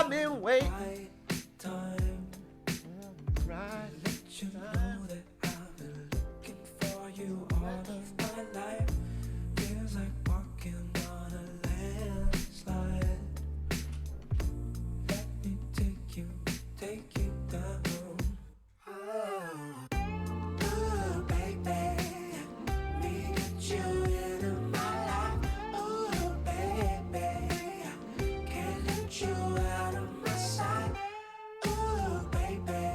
I've been waiting. Time. Right. Let you know that I've been looking for you all of my life. Feels like walking on a landslide. Let me take you down. Ooh, baby, me get you into my life. Ooh, baby, can't let you out of my sight. Ooh, baby,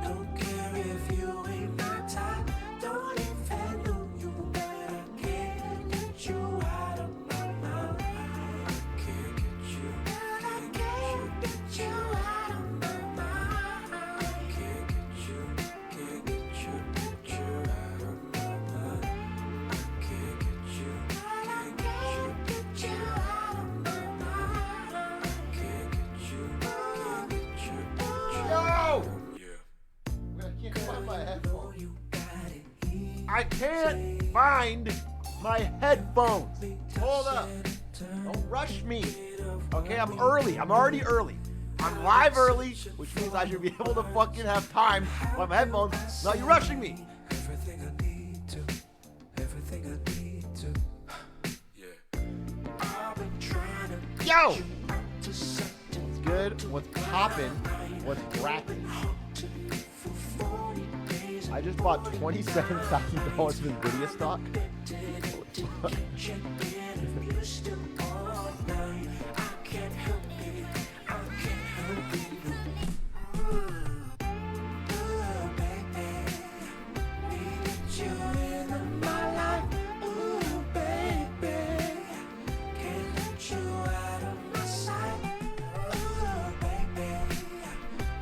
don't care if you ain't my type. Don't even know you, but I can't get you out of my mind. I can't get you, can't get you out of my mind. I can't get you out of my mind. I can't get you out of my mind. I can't get you Yo! yeah. I can't find my headphones. You got it easy. I can't find my headphones. Hold up. Don't rush me. Okay, I'm early. I'm already early. I'm live early, which means I should be able to fucking have time with my headphones. Now you're rushing me. Everything I need to. Everything I need to. Yeah. I've been trying to Yo! to something What's good? What's poppin'? What's rapping? for 40 days. I just bought $27,000 worth of Nvidia stock. Check in if you still online. I can't help it. I can't help it. Ooh, baby, need you in my life. Ooh, baby, can't let you out of my sight. Ooh, baby,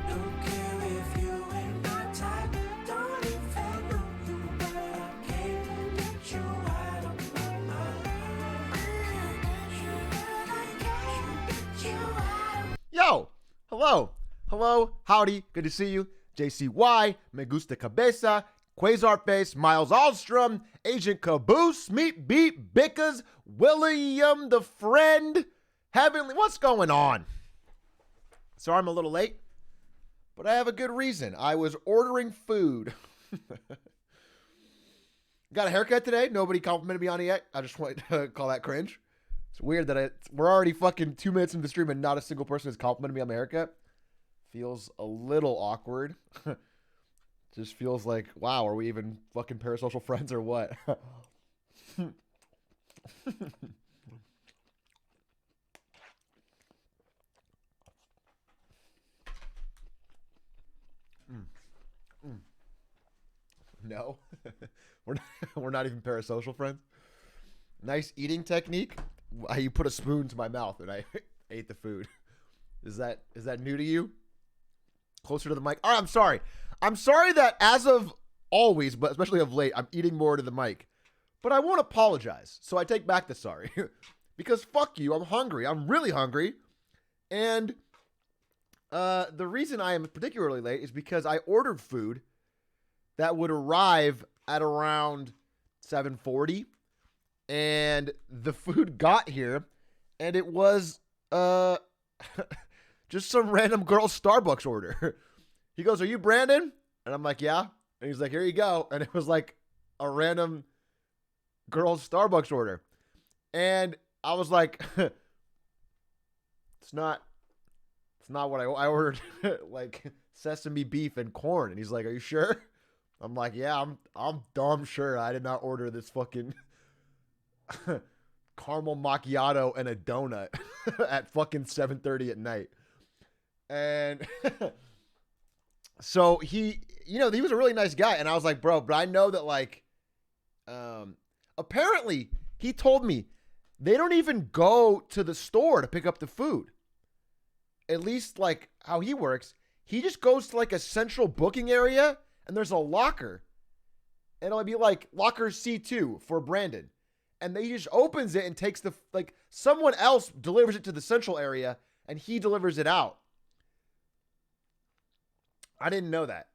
don't care if you ain't my type. Don't even know you, but I can't let you out of my mind. I can't get you out of. Yo! Hello, howdy, good to see you. JCY, Me Gusta Cabeza, Quasar Face, Miles Alstrom, Agent Caboose, Meat Beat, Bickas, William the Friend, Heavenly. What's going on? Sorry I'm a little late, but I have a good reason. I was ordering food. Got a haircut today. Nobody complimented me on it yet. I just wanted to call that cringe. It's weird that we're already fucking 2 minutes into the stream and not a single person has complimented me on my haircut. Feels a little awkward. Just feels like, wow, are we even fucking parasocial friends or what? No, we're not even parasocial friends. Nice eating technique. You put a spoon to my mouth and I ate the food. Is that new to you? Closer to the mic. All right, I'm sorry. I'm sorry that as of always, but especially of late, I'm eating more to the mic. But I won't apologize. So I take back the sorry. Because fuck you, I'm hungry. I'm really hungry. And the reason I am particularly late is because I ordered food that would arrive at around 7:40. And the food got here and it was just some random girl's Starbucks order. He goes, "Are you Brandon?" And I'm like, "Yeah." And he's like, "Here you go." And it was like a random girl's Starbucks order. And I was like, it's not what I ordered. Like sesame beef and corn. And he's like, "Are you sure?" I'm like, "Yeah, I'm dumb sure. I did not order this fucking caramel macchiato and a donut at fucking 7:30 at night." And so he was a really nice guy. And I was like, "Bro, but I know that like, apparently he told me they don't even go to the store to pick up the food. At least like how he works. He just goes to like a central booking area and there's a locker and it'll be like locker C2 for Brandon. And he just opens it and takes the, like someone else delivers it to the central area and he delivers it out. I didn't know that.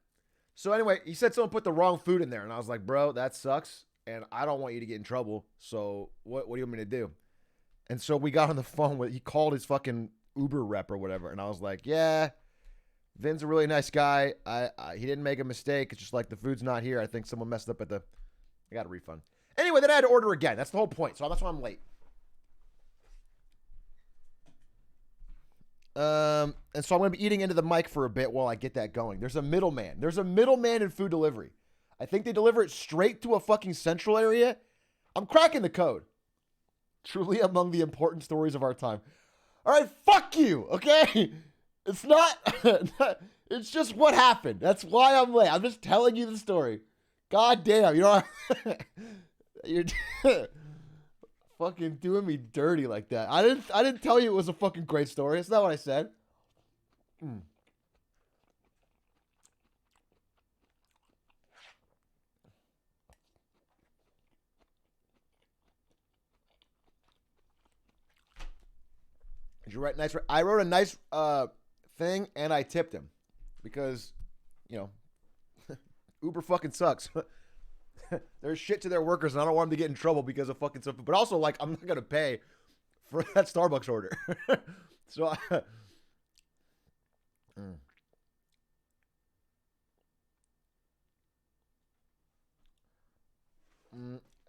So anyway, he said someone put the wrong food in there. And I was like, "Bro, that sucks. And I don't want you to get in trouble. So what do you want me to do?" And so we got on the phone with, he called his fucking Uber rep or whatever. And I was like, yeah, Vin's a really nice guy. He didn't make a mistake. It's just like the food's not here. I think someone messed up at the. I got a refund. Anyway, then I had to order again. That's the whole point. So that's why I'm late. And so I'm going to be eating into the mic for a bit while I get that going. There's a middleman. There's a middleman in food delivery. I think they deliver it straight to a fucking central area. I'm cracking the code. Truly among the important stories of our time. All right, fuck you, okay? It's not, it's just what happened. That's why I'm late. I'm just telling you the story. God damn, you know, you're fucking doing me dirty like that. I didn't tell you it was a fucking great story. That's not what I said. Did you write nice? I wrote a nice thing and I tipped him because, you know, Uber fucking sucks. There's shit to their workers and I don't want them to get in trouble because of fucking stuff. But also, like, I'm not going to pay for that Starbucks order. So I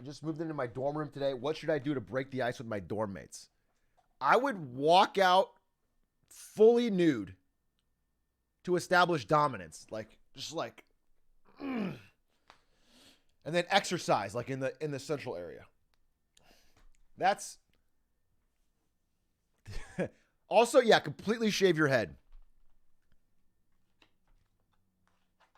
just moved into my dorm room today. What should I do to break the ice with my dorm mates? I would walk out fully nude to establish dominance. Like, just like, and then exercise, like in the central area. That's also, yeah, completely shave your head.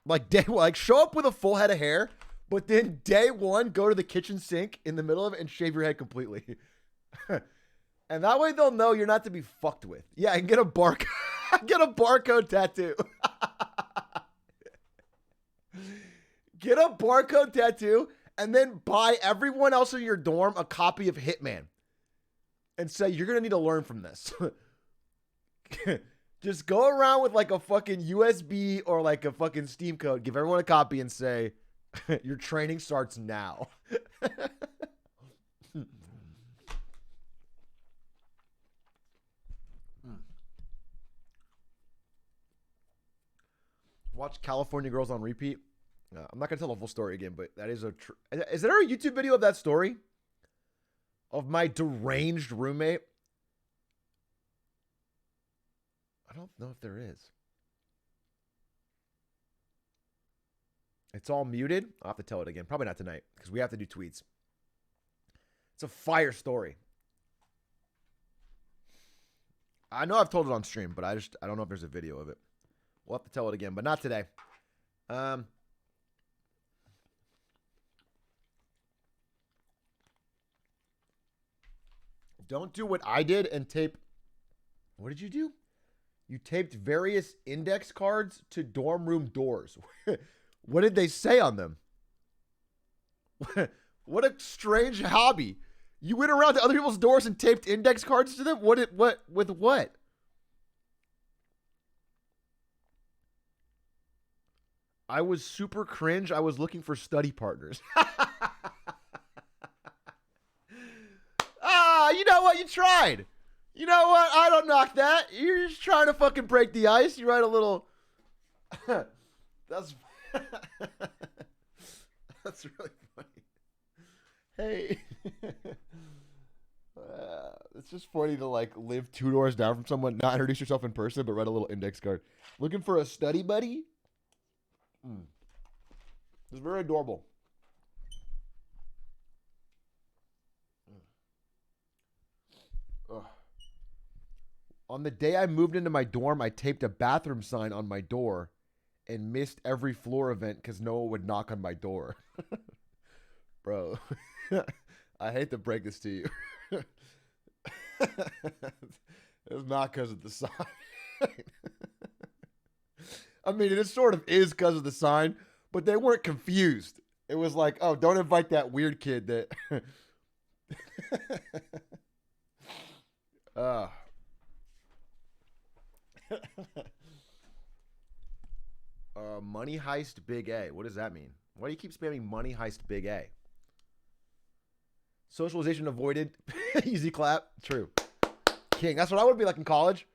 Like show up with a full head of hair, but then day one, go to the kitchen sink in the middle of it and shave your head completely. And that way they'll know you're not to be fucked with. Yeah, I can get a barcode tattoo. Get a barcode tattoo and then buy everyone else in your dorm a copy of Hitman. And say, you're going to need to learn from this. Just go around with like a fucking USB or like a fucking Steam code. Give everyone a copy and say, your training starts now. Watch California Girls on repeat. I'm not going to tell the full story again, but that is is there a YouTube video of that story? Of my deranged roommate? I don't know if there is. It's all muted. I'll have to tell it again. Probably not tonight, because we have to do tweets. It's a fire story. I know I've told it on stream, but I don't know if there's a video of it. We'll have to tell it again, but not today. Don't do what I did and tape. What did you do? You taped various index cards to dorm room doors. What did they say on them? What a strange hobby. You went around to other people's doors and taped index cards to them? With what? I was super cringe. I was looking for study partners. You know what? You tried. You know what? I don't knock that. You're just trying to fucking break the ice. You write a little... That's... That's really funny. Hey. It's just funny to like live 2 doors down from someone, not introduce yourself in person, but write a little index card. Looking for a study buddy? It's very adorable. Ugh. On the day I moved into my dorm, I taped a bathroom sign on my door and missed every floor event because no one would knock on my door. Bro, I hate to break this to you. It's not because of the sign. I mean, it sort of is because of the sign, but they weren't confused. It was like, oh, don't invite that weird kid that... Money heist big A. What does that mean? Why do you keep spamming money heist big A? Socialization avoided. Easy clap. True. King. That's what I would be like in college.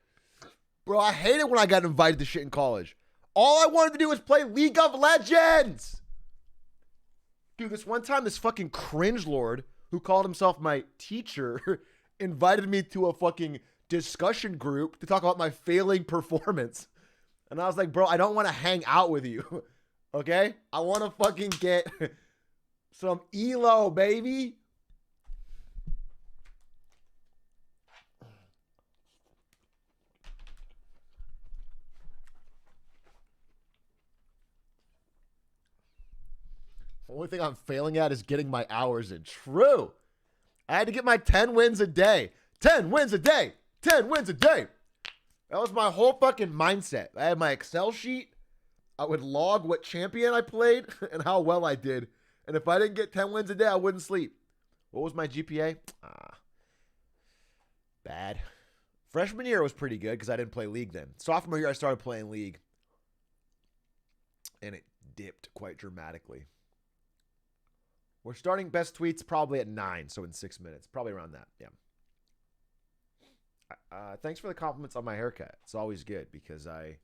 Bro, I hated when I got invited to shit in college. All I wanted to do was play League of Legends. Dude, this one time, this fucking cringe lord who called himself my teacher invited me to a fucking discussion group to talk about my failing performance. And I was like, bro, I don't want to hang out with you. Okay? I want to fucking get some ELO, baby. The only thing I'm failing at is getting my hours in. True. I had to get my 10 wins a day. 10 wins a day. 10 wins a day. That was my whole fucking mindset. I had my Excel sheet. I would log what champion I played and how well I did. And if I didn't get 10 wins a day, I wouldn't sleep. What was my GPA? Bad. Freshman year was pretty good because I didn't play League then. Sophomore year, I started playing League. And it dipped quite dramatically. We're starting best tweets probably at 9, so in 6 minutes. Probably around that, yeah. Thanks for the compliments on my haircut. It's always good because I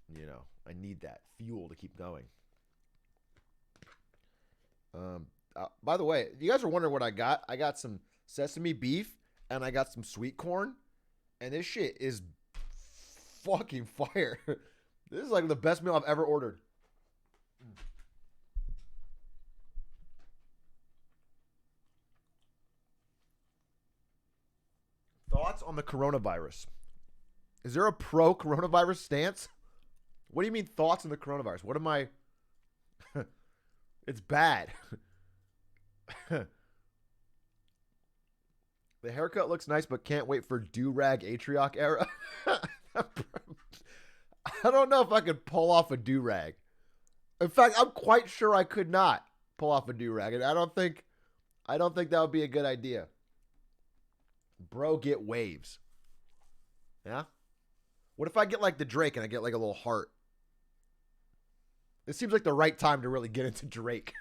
need that fuel to keep going. By the way, you guys are wondering what I got. I got some sesame beef and I got some sweet corn. And this shit is fucking fire. This is like the best meal I've ever ordered. Thoughts on the coronavirus? Is there a pro-coronavirus stance? What do you mean thoughts on the coronavirus? What am I... It's bad. The haircut looks nice, but can't wait for do-rag Atrioc era. I don't know if I could pull off a do-rag. In fact, I'm quite sure I could not pull off a do-rag. And I don't think that would be a good idea. Bro, get waves. Yeah? What if I get like the Drake and I get like a little heart? It seems like the right time to really get into Drake.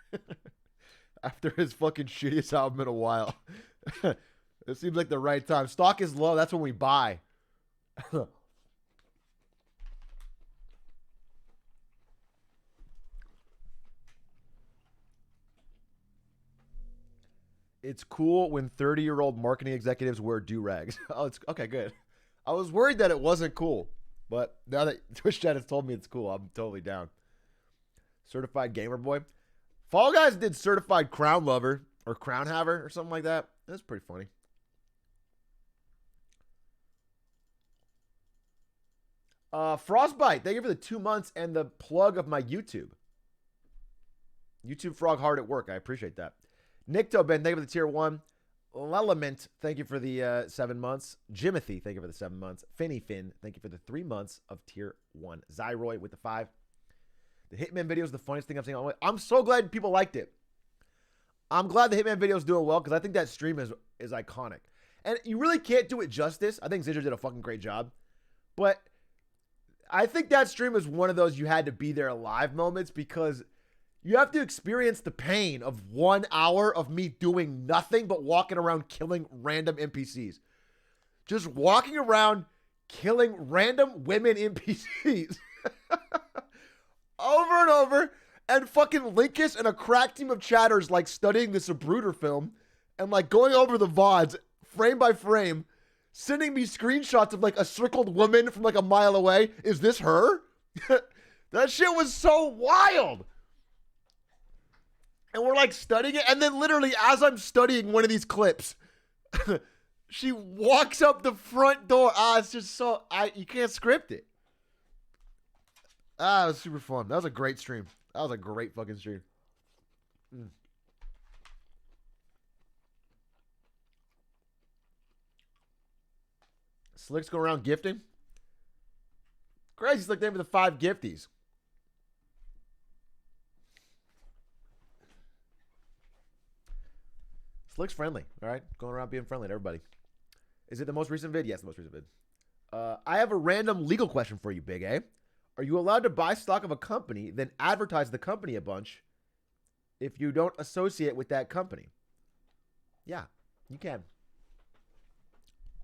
After his fucking shittiest album in a while. It seems like the right time. Stock is low. That's when we buy. It's cool when 30-year-old marketing executives wear do-rags. Oh, it's okay, good. I was worried that it wasn't cool, but now that Twitch chat has told me it's cool, I'm totally down. Certified Gamer Boy. Fall Guys did Certified Crown Lover or Crown Haver or something like that. That's pretty funny. Frostbite, thank you for the 2 months and the plug of my YouTube. YouTube Frog hard at work. I appreciate that. Nick Tobin, thank you for the tier 1. Lelement, thank you for the 7 months. Jimothy, thank you for the 7 months. Finny Finn, thank you for the 3 months of tier 1. Zyroy with the 5. The Hitman video is the funniest thing I've seen all the way. I'm so glad people liked it. I'm glad the Hitman video is doing well because I think that stream is iconic. And you really can't do it justice. I think Zidger did a fucking great job. But I think that stream is one of those you had to be there live moments because you have to experience the pain of 1 hour of me doing nothing but walking around killing random NPCs. Just walking around killing random women NPCs. Over and over. And fucking Linkus and a crack team of chatters like studying the Sabruder film and like going over the VODs frame by frame, sending me screenshots of like a circled woman from like a mile away. Is this her? That shit was so wild. And we're like studying it. And then literally as I'm studying one of these clips, she walks up the front door. It's just so, you can't script it. It was super fun. That was a great stream. That was a great fucking stream. Slick's going around gifting. Crazy Slick name for the 5 gifties. Slick's friendly, all right? Going around being friendly to everybody. Is it the most recent vid? Yes, the most recent vid. I have a random legal question for you, Big A. Are you allowed to buy stock of a company, then advertise the company a bunch if you don't associate with that company? Yeah, you can.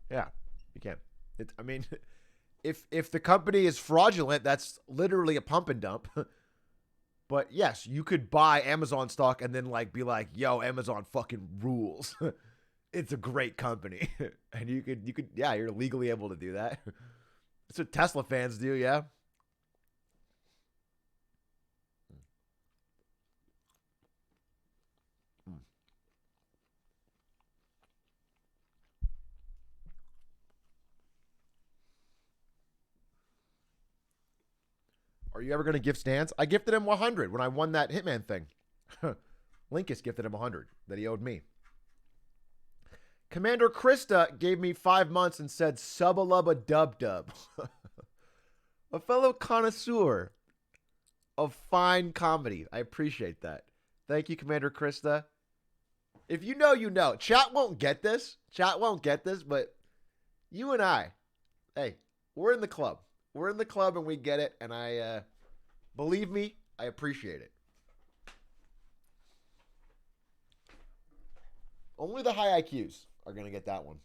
Yeah, you can. I mean, if the company is fraudulent, that's literally a pump and dump. But yes, you could buy Amazon stock and then like be like, "Yo, Amazon fucking rules." It's a great company, and you could yeah, you're legally able to do that. That's what Tesla fans do, yeah. Are you ever going to gift Stans? I gifted him 100 when I won that Hitman thing. Linkus gifted him 100 that he owed me. Commander Krista gave me 5 months and said subba lubba dub dub. A fellow connoisseur of fine comedy. I appreciate that. Thank you, Commander Krista. If you know, you know. Chat won't get this. Chat won't get this, but you and I, hey, we're in the club. We're in the club and we get it. And I, believe me, I appreciate it. Only the high IQs are going to get that one.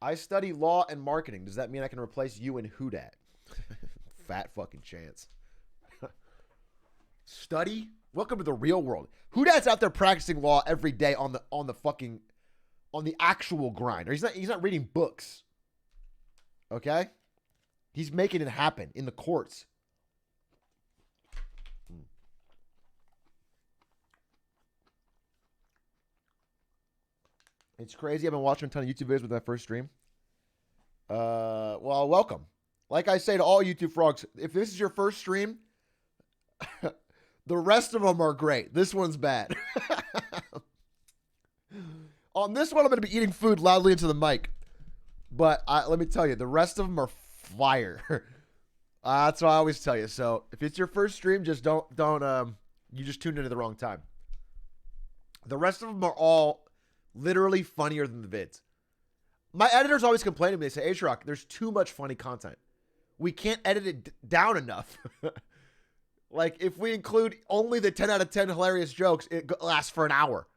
I study law and marketing. Does that mean I can replace you in Who Dat? Fat fucking chance. Study? Welcome to the real world. Who Dat's out there practicing law every day on the actual grind. Or he's not reading books. Okay? He's making it happen in the courts. It's crazy. I've been watching a ton of YouTube videos with my first stream. Well, welcome. Like I say to all YouTube frogs, if this is your first stream, the rest of them are great. This one's bad. On this one, I'm going to be eating food loudly into the mic. But let me tell you, the rest of them are fire. That's what I always tell you. So if it's your first stream, just don't you just tuned into the wrong time. The rest of them are all literally funnier than the vids. My editors always complain to me. They say, Atrioc, there's too much funny content. We can't edit it down enough. Like, if we include only the 10 out of 10 hilarious jokes, it lasts for an hour.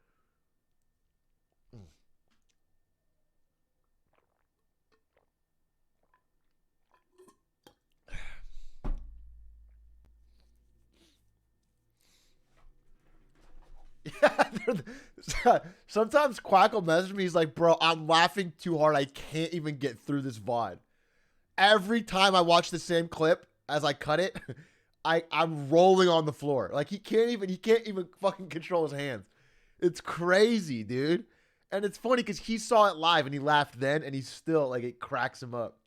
Yeah, sometimes Quack will message me. He's like, bro, I'm laughing too hard. I can't even get through this VOD. Every time I watch the same clip as I cut it, I'm rolling on the floor. Like, he can't even fucking control his hands. It's crazy, dude. And it's funny because he saw it live and he laughed then, and he's still like, it cracks him up.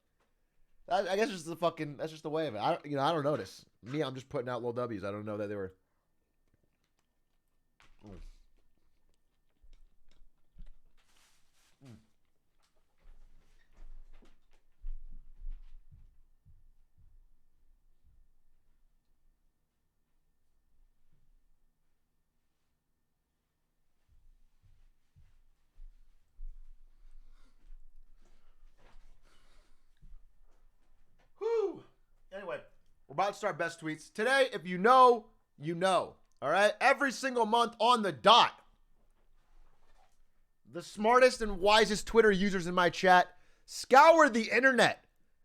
I guess it's that's just the way of it. I don't notice. Me, I'm just putting out little W's. I don't know that they were. Anyway, we're about to start best tweets. Today, if you know, you know. All right? Every single month on the dot. The smartest and wisest Twitter users in my chat scour the internet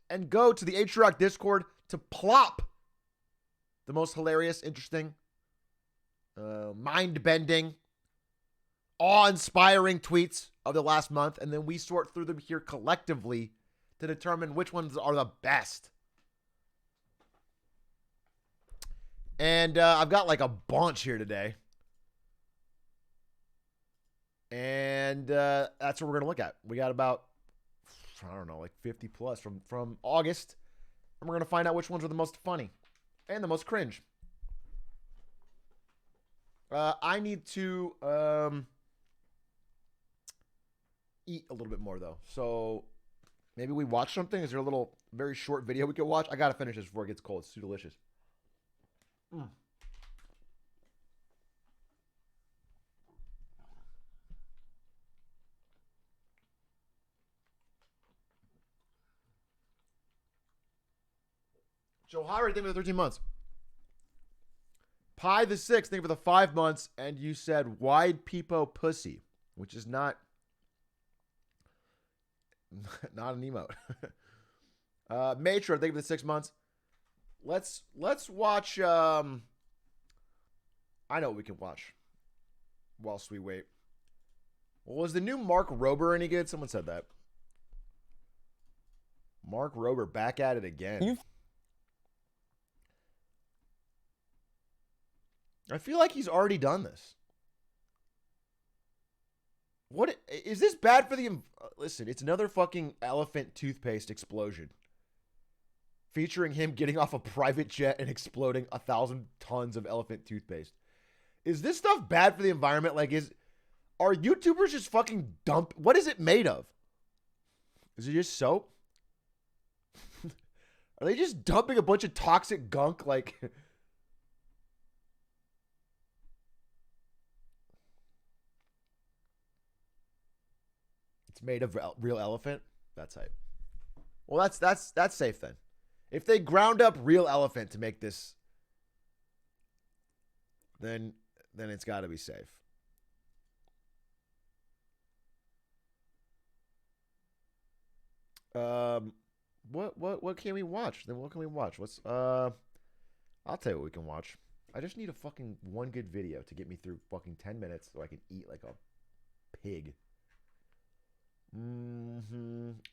and go to the Atrioc Discord to plop the most hilarious, interesting, mind-bending, awe-inspiring tweets of the last month. And then we sort through them here collectively to determine which ones are the best. And I've got like a bunch here today. And that's what we're going to look at. We got about, I don't know, like 50 plus from August. And we're going to find out which ones are the most funny and the most cringe. I need to eat a little bit more, though. So maybe we watch something. Is there a little, very short video we could watch? I got to finish this before it gets cold. It's too delicious. Joe Howard, thank you for the 13 months. Pie the 6, thank you for the 5 months. And you said wide peepo pussy, which is not Not an emote. Matro, thank you for the 6 months. Let's watch. I know what we can watch whilst we wait. Well, was the new Mark Rober any good? Someone said that. Mark Rober back at it again. I feel like he's already done this. What is this bad for the? Listen, it's another fucking elephant toothpaste explosion, featuring him getting off a private jet and exploding 1,000 tons of elephant toothpaste. Is this stuff bad for the environment? Like, are YouTubers just fucking dump? What is it made of? Is it just soap? Are they just dumping a bunch of toxic gunk? Like, it's made of real elephant. That's hype. Well, that's safe then. If they ground up real elephant to make this, then it's got to be safe. What can we watch? Then what can we watch? I'll tell you what we can watch. I just need a fucking one good video to get me through fucking 10 minutes so I can eat like a pig.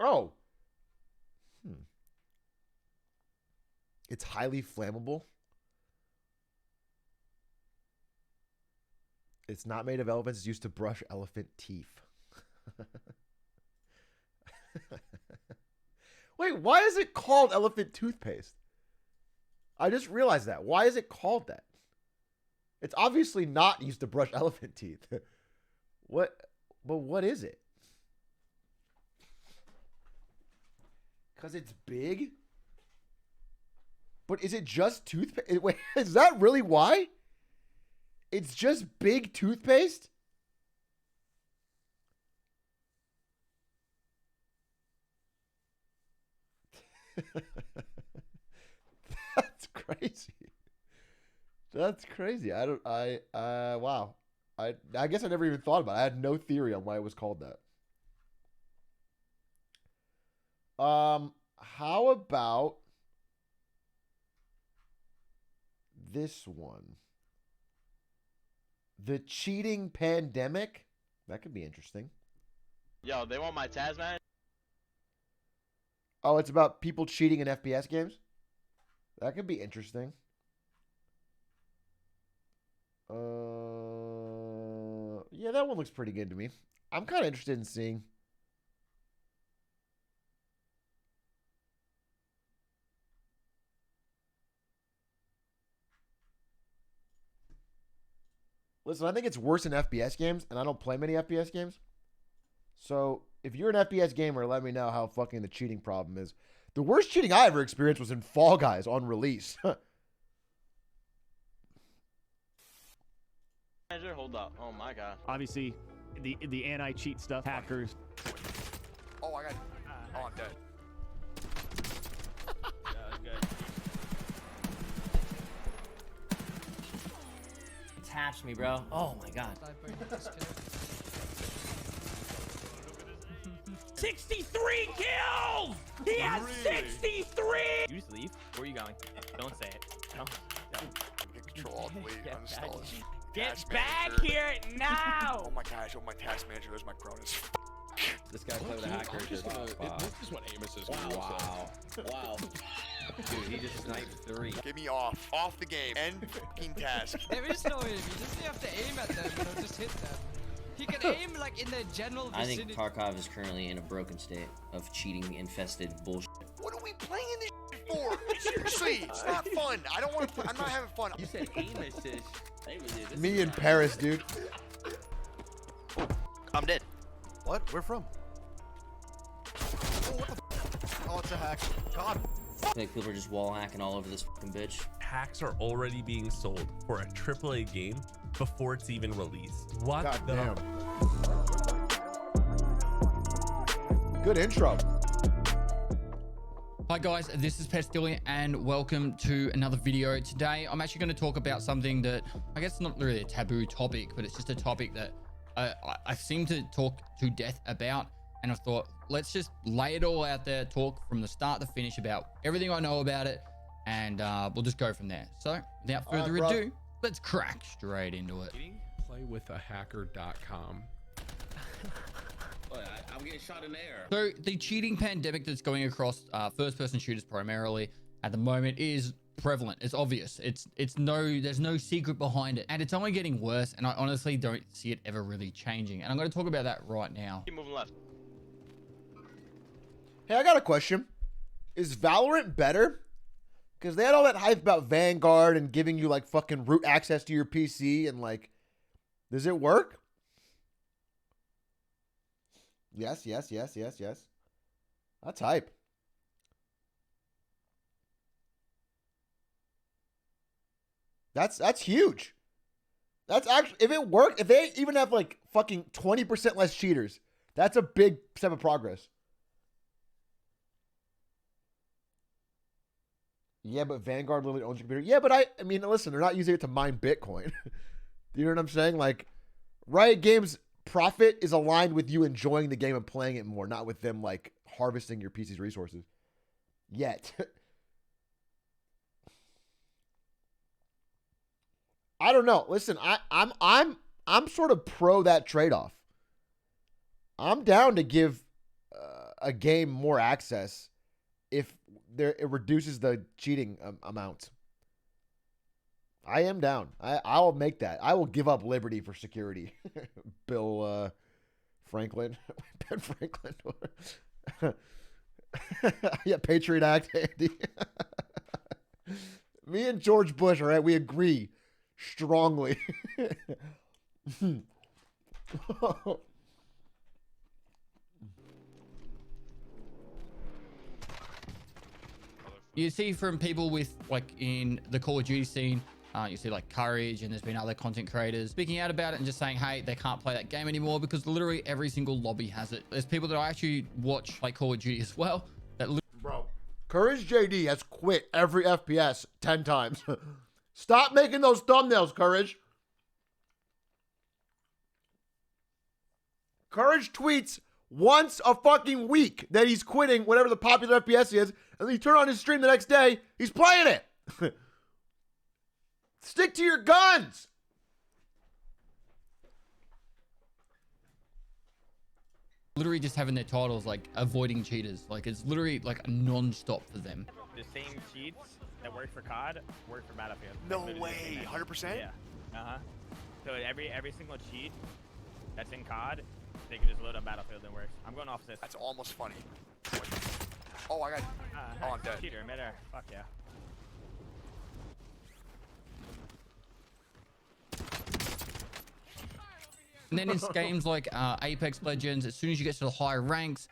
Oh. It's highly flammable. It's not made of elephants. It's used to brush elephant teeth. Wait, why is it called elephant toothpaste? I just realized that. Why is it called that? It's obviously not used to brush elephant teeth. But what is it? Because it's big? But is it just toothpaste? Wait, is that really why? It's just big toothpaste? That's crazy. That's crazy. Wow. I guess I never even thought about it. I had no theory on why it was called that. How about this one? The cheating pandemic? That could be interesting. Yo, they want my Tasman? Oh, it's about people cheating in FPS games? That could be interesting. Yeah, that one looks pretty good to me. I'm kind of interested in seeing. Listen, I think it's worse in FPS games, and I don't play many FPS games. So, if you're an FPS gamer, let me know how fucking the cheating problem is. The worst cheating I ever experienced was in Fall Guys on release. Hold up. Oh my god. Obviously, the anti-cheat stuff, hackers. Oh, I got. Oh, I'm dead. Yeah, that's good. Attach me, bro. Oh my god. 63 kills! He has 63! You just leave? Where are you going? Don't say it. Don't. Get control all the way. Uninstall this. Get Task back manager. here now! Oh my gosh, oh my task manager, there's my Cronus. This guy played with a hacker. This is what Amos is going to say. Wow. Dude, he just sniped 3. Get me off. Off the game. End fucking task. There is no aim. You just have to aim at them, and it'll just hit them. He can aim like in the general vicinity. I think Tarkov is currently in a broken state of cheating infested bullshit. What are we playing this shit for? Seriously, it's not fun. I don't want to. I'm not having fun. You said Amos is. Me in Paris, dude. I'm dead. What? Where from? Oh, what the f? Oh, it's a hack. God. Like people are just wall hacking all over this fucking bitch. Hacks are already being sold for a AAA game before it's even released. What God the? damn. Good intro. Hi guys, this is Pestillion and welcome to another video. Today I'm actually going to talk about something that I guess not really a taboo topic, but it's just a topic that I seem to talk to death about, and I thought, let's just lay it all out there, talk from the start to finish about everything I know about it, and we'll just go from there. So without further ado, let's crack straight into it. Playwithahacker.com. I'm getting shot in the air. So the cheating pandemic that's going across first-person shooters primarily at the moment is prevalent. It's obvious. There's no secret behind it, and it's only getting worse. And I honestly don't see it ever really changing. And I'm going to talk about that right now. Keep moving left. Hey, I got a question. Is Valorant better? Because they had all that hype about Vanguard and giving you like fucking root access to your PC, and like, does it work? Yes. That's hype. That's huge. That's actually, if it worked, if they even have like fucking 20% less cheaters, that's a big step of progress. Yeah, but Vanguard literally owns your computer. Yeah, but I mean, listen, they're not using it to mine Bitcoin. You know what I'm saying? Like, Riot Games' profit is aligned with you enjoying the game and playing it more, not with them like harvesting your PC's resources. Yet. I don't know. Listen, I'm sort of pro that trade-off. I'm down to give a game more access if it reduces the cheating amount. I am down. I'll make that. I will give up liberty for security. Bill Franklin. Ben Franklin. Yeah, Patriot Act, Andy. Me and George Bush, all right, we agree strongly. You see from people with like in the Call of Duty scene, you see like Courage, and there's been other content creators speaking out about it and just saying, hey, they can't play that game anymore because literally every single lobby has it. There's people that I actually watch like Call of Duty as well. That bro, Courage JD has quit every FPS 10 times. Stop making those thumbnails, Courage. Courage tweets once a fucking week that he's quitting whatever the popular FPS is, and then you turn on his stream the next day, he's playing it. Stick to your guns. literally just having their titles like avoiding cheaters. Like it's literally like non-stop for them. The same cheats that work for COD work for Battlefield. No way, 100%? Yeah. So every single cheat that's in COD, they can just load on Battlefield and it works. I'm going off this. That's almost funny. Oh, I got. Oh, I'm dead. Cheater, midair. Fuck yeah. And then in games like Apex Legends, as soon as you get to the higher ranks,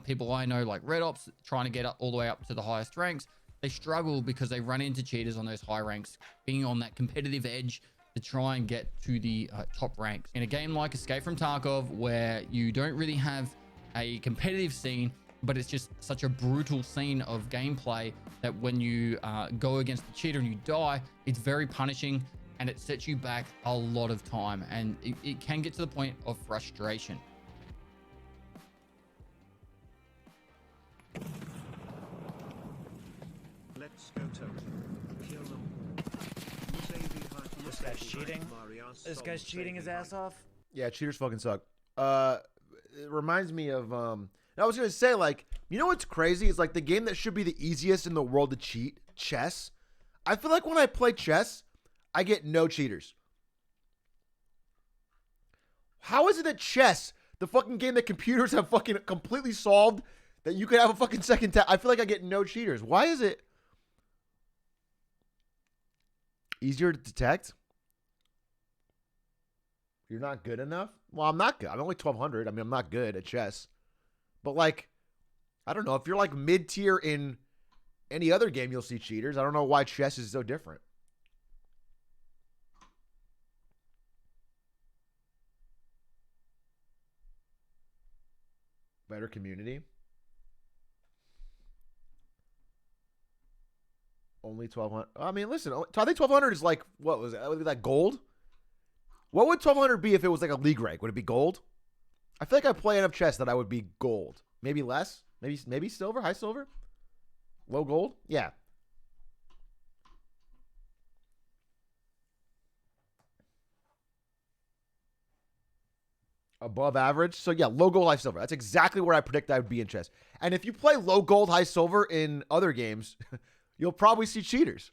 people I know like Red Ops trying to get up all the way up to the highest ranks, they struggle because they run into cheaters on those high ranks, being on that competitive edge to try and get to the top ranks. In a game like Escape from Tarkov, where you don't really have a competitive scene, but it's just such a brutal scene of gameplay that when you go against the cheater and you die, it's very punishing and it sets you back a lot of time, and it can get to the point of frustration. Let's go to kill them. This guy's cheating. This guy's cheating his ass off. Yeah, cheaters fucking suck. It reminds me of I was gonna say, like, you know what's crazy? It's like the game that should be the easiest in the world to cheat, chess. I feel like when I play chess, I get no cheaters. How is it that chess, the fucking game that computers have fucking completely solved, that you could have a fucking second tap? I feel like I get no cheaters. Why is it easier to detect? You're not good enough? Well, I'm not good. I'm only 1200. I mean, I'm not good at chess. But like, I don't know. If you're like mid-tier in any other game, you'll see cheaters. I don't know why chess is so different. Better community. Only 1200. I mean, listen, I think 1200 is like, what was it? Would it be like gold? What would 1200 be if it was like a league rank? Would it be gold? I feel like I play enough chess that I would be gold. Maybe less. Maybe silver, high silver, low gold. Yeah. Above average. So yeah, low gold, high silver. That's exactly where I predict I would be in chess. And if you play low gold, high silver in other games, you'll probably see cheaters.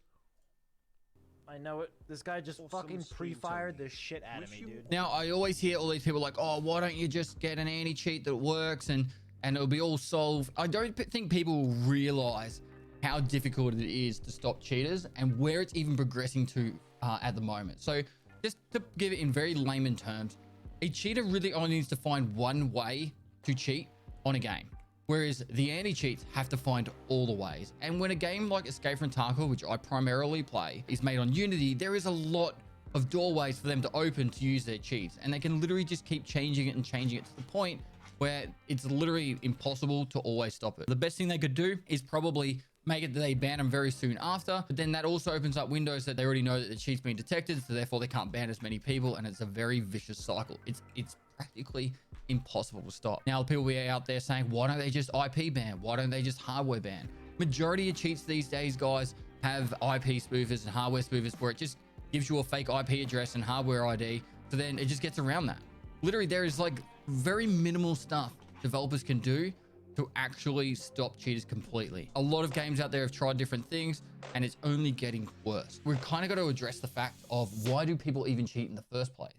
I know it. This guy just fucking pre-fired the shit out of me, dude. Now, I always hear all these people like, oh, why don't you just get an anti-cheat that works and it'll be all solved. I don't think people realize how difficult it is to stop cheaters and where it's even progressing to at the moment. So just to give it in very layman terms, a cheater really only needs to find one way to cheat on a game, whereas the anti-cheats have to find all the ways. And when a game like Escape from Tarkov, which I primarily play, is made on Unity, there is a lot of doorways for them to open to use their cheats, and they can literally just keep changing it and changing it to the point where it's literally impossible to always stop it. The best thing they could do is probably make it that they ban them very soon after, but then that also opens up windows that they already know that the cheat's been detected, so therefore they can't ban as many people, and it's a very vicious cycle. It's practically impossible to stop. Now, people be out there saying, why don't they just IP ban? Why don't they just hardware ban? Majority of cheats these days, guys, have IP spoofers and hardware spoofers where it just gives you a fake IP address and hardware ID, so then it just gets around that. Literally, there is like very minimal stuff developers can do to actually stop cheaters completely. A lot of games out there have tried different things, and it's only getting worse. We've kind of got to address the fact of why do people even cheat in the first place?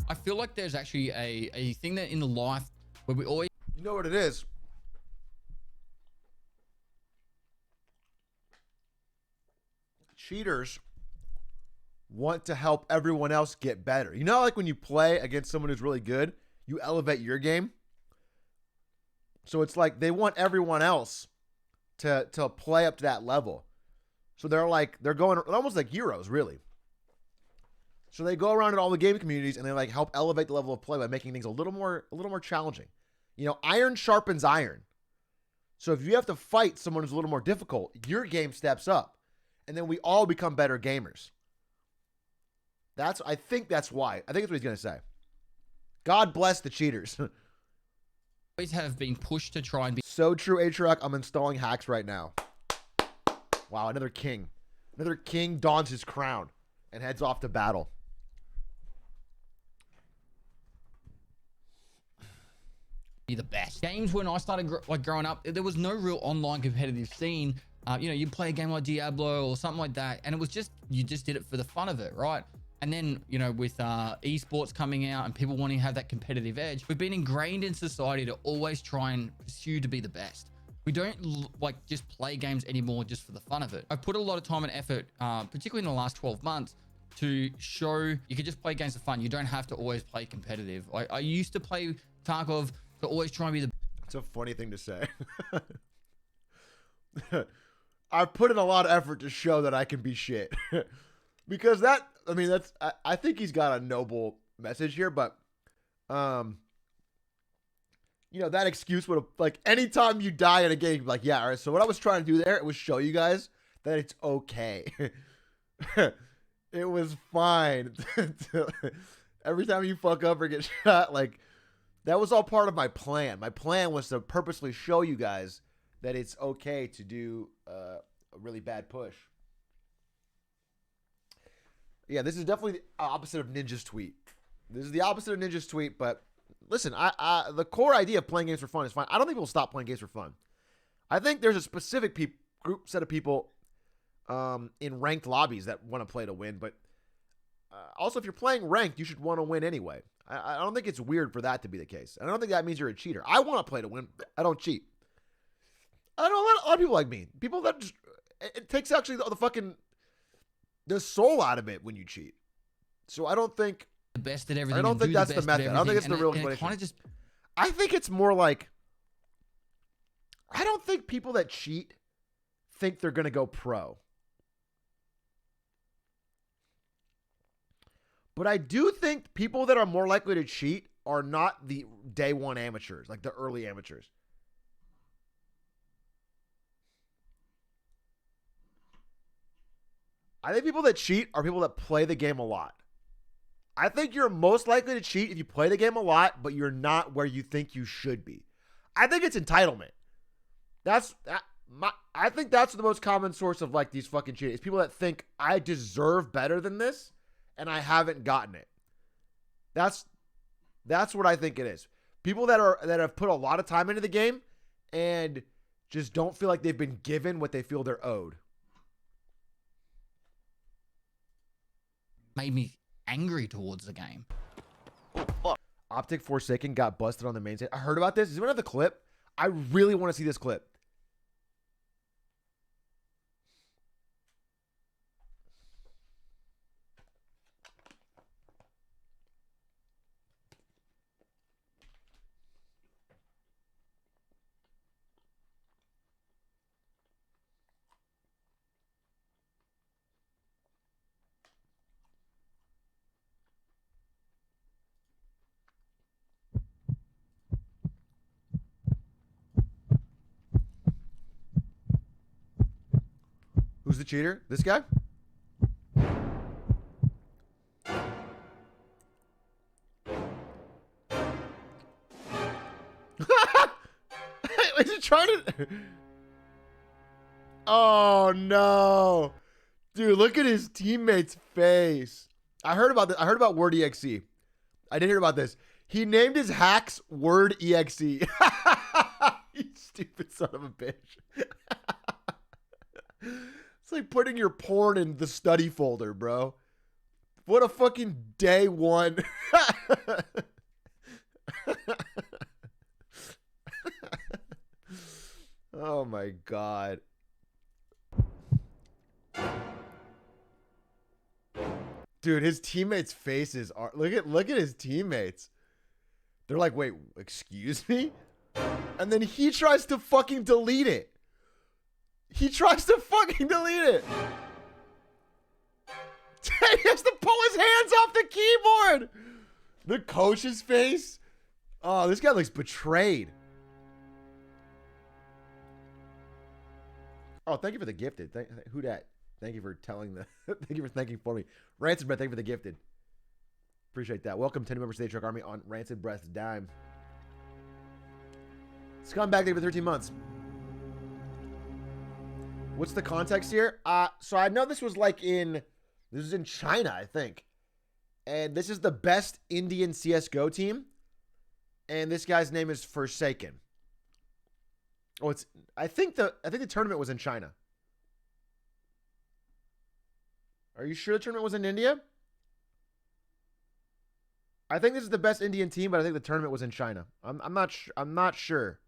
I feel like there's actually a thing that in the life where we always... You know what it is? Cheaters want to help everyone else get better. You know, like when you play against someone who's really good, you elevate your game. So it's like they want everyone else to play up to that level. So they're going almost like heroes, really. So they go around in all the game communities and they like help elevate the level of play by making things a little more challenging. You know, iron sharpens iron. So if you have to fight someone who's a little more difficult, your game steps up, and then we all become better gamers. I think that's why. I think that's what he's gonna say. God bless the cheaters. always have been pushed to try and be... So true, Atrioc. I'm installing hacks right now. Wow, another king. Another king dons his crown and heads off to battle. Be the best. Games when I started growing up, there was no real online competitive scene. You know, you play a game like Diablo or something like that, and it was just, you just did it for the fun of it, right? And then, you know, with esports coming out and people wanting to have that competitive edge, we've been ingrained in society to always try and pursue to be the best. We don't like just play games anymore just for the fun of it. I've put a lot of time and effort, particularly in the last 12 months, to show you can just play games for fun. You don't have to always play competitive. I used to play Tarkov to always try and be the... It's a funny thing to say. I've put in a lot of effort to show that I can be shit. Because that, I mean, that's, I think he's got a noble message here, but, you know, that excuse would have, like, anytime you die in a game, you'd be like, yeah, all right, so what I was trying to do there, it was show you guys that it's okay. It was fine. Every time you fuck up or get shot, like, that was all part of my plan. My plan was to purposely show you guys that it's okay to do a really bad push. Yeah, this is definitely the opposite of Ninja's tweet. This is the opposite of Ninja's tweet, but listen, the core idea of playing games for fun is fine. I don't think people stop playing games for fun. I think there's a specific group set of people in ranked lobbies that want to play to win, but also if you're playing ranked, you should want to win anyway. I don't think it's weird for that to be the case. I don't think that means you're a cheater. I want to play to win. I don't cheat. I know a lot of people like me. People that just, it takes actually the fucking, the soul out of it when you cheat. So I don't think the best at everything. I don't think that's the method. I don't think it's the real explanation. I think it's more like, I don't think people that cheat think they're going to go pro. But I do think people that are more likely to cheat are not the day one amateurs, like the early amateurs. I think people that cheat are people that play the game a lot. I think you're most likely to cheat if you play the game a lot, but you're not where you think you should be. I think it's entitlement. I think that's the most common source of like these fucking cheaters. People that think I deserve better than this and I haven't gotten it. That's what I think it is. People that have put a lot of time into the game and just don't feel like they've been given what they feel they're owed. Made me angry towards the game. Oh, fuck. Optic Forsaken got busted on the main stage. I heard about this. Does anyone have the clip? I really want to see this clip. Who's the cheater? This guy? Is he trying to... Oh, no. Dude, look at his teammate's face. I heard about this. I heard about Word EXE. I didn't hear about this. He named his hacks Word EXE. You stupid son of a bitch. It's like putting your porn in the study folder, bro. What a fucking day one. Oh my God. Dude, his teammates' faces are look at his teammates. They're like, wait, excuse me? And then he tries to fucking delete it. He tries to fucking delete it. He has to pull his hands off the keyboard. The coach's face. Oh, this guy looks betrayed. Oh, thank you for the gifted. Who dat? Thank you for telling the. Thank you for thanking for me. Rancid Breath, thank you for the gifted. Appreciate that. Welcome to new members to the Atrioc Army on Rancid Breath's dime. Scumbag, thank you for 13 months. What's the context here? So I know this was in China, I think. And this is the best Indian CSGO team. And this guy's name is Forsaken. Oh, I think the tournament was in China. Are you sure the tournament was in India? I think this is the best Indian team, but I think the tournament was in China. I'm not sure.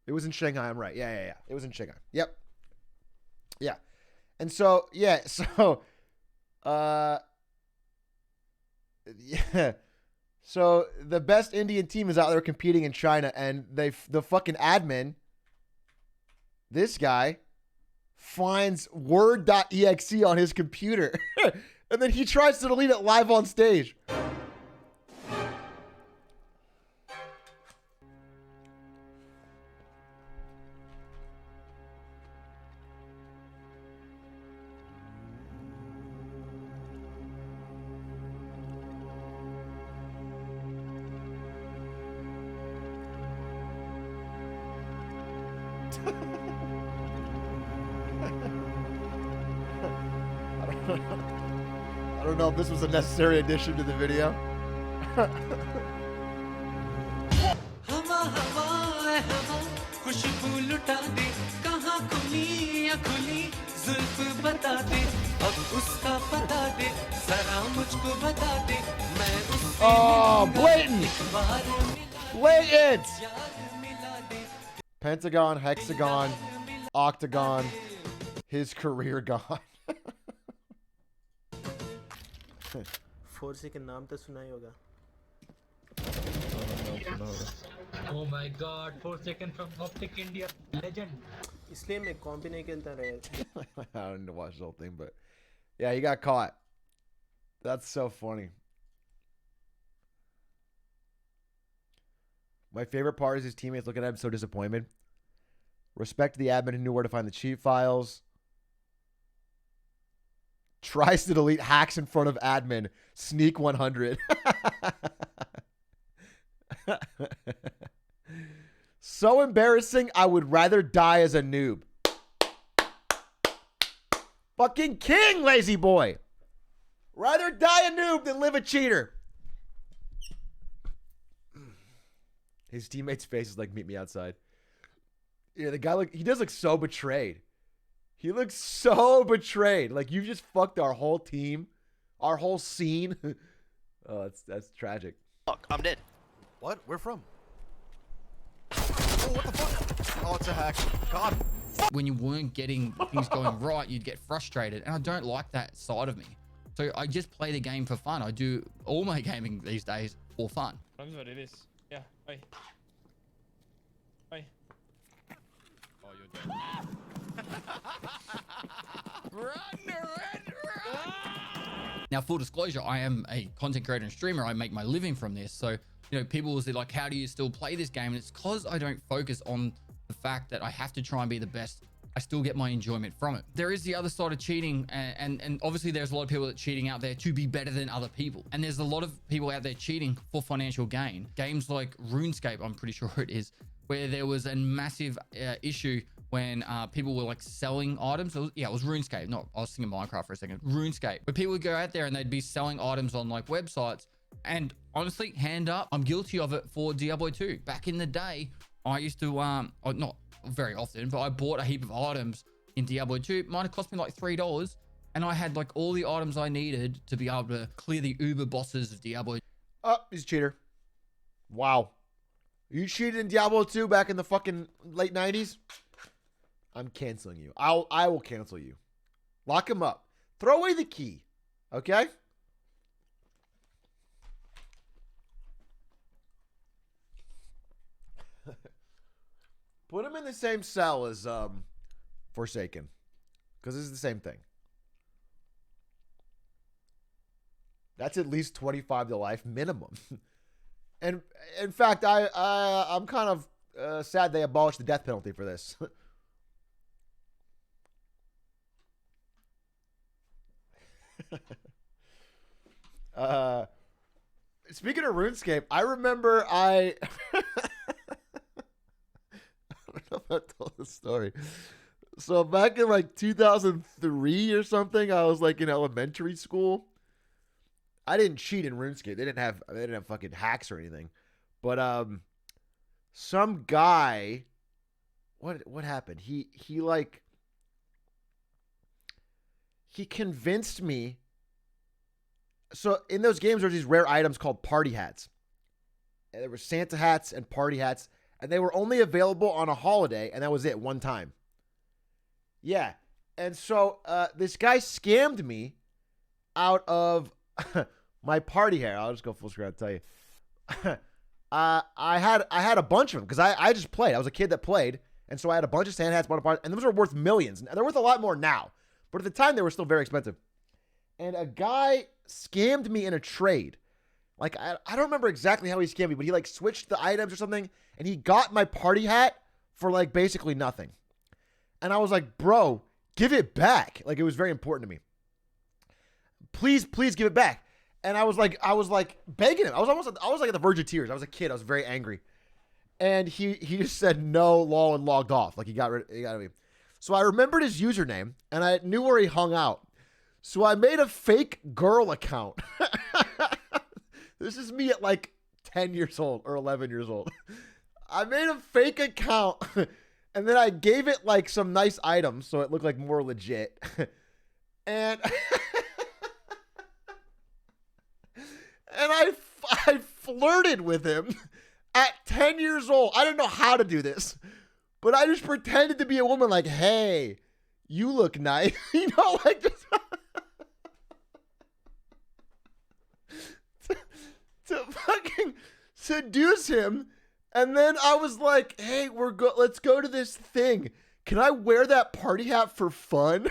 It was in Shanghai. I'm right. Yeah. It was in Shanghai. Yep. Yeah. And so, yeah. So, yeah. So the best Indian team is out there competing in China, and the fucking admin, this guy, finds word.exe on his computer, and then he tries to delete it live on stage. I don't know if this was a necessary addition to the video. Oh, blatant! Blatant! Pentagon, hexagon, octagon, his career gone. Forsaken नाम तो सुना ही होगा. Oh my God! Forsaken from Optic India, legend. इसलिए मैं कॉम्प भी नहीं खेलता रहा. I didn't watch the whole thing, but yeah, he got caught. That's so funny. My favorite part is his teammates looking at him so disappointed. Respect to the admin who knew where to find the cheat files. Tries to delete hacks in front of admin. Sneak 100. So embarrassing, I would rather die as a noob. Fucking king, lazy boy. Rather die a noob than live a cheater. His teammate's face is like, meet me outside. Yeah, the guy he does look so betrayed. He looks so betrayed. Like, you just fucked our whole team, our whole scene. Oh, that's tragic. Fuck, I'm dead. What? Where from? Oh, what the fuck? Oh, it's a hack. God. When you weren't getting things going right, you'd get frustrated. And I don't like that side of me. So I just play the game for fun. I do all my gaming these days for fun. That's what it is. Yeah. Oi. Oi. Oh, you're dead. Now, full disclosure, I am a content creator and streamer. I make my living from this. So, you know, people will say, like, how do you still play this game? And it's because I don't focus on the fact that I have to try and be the best. I still get my enjoyment from it. There is the other side of cheating. And obviously, there's a lot of people that are cheating out there to be better than other people. And there's a lot of people out there cheating for financial gain. Games like RuneScape, I'm pretty sure it is, where there was a massive issue when people were like selling items. It was RuneScape. No, I was thinking Minecraft for a second. RuneScape. But people would go out there and they'd be selling items on like websites. And honestly, hand up, I'm guilty of it for Diablo 2. Back in the day, I used to, not very often, but I bought a heap of items in Diablo 2. Might have cost me like $3. And I had like all the items I needed to be able to clear the uber bosses of Diablo. Oh, he's a cheater. Wow. You cheated in Diablo 2 back in the fucking late 90s? I'm canceling you. I will cancel you. Lock him up. Throw away the key. Okay? Put him in the same cell as Forsaken. Because this is the same thing. That's at least 25 to life minimum. And in fact, I'm kind of sad they abolished the death penalty for this. Speaking of RuneScape, I remember I don't know if I told this story. So back in like 2003 or something, I was like in elementary school. I didn't cheat in RuneScape. They didn't have fucking hacks or anything. But some guy, what happened? He convinced me. So in those games, there's these rare items called party hats. And there were Santa hats and party hats, and they were only available on a holiday, and that was it, one time. Yeah. And so this guy scammed me out of my party hair. I'll just go full screen, I'll tell you. I had a bunch of them because I just played. I was a kid that played, and so I had a bunch of Santa hats, and those are worth millions. And they're worth a lot more now, but at the time they were still very expensive. And a guy scammed me in a trade. Like, I don't remember exactly how he scammed me, but he like switched the items or something, and he got my party hat for like basically nothing. And I was like, bro, give it back. Like, it was very important to me. Please give it back. And I was like begging him. I was like at the verge of tears. I was a kid. I was very angry. And he just said no, lol, and logged off. Like, he got rid of me. So I remembered his username, and I knew where he hung out. So I made a fake girl account. This is me at like 10 years old or 11 years old. I made a fake account, and then I gave it like some nice items so it looked like more legit. And I flirted with him at 10 years old. I didn't know how to do this, but I just pretended to be a woman like, hey, you look nice. You know, like just to fucking seduce him. And then I was like, hey, let's go to this thing. Can I wear that party hat for fun?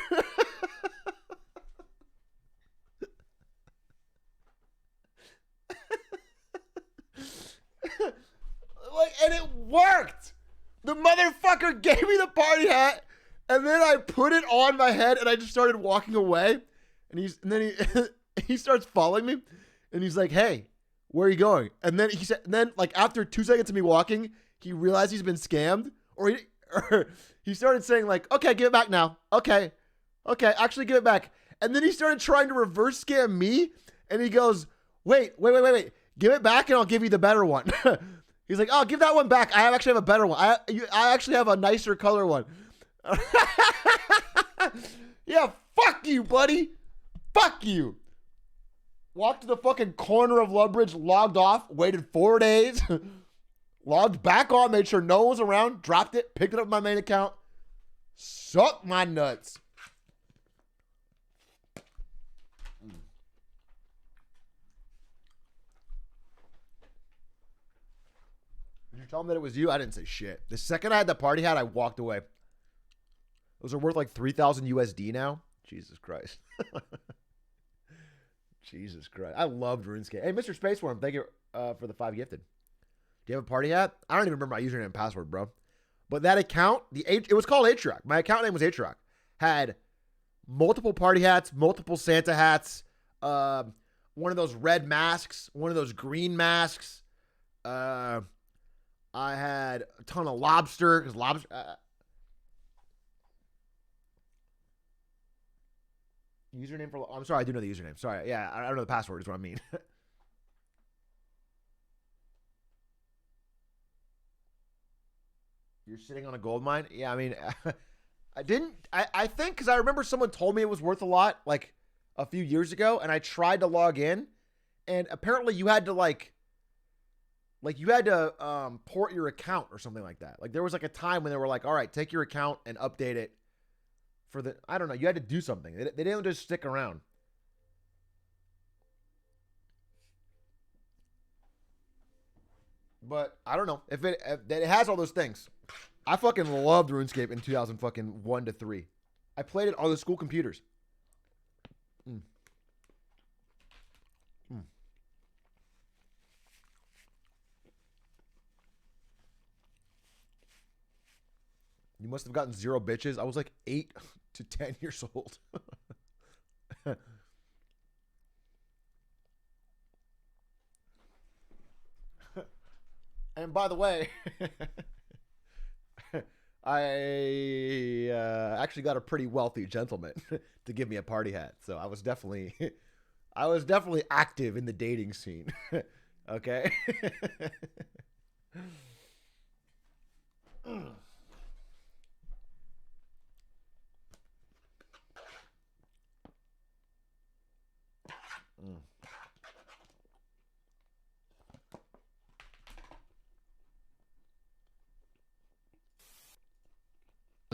And it worked. The motherfucker gave me the party hat, and then I put it on my head, and I just started walking away. and then he he starts following me, and he's like, "Hey, where are you going?" And then he said, and then like after 2 seconds of me walking, he realized he's been scammed, or he started saying like, "Okay, give it back now. Okay, actually give it back." And then he started trying to reverse scam me, and he goes, "Wait, give it back, and I'll give you the better one." He's like, "Oh, give that one back. I actually have a better one. I actually have a nicer color one." Yeah, fuck you, buddy. Fuck you. Walked to the fucking corner of Ludbridge, logged off, waited 4 days, logged back on, made sure no one was around, dropped it, picked it up on my main account. Suck my nuts. Did you tell him that it was you? I didn't say shit. The second I had that party hat, I walked away. Those are worth like 3,000 USD now. Jesus Christ. Jesus Christ. I loved RuneScape. Hey, Mr. Spaceworm, thank you for the 5 gifted. Do you have a party hat? I don't even remember my username and password, bro. But that account, it was called Atrioc. My account name was Atrioc. Had multiple party hats, multiple Santa hats, one of those red masks, one of those green masks. I had a ton of lobster, because lobster... username for... I'm sorry, I do know the username. Sorry. Yeah, I don't know the password is what I mean. You're sitting on a gold mine? Yeah, I mean... I think because I remember someone told me it was worth a lot, like, a few years ago, and I tried to log in, and apparently you had to, port your account or something like that. Like, there was, like, a time when they were like, all right, take your account and update it for the... I don't know. You had to do something. They didn't just stick around. But, I don't know. If it has all those things. I fucking loved RuneScape in 2001 to 3. I played it on the school computers. You must have gotten 0 bitches. I was like 8 to 10 years old. And by the way, I actually got a pretty wealthy gentleman to give me a party hat. So I was definitely active in the dating scene. Okay.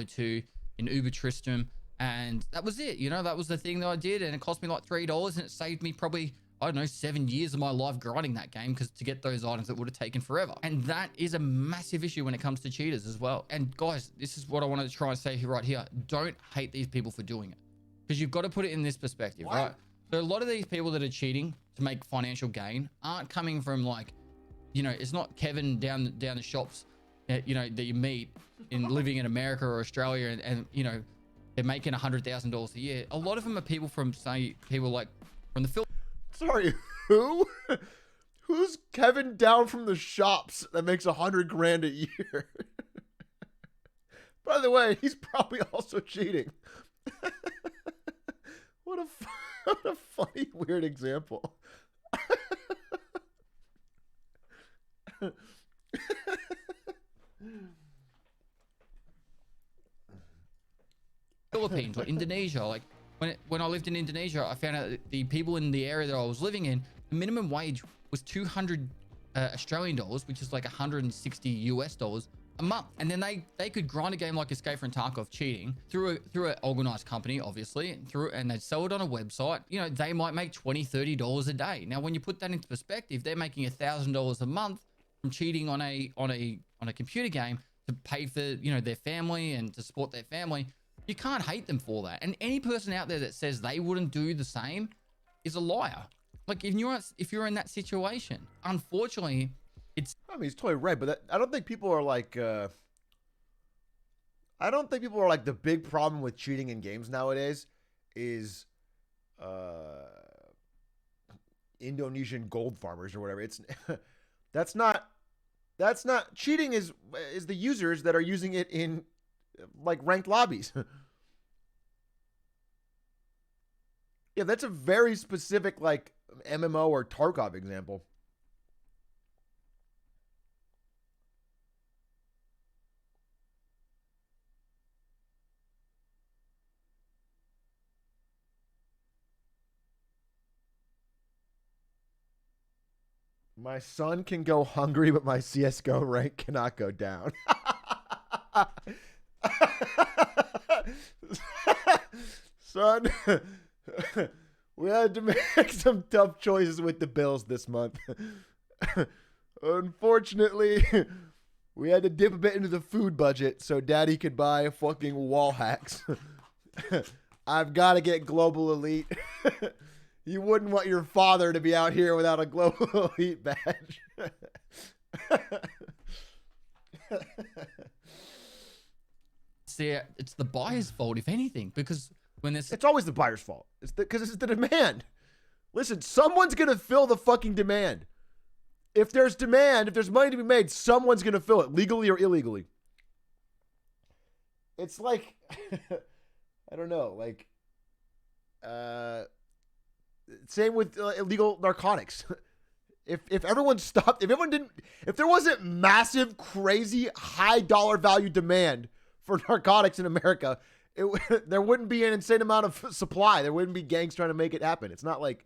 To in Uber Tristram, and that was it. You know, that was the thing that I did, and it cost me like $3, and it saved me probably, I don't know, 7 years of my life grinding that game, because to get those items it would have taken forever. And that is a massive issue when it comes to cheaters as well. And guys, this is what I wanted to try and say right here. Don't hate these people for doing it, because you've got to put it in this perspective. Right? So a lot of these people that are cheating to make financial gain aren't coming from, like, you know, it's not Kevin down the shops, you know, that you meet in living in America or Australia, and you know, they're making $100,000 a year. A lot of them are people from, say, people like from the Philippines. Sorry, who? Who's Kevin down from the shops that makes $100 grand a year? By the way, he's probably also cheating. What a funny, weird example. Philippines or Indonesia. Like when I lived in Indonesia, I found out that the people in the area that I was living in, the minimum wage was 200 Australian dollars, which is like 160 US dollars a month. And then they could grind a game like Escape from Tarkov cheating through an organized company, obviously, and they'd sell it on a website. You know, they might make $20-30 a day. Now, when you put that into perspective, they're making $1,000 a month from cheating on a computer game to pay for, you know, their family and to support their family. You can't hate them for that. And any person out there that says they wouldn't do the same is a liar. Like, if you're in that situation, unfortunately, it's... I mean, he's totally right, but I don't think people are like... I don't think people are like, the big problem with cheating in games nowadays is Indonesian gold farmers or whatever. It's that's not cheating. Is the users that are using it in like ranked lobbies. Yeah, that's a very specific like MMO or Tarkov example. My son can go hungry, but my CSGO rank cannot go down. Son, we had to make some tough choices with the bills this month. Unfortunately, we had to dip a bit into the food budget so Daddy could buy fucking wall hacks. I've got to get Global Elite. You wouldn't want your father to be out here without a Global Elite badge. See, it's the buyer's fault, if anything, because when there's... It's always the buyer's fault. It's because it's the demand. Listen, someone's going to fill the fucking demand. If there's demand, if there's money to be made, someone's going to fill it, legally or illegally. It's like, I don't know, like, same with illegal narcotics. If everyone stopped, if everyone didn't, if there wasn't massive, crazy, high dollar value demand for narcotics in America, there wouldn't be an insane amount of supply. There wouldn't be gangs trying to make it happen. It's not like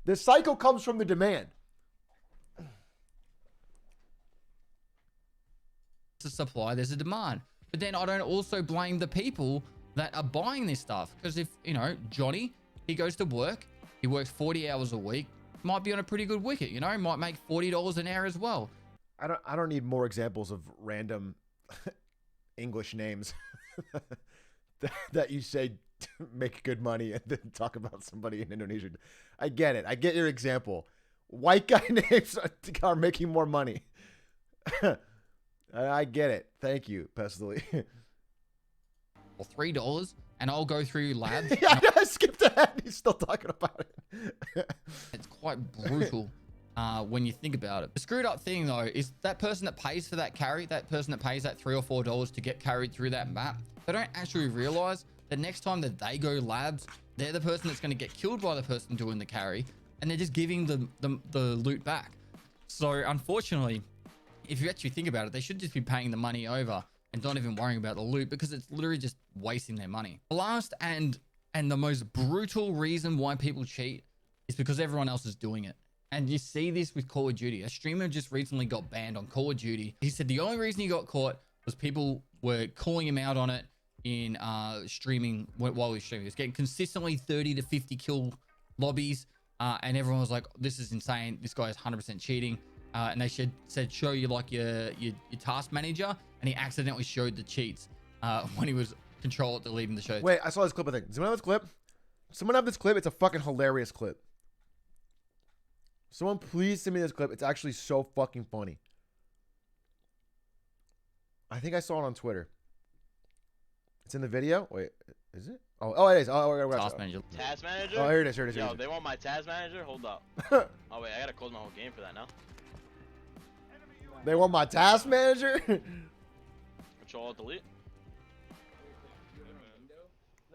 the cycle comes from the demand. There's a supply, there's a demand. But then I don't also blame the people that are buying this stuff. Because if, you know, Johnny, he goes to work, he works 40 hours a week, might be on a pretty good wicket, you know, might make $40 an hour as well. I don't need more examples of random English names that you say make good money and then talk about somebody in Indonesia. I get it. I get your example. White guy names are making more money. I get it. Thank you, Pestily. Or $3, and I'll go through labs. Yeah, I skipped ahead. He's still talking about it. It's quite brutal when you think about it. The screwed up thing, though, is that person that pays for that carry, that person that pays that $3 or $4 to get carried through that map, they don't actually realize that next time that they go labs, they're the person that's going to get killed by the person doing the carry, and they're just giving the loot back. So, unfortunately, if you actually think about it, they should just be paying the money over and not even worrying about the loot, because it's literally just wasting their money. The last and the most brutal reason why people cheat is because everyone else is doing it. And you see this with Call of Duty. A streamer just recently got banned on Call of Duty. He said the only reason he got caught was people were calling him out on it in streaming while he was streaming. He was getting consistently 30 to 50 kill lobbies, and everyone was like, this is insane. This guy is 100% cheating. And they said show you like your task manager, and he accidentally showed the cheats when he was control deleting the show. Wait, I saw this clip. I think. Does someone have this clip? Someone have this clip? It's a fucking hilarious clip. Someone please send me this clip. It's actually so fucking funny. I think I saw it on Twitter. It's in the video. Wait, is it? Oh, it is. Oh, Task manager. Task manager? Oh, here it is. Here it is. Yo, they want my task manager? Hold up. Oh wait, I gotta close my whole game for that now. They want my task manager? Control delete.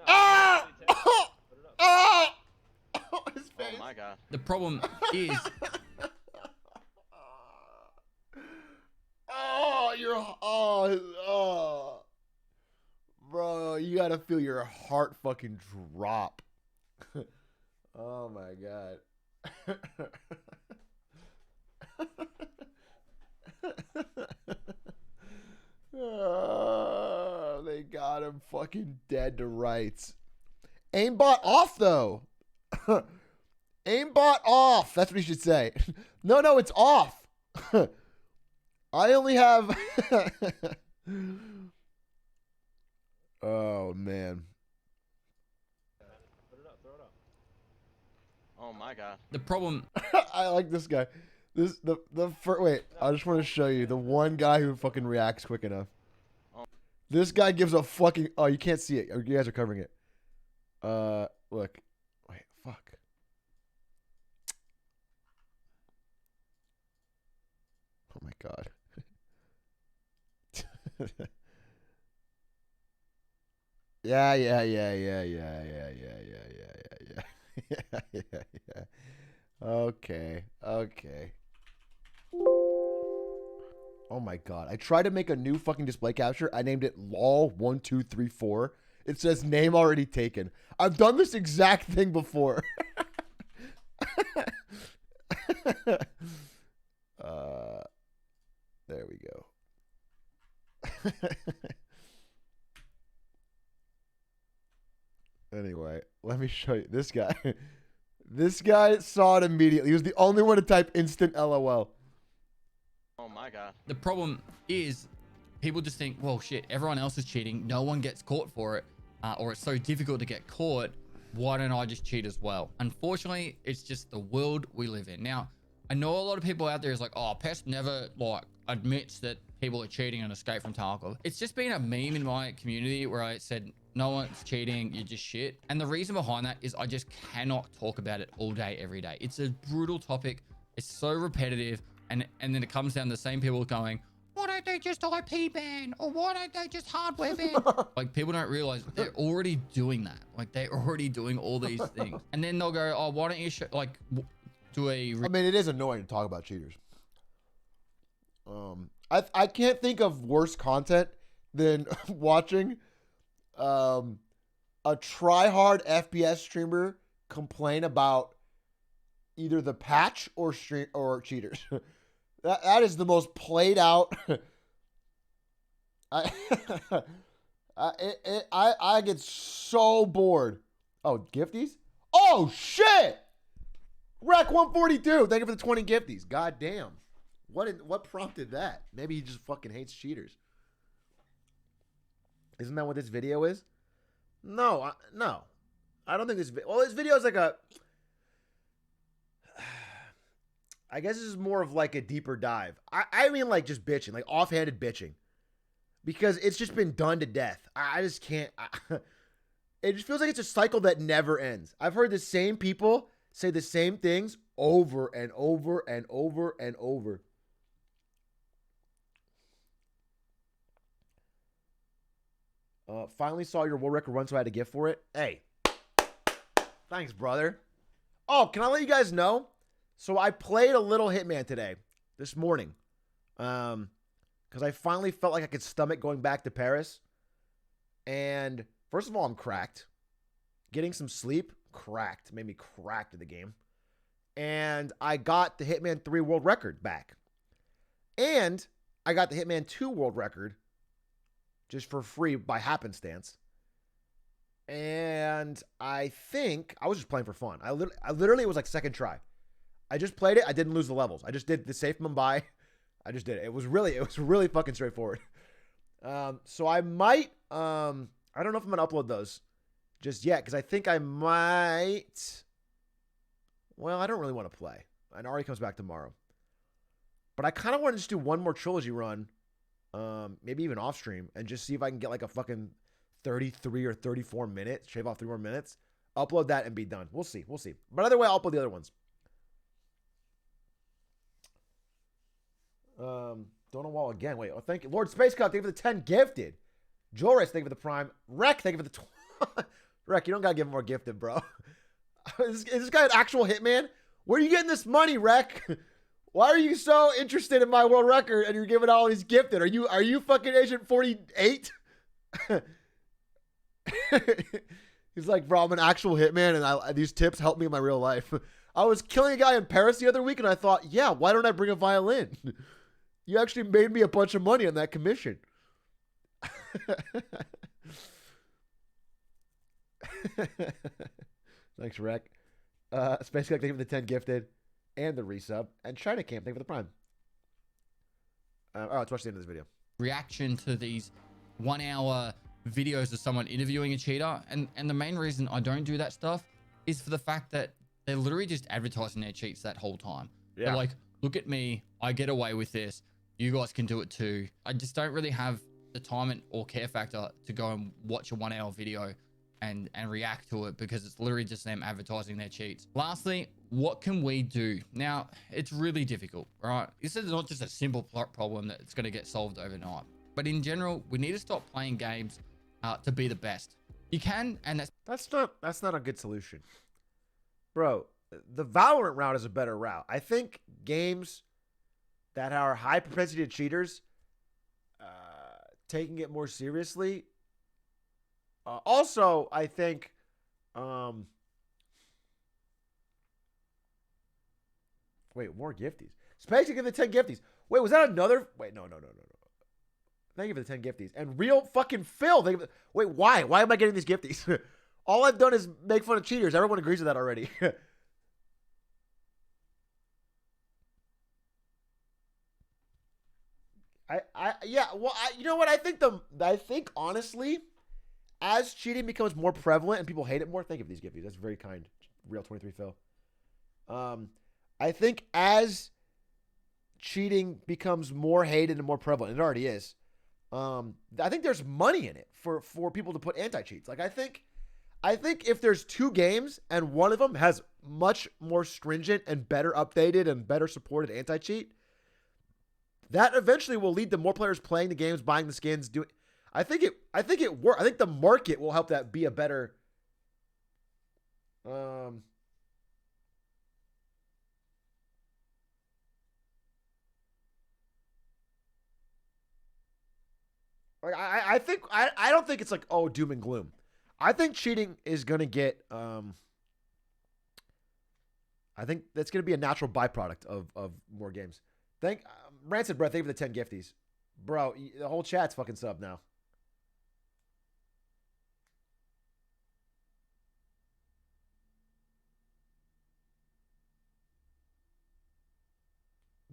Ah! Oh! His face. Oh my god. The problem is... Bro, you gotta feel your heart fucking drop. Oh my god. Oh, they got him fucking dead to rights. Aimbot off though. Aimbot off. That's what you should say. No, it's off. I only have. Oh man. Oh my god. The problem. I like this guy. Wait, I just want to show you the one guy who fucking reacts quick enough. This guy gives a fucking. Oh, you can't see it. You guys are covering it. Look. my god. Yeah. Okay. Oh my god. I tried to make a new fucking display capture. I named it LOL1234. It says name already taken. I've done this exact thing before. There we go. Anyway, let me show you this guy. This guy saw it immediately. He was the only one to type instant LOL. Oh my god. The problem is people just think, well, shit, everyone else is cheating. No one gets caught for it, or it's so difficult to get caught. Why don't I just cheat as well? Unfortunately, it's just the world we live in. Now, I know a lot of people out there is like, oh, Pest never like admits that people are cheating on Escape from Tarkov. It's just been a meme in my community where I said, no one's cheating, you're just shit. And the reason behind that is I just cannot talk about it all day, every day. It's a brutal topic. It's so repetitive. And then it comes down to the same people going, why don't they just IP ban? Or why don't they just hardware ban? Like, people don't realize they're already doing that. Like, they're already doing all these things. And then they'll go, oh, why don't you do a... I mean, it is annoying to talk about cheaters. I can't think of worse content than watching a try-hard FPS streamer complain about either the patch or cheaters. That is the most played out. I get so bored. Oh, gifties? Oh shit! Rec 142. Thank you for the 20 gifties. God damn. What prompted that? Maybe he just fucking hates cheaters. Isn't that what this video is? No, no. I don't think this video... Well, this video is like a... I guess this is more of like a deeper dive. I mean like just bitching, like offhanded bitching. Because it's just been done to death. I just can't... it just feels like it's a cycle that never ends. I've heard the same people say the same things over and over and over and over. Finally saw your world record run, so I had a gift for it. Hey. Thanks, brother. Oh, can I let you guys know? So I played a little Hitman today, this morning. Because I finally felt like I could stomach going back to Paris. And first of all, I'm cracked. Getting some sleep, cracked. Made me cracked in the game. And I got the Hitman 3 world record back. And I got the Hitman 2 world record just for free by happenstance. And I think I was just playing for fun. I literally it was like second try. I just played it. I didn't lose the levels. I just did the safe Mumbai. I just did it. It was really fucking straightforward. So I might, I don't know if I'm going to upload those just yet, because I think I might, well, I don't really want to play. And Ari comes back tomorrow. But I kind of want to just do one more trilogy run, maybe even off stream, and just see if I can get like a fucking 33 or 34 minutes, shave off 3 more minutes, upload that and be done. We'll see. We'll see. But either way, I'll upload the other ones. Don't know wall again. Wait, oh, thank you. Lord Space Cup, thank you for the 10 gifted. Joris, thank you for the prime. Rec, thank you for the Rec, you don't gotta give him more gifted, bro. Is this guy an actual hitman? Where are you getting this money, Rec? Why are you so interested in my world record and you're giving all these gifted? Are you fucking Agent 48? He's like, bro, I'm an actual hitman and these tips help me in my real life. I was killing a guy in Paris the other week and I thought, yeah, why don't I bring a violin? You actually made me a bunch of money on that commission. Thanks, Rec. Space Cook, thank you for the 10 gifted and the resub. And China Camp, thank you for the prime. Let's watch the end of this video. Reaction to these 1 hour videos of someone interviewing a cheater. And the main reason I don't do that stuff is for the fact that they're literally just advertising their cheats that whole time. Yeah. They're like, look at me, I get away with this. You guys can do it too. I just don't really have the time or care factor to go and watch a 1 hour video and react to it because it's literally just them advertising their cheats. Lastly, what can we do? Now, it's really difficult, right? This is not just a simple problem that it's going to get solved overnight. But in general, we need to stop playing games to be the best. You can, and that's not a good solution. Bro, the Valorant route is a better route. I think games that are high propensity to cheaters, taking it more seriously. Also, I think wait, more gifties. Space to give the 10 gifties. Wait, was that another? Wait, no. Thank you for the 10 gifties. And real fucking Phil. Wait, why? Why am I getting these gifties? All I've done is make fun of cheaters. Everyone agrees with that already. You know what? I think honestly, as cheating becomes more prevalent and people hate it more, thank you for these gifties. That's very kind. Real 23 Phil. I think as cheating becomes more hated and more prevalent, it already is. I think there's money in it for people to put anti-cheats. Like I think if there's 2 games and one of them has much more stringent and better updated and better supported anti-cheat, that eventually will lead to more players playing the games, buying the skins, doing. I think it works. I think the market will help that be a better. Like I don't think it's like, oh, doom and gloom. I think cheating is gonna get. I think that's gonna be a natural byproduct of more games. Rancid Breath, thank you for the 10 gifties. Bro, the whole chat's fucking sub now.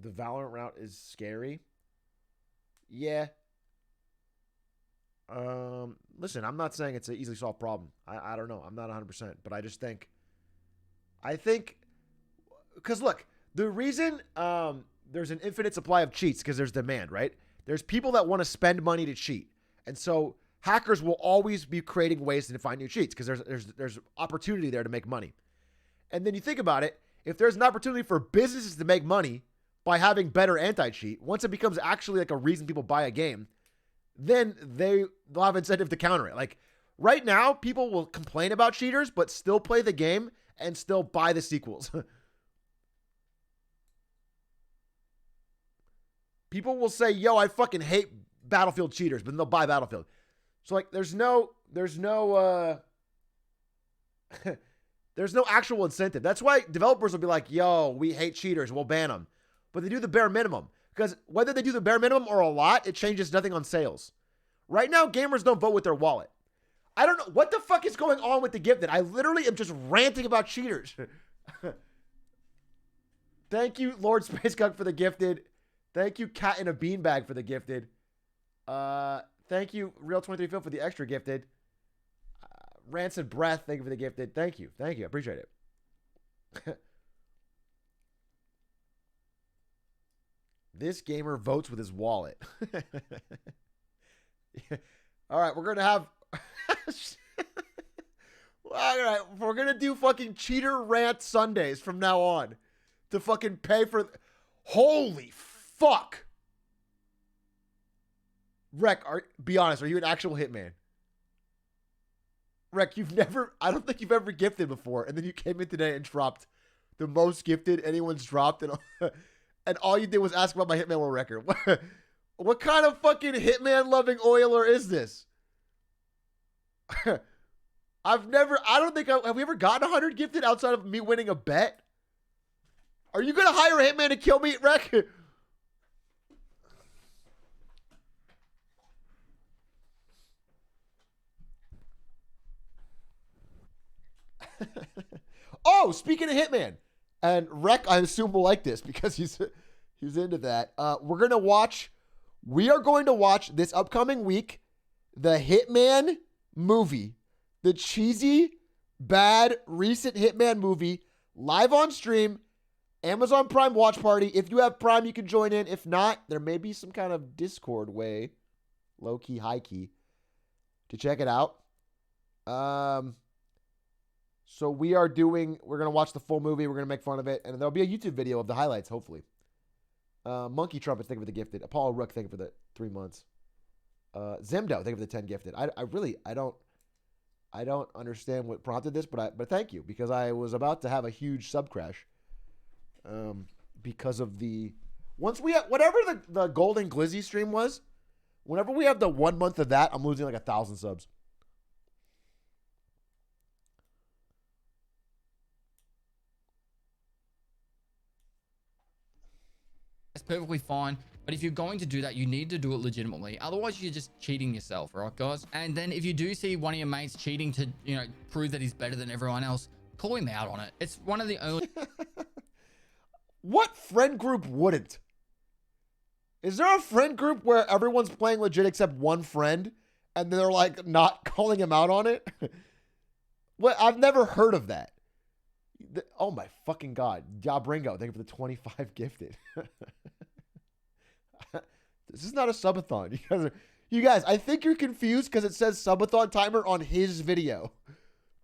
The Valorant route is scary. Yeah. Listen, I'm not saying it's an easily solved problem. I don't know. I'm not 100%, but I just think, because look, the reason there's an infinite supply of cheats because there's demand, right? There's people that want to spend money to cheat, and so hackers will always be creating ways to find new cheats because there's opportunity there to make money. And then you think about it, if there's an opportunity for businesses to make money by having better anti-cheat, once it becomes actually like a reason people buy a game, then they'll have incentive to counter it. Like right now, people will complain about cheaters, but still play the game and still buy the sequels. People will say, yo, I fucking hate Battlefield cheaters, but then they'll buy Battlefield. So like there's no there's no actual incentive. That's why developers will be like, yo, we hate cheaters, we'll ban them. But they do the bare minimum. Because whether they do the bare minimum or a lot, it changes nothing on sales. Right now, gamers don't vote with their wallet. I don't know. What the fuck is going on with the gifted? I literally am just ranting about cheaters. Thank you, Lord Space Gug, for the gifted. Thank you, Cat in a Beanbag, for the gifted. Thank you, Real 23 Phil, for the extra gifted. Rancid Breath, thank you for the gifted. Thank you. I appreciate it. This gamer votes with his wallet. All right, we're going to have... All right, we're going to do fucking cheater rant Sundays from now on to fucking pay for... Holy fuck. Rek, be honest, are you an actual hitman? Rek, I don't think you've ever gifted before, and then you came in today and dropped the most gifted anyone's dropped, and all you did was ask about my Hitman World record. What kind of fucking Hitman-loving oiler is this? I don't think, have we ever gotten 100 gifted outside of me winning a bet? Are you going to hire a Hitman to kill me, Rek? Oh, speaking of Hitman, and Rek, I assume will like this because he's into that. We are going to watch this upcoming week the Hitman movie, the cheesy, bad, recent Hitman movie, live on stream, Amazon Prime watch party. If you have Prime, you can join in. If not, there may be some kind of Discord way, low key, high key, to check it out. So we're going to watch the full movie. We're going to make fun of it. And there'll be a YouTube video of the highlights, hopefully. Monkey Trumpets, thank you for the gifted. Apollo Rook, thank you for the 3 months. Zemdo, thank you for the 10 gifted. I don't understand what prompted this, but thank you, because I was about to have a huge sub crash. Because of once we have, whatever the Golden Glizzy stream was, whenever we have the 1 month of that, I'm losing like 1,000 subs. That's perfectly fine. But if you're going to do that, you need to do it legitimately. Otherwise, you're just cheating yourself, right, guys? And then if you do see one of your mates cheating to, prove that he's better than everyone else, call him out on it. It's one of the only... What friend group wouldn't? Is there a friend group where everyone's playing legit except one friend, and they're like not calling him out on it? What? I've never heard of that. Oh my fucking god. Jabringo, thank you for the 25 gifted. This is not a subathon. You guys, I think you're confused because it says subathon timer on his video.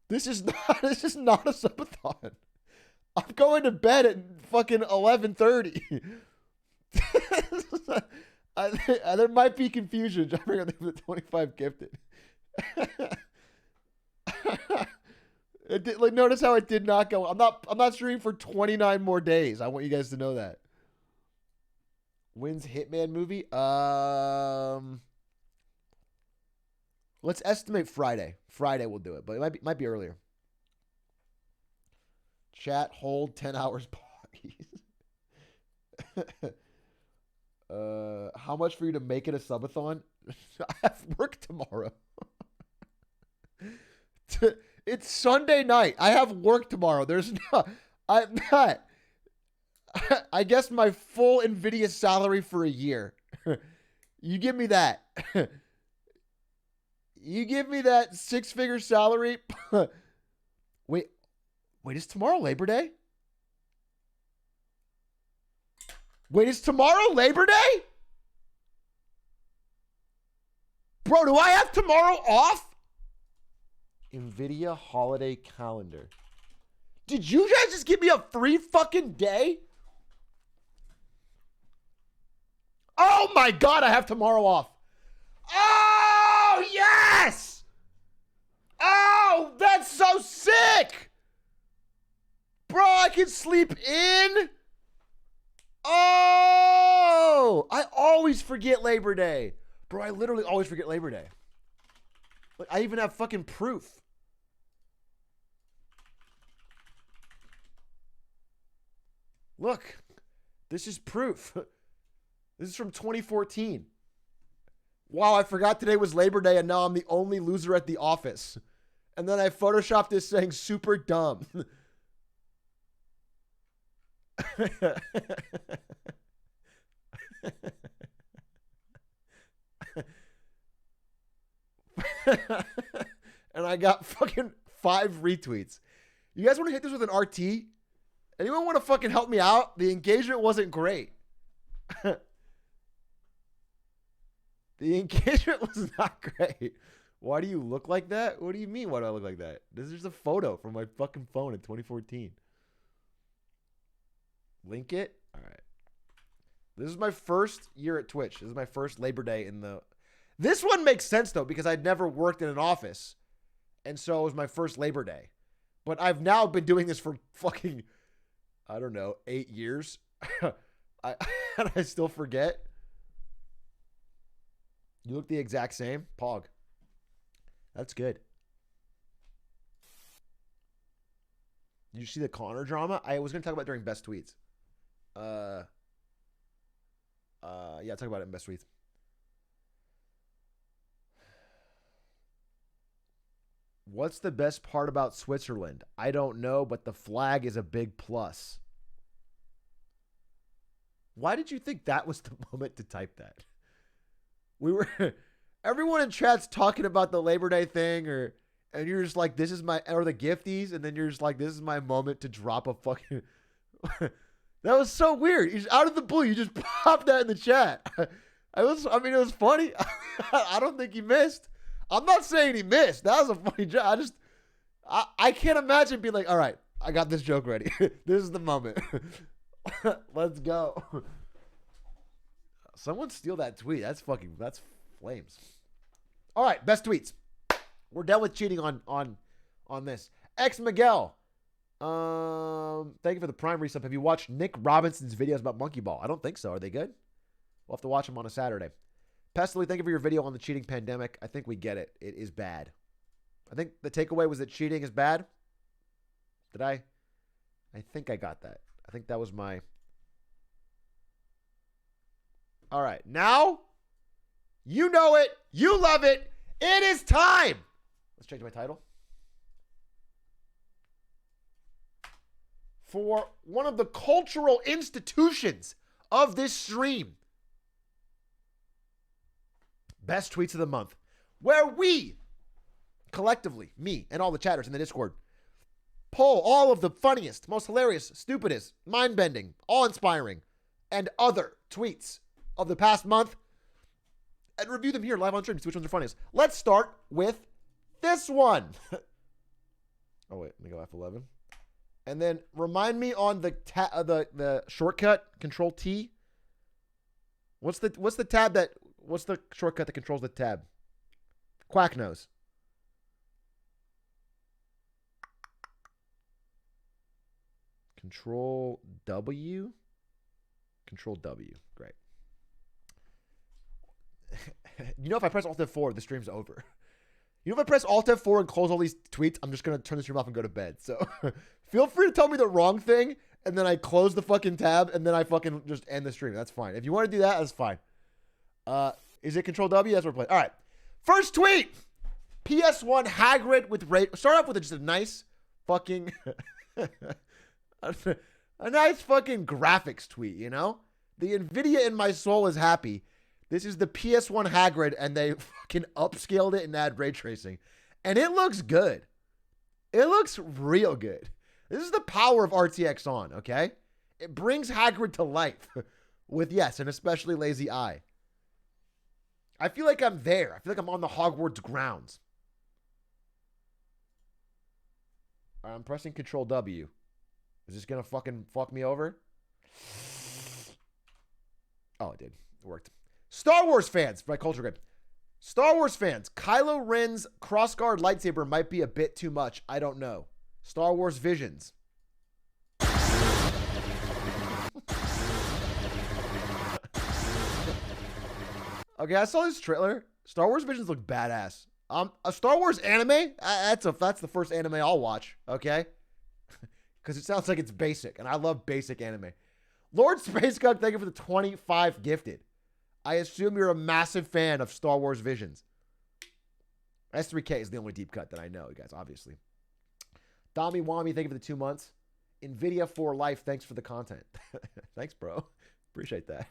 This is not a subathon. I'm going to bed at fucking 11:30. There might be confusion. Jabringo, thank you for the 25 gifted. Notice how it did not go. I'm not streaming for 29 more days. I want you guys to know that. When's Hitman movie? Let's estimate Friday. Friday we'll do it, but it might be earlier. Chat, hold 10 hours, please. How much for you to make it a subathon? I have work tomorrow. It's Sunday night. I have work tomorrow. I'm not. I guess my full NVIDIA salary for a year. You give me that. You give me that 6-figure salary. Wait, is tomorrow Labor Day? Wait, is tomorrow Labor Day? Bro, do I have tomorrow off? NVIDIA holiday calendar. Did you guys just give me a free fucking day? Oh my god, I have tomorrow off. Oh, yes! Oh, that's so sick! Bro, I can sleep in? Oh! I always forget Labor Day. Bro, I literally always forget Labor Day. Like, I even have fucking proof. Look, this is proof. This is from 2014. Wow, I forgot today was Labor Day and now I'm the only loser at the office. And then I photoshopped this saying super dumb. And I got fucking 5 retweets. You guys want to hit this with an RT? Anyone want to fucking help me out? The engagement wasn't great. The engagement was not great. Why do you look like that? What do you mean, why do I look like that? This is just a photo from my fucking phone in 2014. Link it? All right. This is my first year at Twitch. This is my first Labor Day in the... This one makes sense, though, because I'd never worked in an office. And so it was my first Labor Day. But I've now been doing this for fucking, I don't know, 8 years. I still forget. You look the exact same. Pog. That's good. Did you see the Connor drama? I was going to talk about it during best tweets. Yeah, talk about it in best tweets. What's the best part about Switzerland? I don't know, but the flag is a big plus. Why did you think that was the moment to type that? Everyone in chat's talking about the Labor Day thing, and you're just like, this is my, or the gifties, and then you're just like, this is my moment to drop a fucking, that was so weird. You just, out of the blue, you just popped that in the chat. It was funny. I don't think you missed. I'm not saying he missed. That was a funny joke. I can't imagine being like, all right, I got this joke ready. This is the moment. Let's go. Someone steal that tweet. That's flames. All right, best tweets. We're done with cheating on this. X Miguel. Thank you for the prime resub. Have you watched Nick Robinson's videos about monkey ball? I don't think so. Are they good? We'll have to watch them on a Saturday. Pestily, thank you for your video on the cheating pandemic. I think we get it. It is bad. I think the takeaway was that cheating is bad. Did I? I think I got that. I think that was my... All right. Now, you know it. You love it. It is time. Let's change my title. For one of the cultural institutions of this stream. Best tweets of the month. Where we, collectively, me and all the chatters in the Discord, pull all of the funniest, most hilarious, stupidest, mind-bending, awe-inspiring, and other tweets of the past month and review them here live on stream to see which ones are funniest. Let's start with this one. Oh, wait. Let me go F11. And then remind me on the shortcut, Control T. What's the shortcut that controls the tab? Quack nose. Control W. Control W. Great. You know, if I press Alt F4, the stream's over. You know, if I press Alt F4 and close all these tweets, I'm just going to turn the stream off and go to bed. So feel free to tell me the wrong thing, and then I close the fucking tab, and then I fucking just end the stream. That's fine. If you want to do that, that's fine. Is it Control W? That's what we're playing. All right. First tweet. PS1 Hagrid with Ray. Start off with just a nice fucking... a nice fucking graphics tweet, you know? The NVIDIA in my soul is happy. This is the PS1 Hagrid, and they fucking upscaled it and add ray tracing. And it looks good. It looks real good. This is the power of RTX on, okay? It brings Hagrid to life with, yes, an especially lazy eye. I feel like I'm there. I feel like I'm on the Hogwarts grounds. All right, I'm pressing Control W. Is this going to fucking fuck me over? Oh, it did. It worked. Star Wars fans, my culture grid. Star Wars fans, Kylo Ren's crossguard lightsaber might be a bit too much. I don't know. Star Wars Visions. Okay, I saw this trailer. Star Wars Visions look badass. A Star Wars anime? That's the first anime I'll watch, okay? Because it sounds like it's basic, and I love basic anime. Lord Space Cook, thank you for the 25 gifted. I assume you're a massive fan of Star Wars Visions. S3K is the only deep cut that I know, you guys, obviously. Dami Wami, thank you for the 2 months. NVIDIA for life, thanks for the content. Thanks, bro. Appreciate that.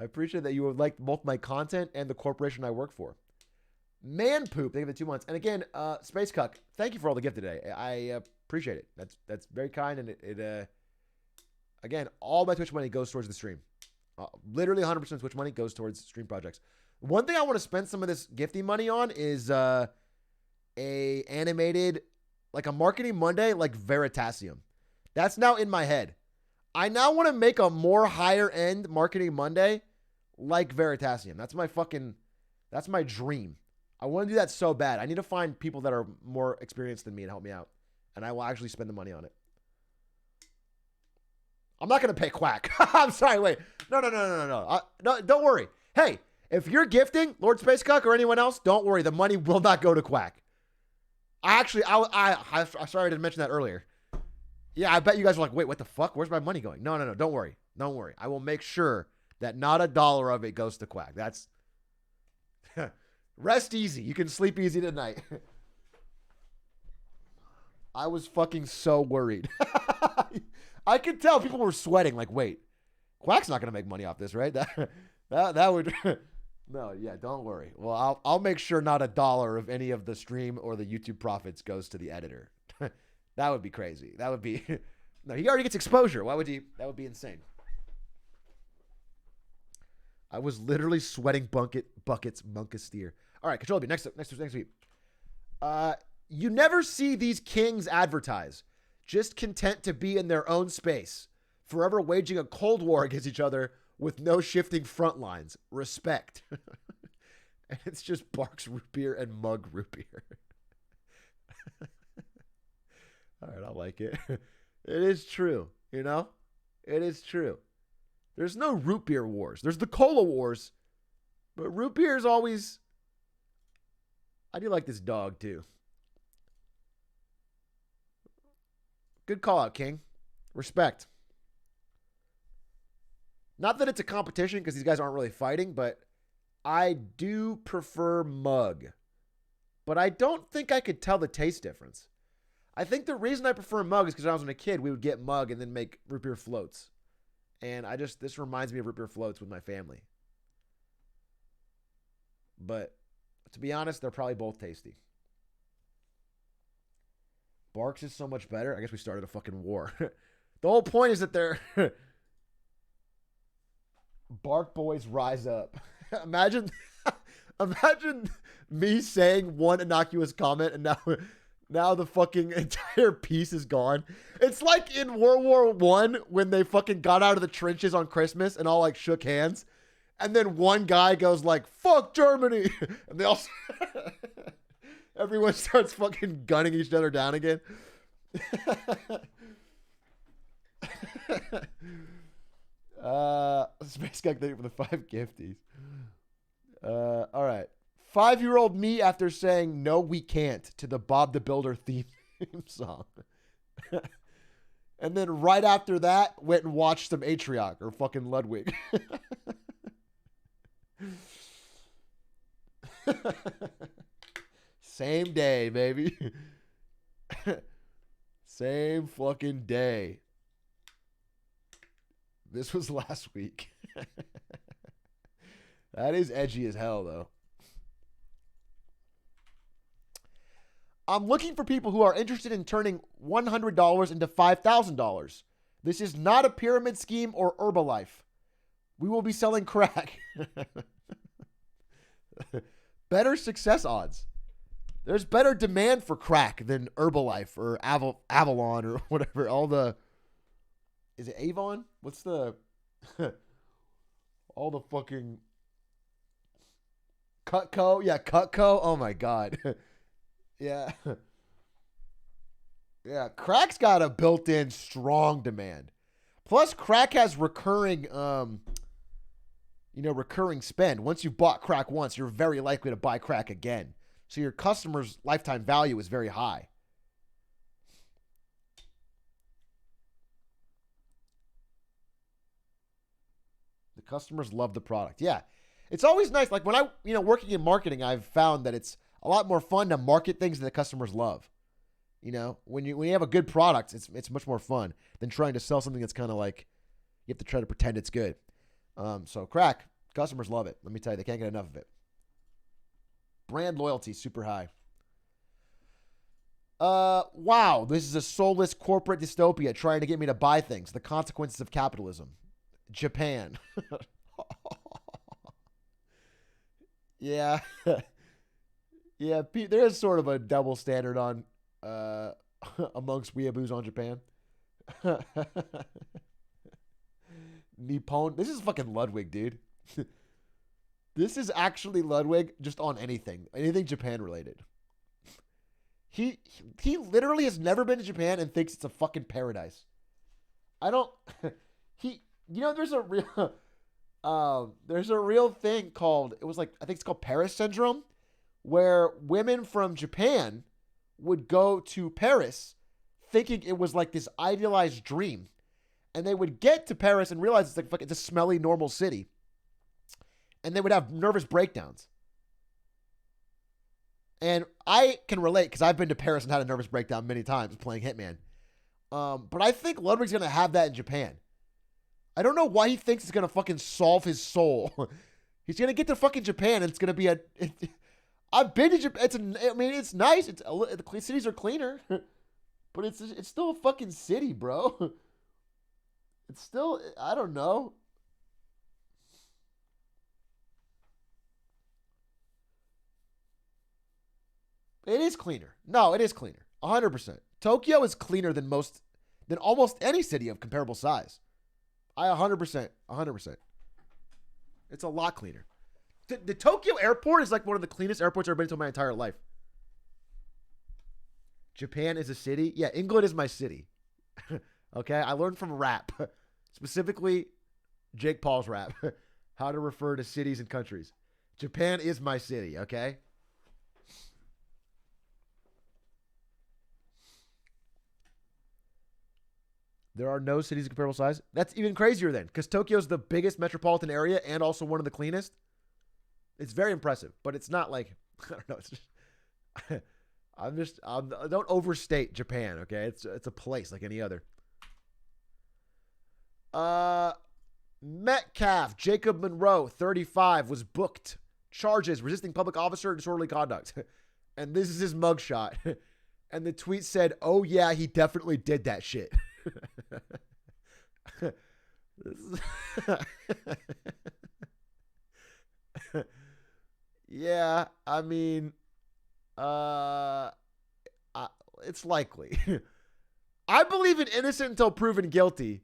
I appreciate that you would like both my content and the corporation I work for. Man Poop, thank you for the 2 months. And again, Space Cuck, thank you for all the gift today. I appreciate it. That's very kind, and it again, all my Twitch money goes towards the stream. Literally 100% Twitch money goes towards stream projects. One thing I want to spend some of this gifting money on is a animated, like a Marketing Monday, like Veritasium. That's now in my head. I now want to make a more higher end Marketing Monday like Veritasium. That's my dream. I want to do that so bad. I need to find people that are more experienced than me and help me out. And I will actually spend the money on it. I'm not going to pay Quack. I'm sorry, wait. No. No, don't worry. Hey, if you're gifting Lord Space Cuck or anyone else, don't worry. The money will not go to Quack. I sorry I didn't mention that earlier. Yeah, I bet you guys are like, wait, what the fuck? Where's my money going? No. Don't worry. Don't worry. I will make sure that not a dollar of it goes to Quack. That's... Rest easy. You can sleep easy tonight. I was fucking so worried. I could tell people were sweating. Like, wait, Quack's not gonna make money off this, right? That would. No, yeah, don't worry. Well, I'll make sure not a dollar of any of the stream or the YouTube profits goes to the editor. That would be crazy. That would be. No, he already gets exposure. Why would he? That would be insane. I was literally sweating buckets, Monkasteer. All right, Control B. Next week. You never see these kings advertise, just content to be in their own space, forever waging a cold war against each other with no shifting front lines. Respect. And it's just Barks root beer and Mug root beer. All right, I like it. It is true, you know? It is true. There's no root beer wars. There's the cola wars. But root beer is always... I do like this dog, too. Good call out, King. Respect. Not that it's a competition, because these guys aren't really fighting, but I do prefer Mug. But I don't think I could tell the taste difference. I think the reason I prefer Mug is because when I was a kid, we would get Mug and then make root beer floats. And this reminds me of root beer floats with my family. But to be honest, they're probably both tasty. Barks is so much better. I guess we started a fucking war. The whole point is that they're... Bark boys rise up. Imagine me saying one innocuous comment and now the fucking entire piece is gone. It's like in World War I when they fucking got out of the trenches on Christmas and all like shook hands. And then one guy goes like, fuck Germany. And they all, everyone starts fucking gunning each other down again. Space Guy, thank you for the 5 gifties. All right. 5-year-old me after saying no we can't to the Bob the Builder theme song. And then right after that went and watched some Atrioc or fucking Ludwig. Same day, baby. Same fucking day. This was last week. That is edgy as hell, though. I'm looking for people who are interested in turning $100 into $5,000. This is not a pyramid scheme or Herbalife. We will be selling crack. Better success odds. There's better demand for crack than Herbalife or Avalon or whatever. All the... Is it Avon? What's the... all the fucking... Cutco? Yeah, Cutco. Oh my God. Yeah. Yeah, crack's got a built-in strong demand. Plus, crack has recurring, recurring spend. Once you've bought crack once, you're very likely to buy crack again. So your customer's lifetime value is very high. The customers love the product. Yeah. It's always nice. Like when working in marketing, I've found that it's a lot more fun to market things that the customers love. You know, when you have a good product, it's much more fun than trying to sell something that's kind of like you have to try to pretend it's good. So crack, customers love it. Let me tell you, they can't get enough of it. Brand loyalty super high. Wow, this is a soulless corporate dystopia trying to get me to buy things. The consequences of capitalism. Japan. Yeah. Yeah, there is sort of a double standard on amongst weeaboos on Japan. Nippon. This is fucking Ludwig, dude. This is actually Ludwig just on anything Japan related. He literally has never been to Japan and thinks it's a fucking paradise. There's a real thing called, I think it's called Paris syndrome, where women from Japan would go to Paris thinking it was like this idealized dream. And they would get to Paris and realize it's a smelly, normal city. And they would have nervous breakdowns. And I can relate because I've been to Paris and had a nervous breakdown many times playing Hitman. But I think Ludwig's going to have that in Japan. I don't know why he thinks it's going to fucking solve his soul. He's going to get to fucking Japan and it's going to be I've been to Japan. It's nice. The cities are cleaner. But it's still a fucking city, bro. It's still, I don't know. It is cleaner. No, it is cleaner. 100%. Tokyo is cleaner than almost any city of comparable size. I 100%. It's a lot cleaner. The Tokyo airport is like one of the cleanest airports I've ever been to in my entire life. Japan is a city. Yeah, England is my city. Okay, I learned from rap, specifically Jake Paul's rap, how to refer to cities and countries. Japan is my city, okay? There are no cities of comparable size. That's even crazier then, because Tokyo's the biggest metropolitan area and also one of the cleanest. It's very impressive, but it's not like, I don't know, it's just, don't overstate Japan, okay? It's a place like any other. Metcalf, Jacob Monroe, 35, was booked. Charges, resisting public officer, disorderly conduct. And this is his mugshot. And the tweet said, oh yeah, he definitely did that shit. Yeah, I mean, it's likely. I believe in innocent until proven guilty.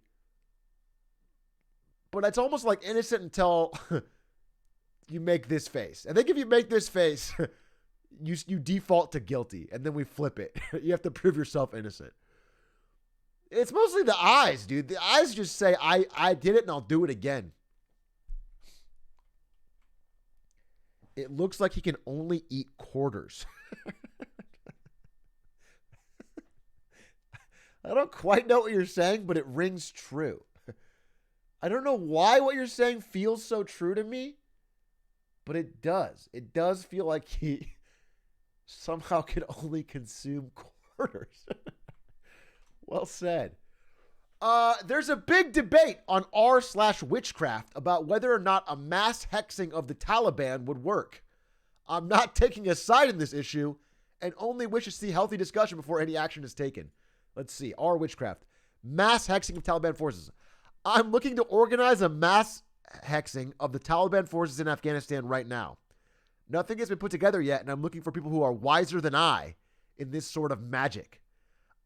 But it's almost like innocent until you make this face. I think if you make this face, you default to guilty, and then we flip it. You have to prove yourself innocent. It's mostly the eyes, dude. The eyes just say, I did it and I'll do it again. It looks like he can only eat quarters. I don't quite know what you're saying, but it rings true. I don't know why what you're saying feels so true to me, but it does. It does feel like he somehow can only consume quarters. Well said. There's a big debate on r/witchcraft about whether or not a mass hexing of the Taliban would work. I'm not taking a side in this issue and only wish to see healthy discussion before any action is taken. Let's see. R/witchcraft. Mass hexing of Taliban forces. I'm looking to organize a mass hexing of the Taliban forces in Afghanistan right now. Nothing has been put together yet, and I'm looking for people who are wiser than I in this sort of magic.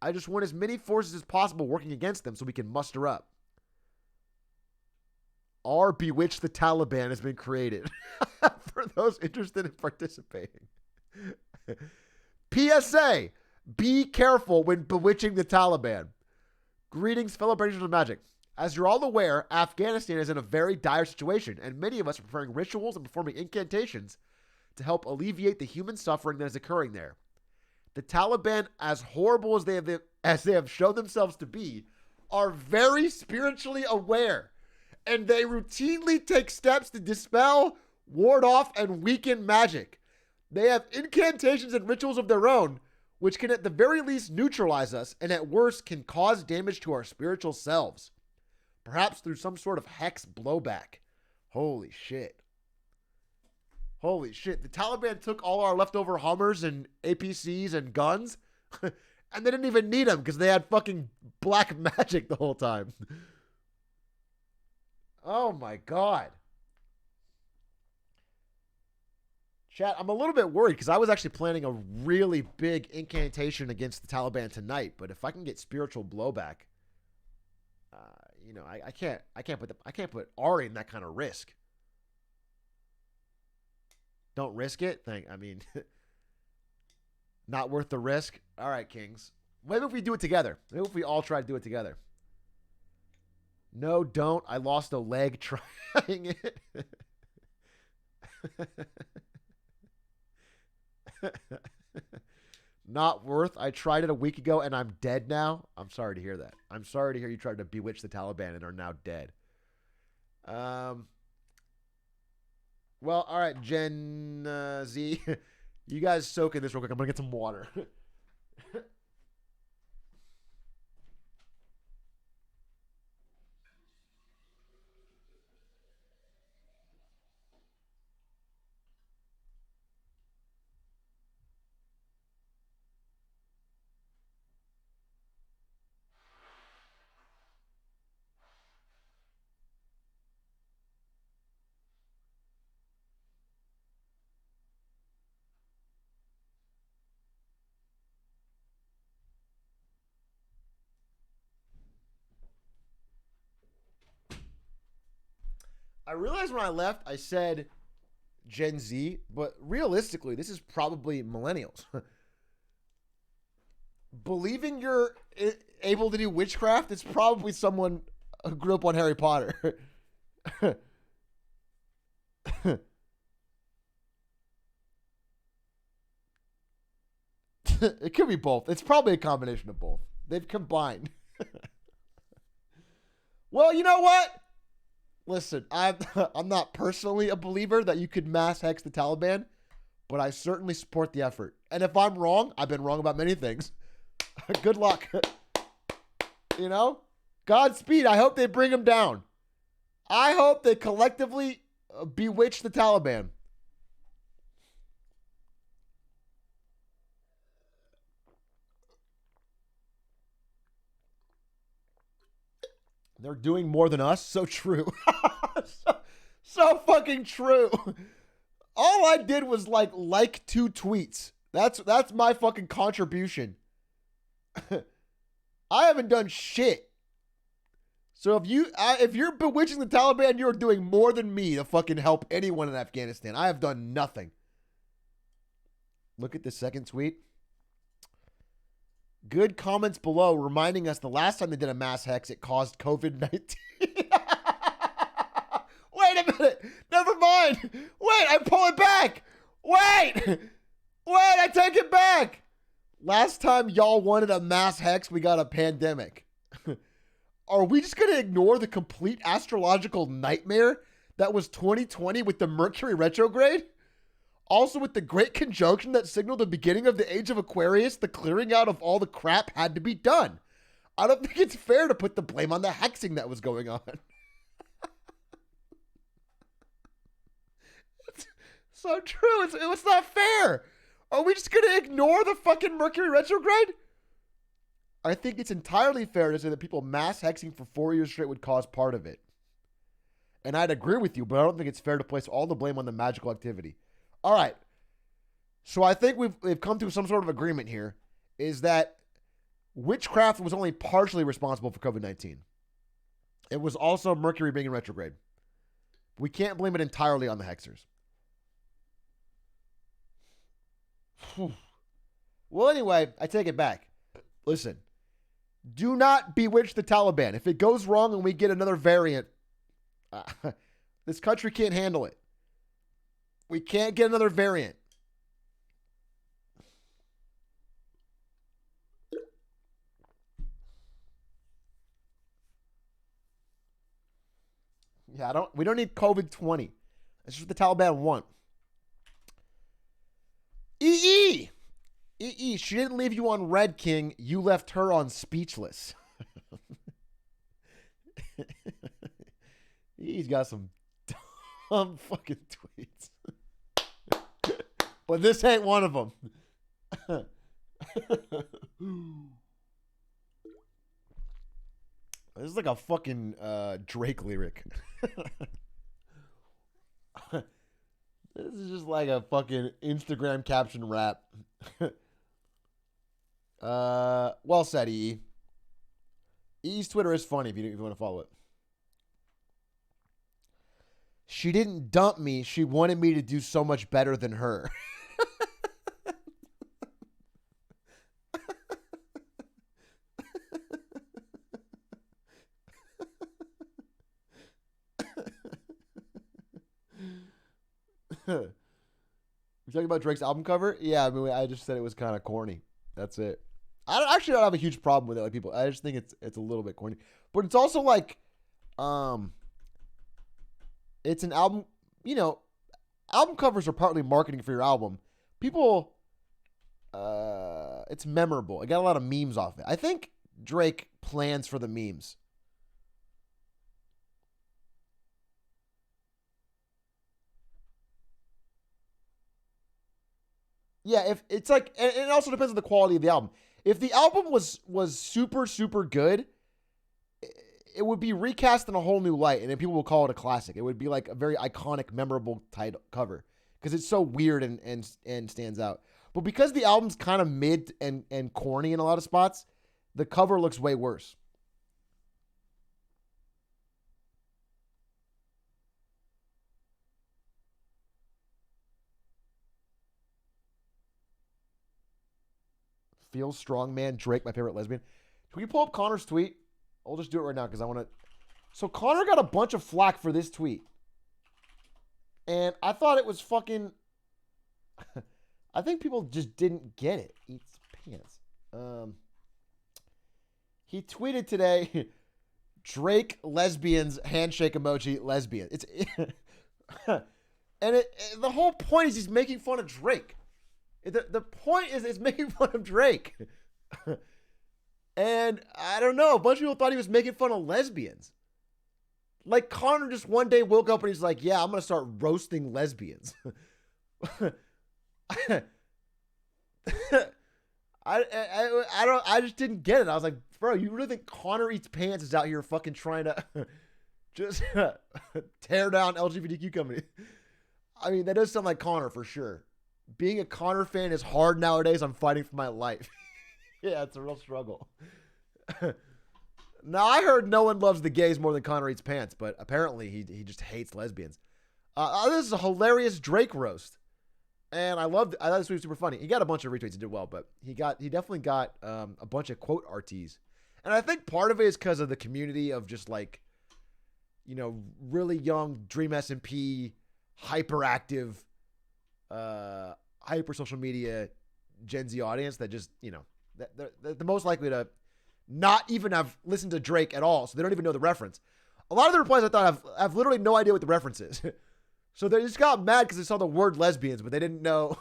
I just want as many forces as possible working against them so we can muster up. R Bewitch the Taliban has been created for those interested in participating. PSA, be careful when bewitching the Taliban. Greetings, fellow practitioners of magic. As you're all aware, Afghanistan is in a very dire situation, and many of us are preparing rituals and performing incantations to help alleviate the human suffering that is occurring there. The Taliban, as horrible as they have shown themselves to be, are very spiritually aware, and they routinely take steps to dispel, ward off, and weaken magic. They have incantations and rituals of their own, which can at the very least neutralize us, and at worst can cause damage to our spiritual selves. Perhaps through some sort of hex blowback. Holy shit. Holy shit. The Taliban took all our leftover Hummers and APCs and guns, and they didn't even need them because they had fucking black magic the whole time. Oh my God. Chat, I'm a little bit worried because I was actually planning a really big incantation against the Taliban tonight, but if I can get spiritual blowback, I can't put Ari in that kind of risk. Don't risk it. Not worth the risk. All right, Kings. Maybe if we do it together. Maybe if we all try to do it together. No, don't. I lost a leg trying it. Not worth. I tried it a week ago and I'm dead now. I'm sorry to hear that. I'm sorry to hear you tried to bewitch the Taliban and are now dead. Well, all right, Gen Z. You guys soak in this real quick. I'm going to get some water. I realized when I left, I said Gen Z, but realistically, this is probably millennials. Believing you're able to do witchcraft, it's probably someone who grew up on Harry Potter. It could be both. It's probably a combination of both. They've combined. Well, you know what? Listen, I'm not personally a believer that you could mass hex the Taliban, but I certainly support the effort. And if I'm wrong, I've been wrong about many things. Good luck. You know? Godspeed. I hope they bring him down. I hope they collectively bewitch the Taliban. They're doing more than us. So true. so fucking true. All I did was like 2 tweets. That's my fucking contribution. I haven't done shit. So if you're bewitching the Taliban, you're doing more than me to fucking help anyone in Afghanistan. I have done nothing. Look at the second tweet. Good comments below reminding us the last time they did a mass hex, it caused COVID-19. Wait a minute. Never mind. Wait, I pull it back. Wait, I take it back. Last time y'all wanted a mass hex, we got a pandemic. Are we just going to ignore the complete astrological nightmare that was 2020 with the Mercury retrograde? Also, with the great conjunction that signaled the beginning of the age of Aquarius, the clearing out of all the crap had to be done. I don't think it's fair to put the blame on the hexing that was going on. It's so true. It's not fair. Are we just going to ignore the fucking Mercury retrograde? I think it's entirely fair to say that people mass hexing for 4 years straight would cause part of it. And I'd agree with you, but I don't think it's fair to place all the blame on the magical activity. All right. So I think we've come to some sort of agreement here, is that witchcraft was only partially responsible for COVID-19. It was also Mercury being in retrograde. We can't blame it entirely on the hexers. Well, anyway, I take it back. Listen, do not bewitch the Taliban. If it goes wrong and we get another variant, this country can't handle it. We can't get another variant. Yeah, we don't need COVID-20. That's just what the Taliban want. EE, she didn't leave you on Red King. You left her on Speechless. He's got some dumb fucking tweets. But this ain't one of them. This is like a fucking Drake lyric. This is just like a fucking Instagram caption rap. Well said, EE. EE's Twitter is funny if you want to follow it. She didn't dump me. She wanted me to do so much better than her. You talking about Drake's album cover? Yeah, I mean, I just said it was kind of corny. That's it. I don't have a huge problem with it. Like people, I just think it's a little bit corny, but it's also like, it's an album. You know, album covers are partly marketing for your album. People, it's memorable. I got a lot of memes off it. I think Drake plans for the memes. Yeah, if it's like, and it also depends on the quality of the album. If the album was super, super good, it would be recast in a whole new light, and then people will call it a classic. It would be like a very iconic, memorable title cover because it's so weird and stands out. But because the album's kind of mid and corny in a lot of spots, the cover looks way worse. Feel strong, man. Drake, my favorite lesbian. Can we pull up Connor's tweet? I'll just do it right now because I want to. So Connor got a bunch of flack for this tweet. And I thought it was fucking. I think people just didn't get it. Eats pants. He tweeted today, Drake lesbians handshake emoji lesbian. It's and the whole point is he's making fun of Drake. The point is it's making fun of Drake. And I don't know, a bunch of people thought he was making fun of lesbians. Like Connor just one day woke up and he's like, yeah, I'm gonna start roasting lesbians. I just didn't get it. I was like, bro, you really think Connor Eats Pants is out here fucking trying to just tear down LGBTQ community? I mean, that does sound like Connor for sure. Being a Connor fan is hard nowadays. I'm fighting for my life. Yeah, it's a real struggle. Now, I heard no one loves the gays more than Connor Eats Pants, but apparently he just hates lesbians. This is a hilarious Drake roast. And I thought this was super funny. He got a bunch of retweets and did well, but he definitely got a bunch of quote arties. And I think part of it is because of the community of just like, you know, really young Dream SMP, hyperactive, hyper social media Gen Z audience that just, you know, they're the most likely to not even have listened to Drake at all. So they don't even know the reference. A lot of the replies I thought have literally no idea what the reference is. So they just got mad because they saw the word lesbians, but they didn't know.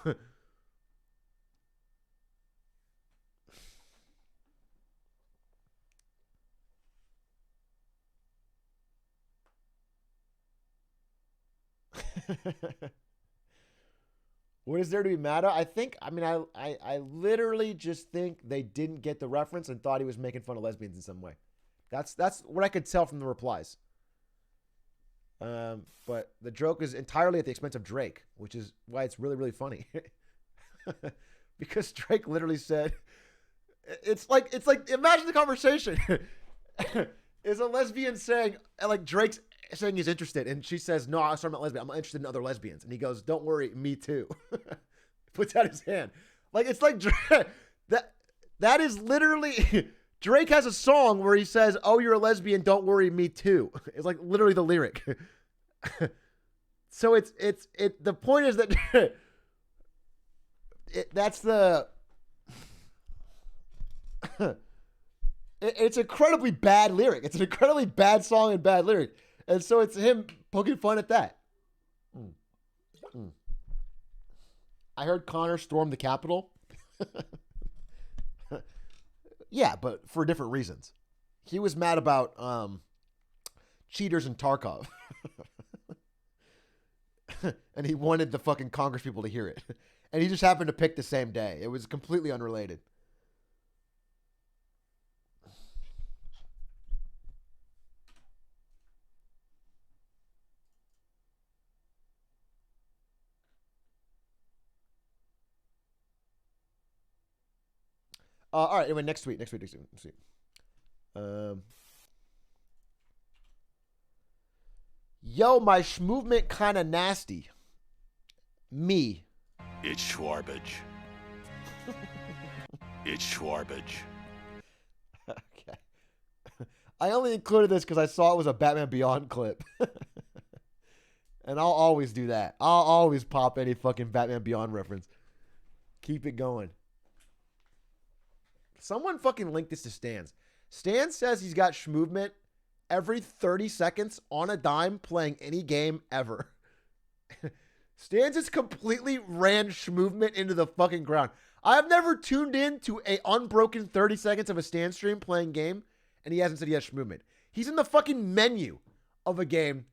What is there to be mad at? I literally just think they didn't get the reference and thought he was making fun of lesbians in some way. That's what I could tell from the replies. But the joke is entirely at the expense of Drake, which is why it's really, really funny. Because Drake literally said, it's like imagine the conversation. Is a lesbian saying, like, Drake's saying he's interested, and she says, no, I was talking about lesbian. I'm interested in other lesbians. And he goes, don't worry, me too. Puts out his hand. Like, it's like Drake, that is literally Drake has a song where he says, oh, you're a lesbian, don't worry, me too. It's like literally the lyric. So the point is that that's the it's an incredibly bad lyric. It's an incredibly bad song and bad lyric. And so it's him poking fun at that. I heard Connor storm the Capitol. Yeah, but for different reasons. He was mad about cheaters and Tarkov. And he wanted the fucking Congress people to hear it. And he just happened to pick the same day. It was completely unrelated. All right, anyway, next tweet. Yo, my schmovement kind of nasty. Me. It's Schwarbage. It's Schwarbage. Okay. I only included this because I saw it was a Batman Beyond clip. And I'll always do that. I'll always pop any fucking Batman Beyond reference. Keep it going. Someone fucking link this to Stans. Stan says he's got schmovement every 30 seconds on a dime playing any game ever. Stans just completely ran schmovement into the fucking ground. I've never tuned in to a unbroken 30 seconds of a Stan stream playing game, and he hasn't said he has schmovement. He's in the fucking menu of a game,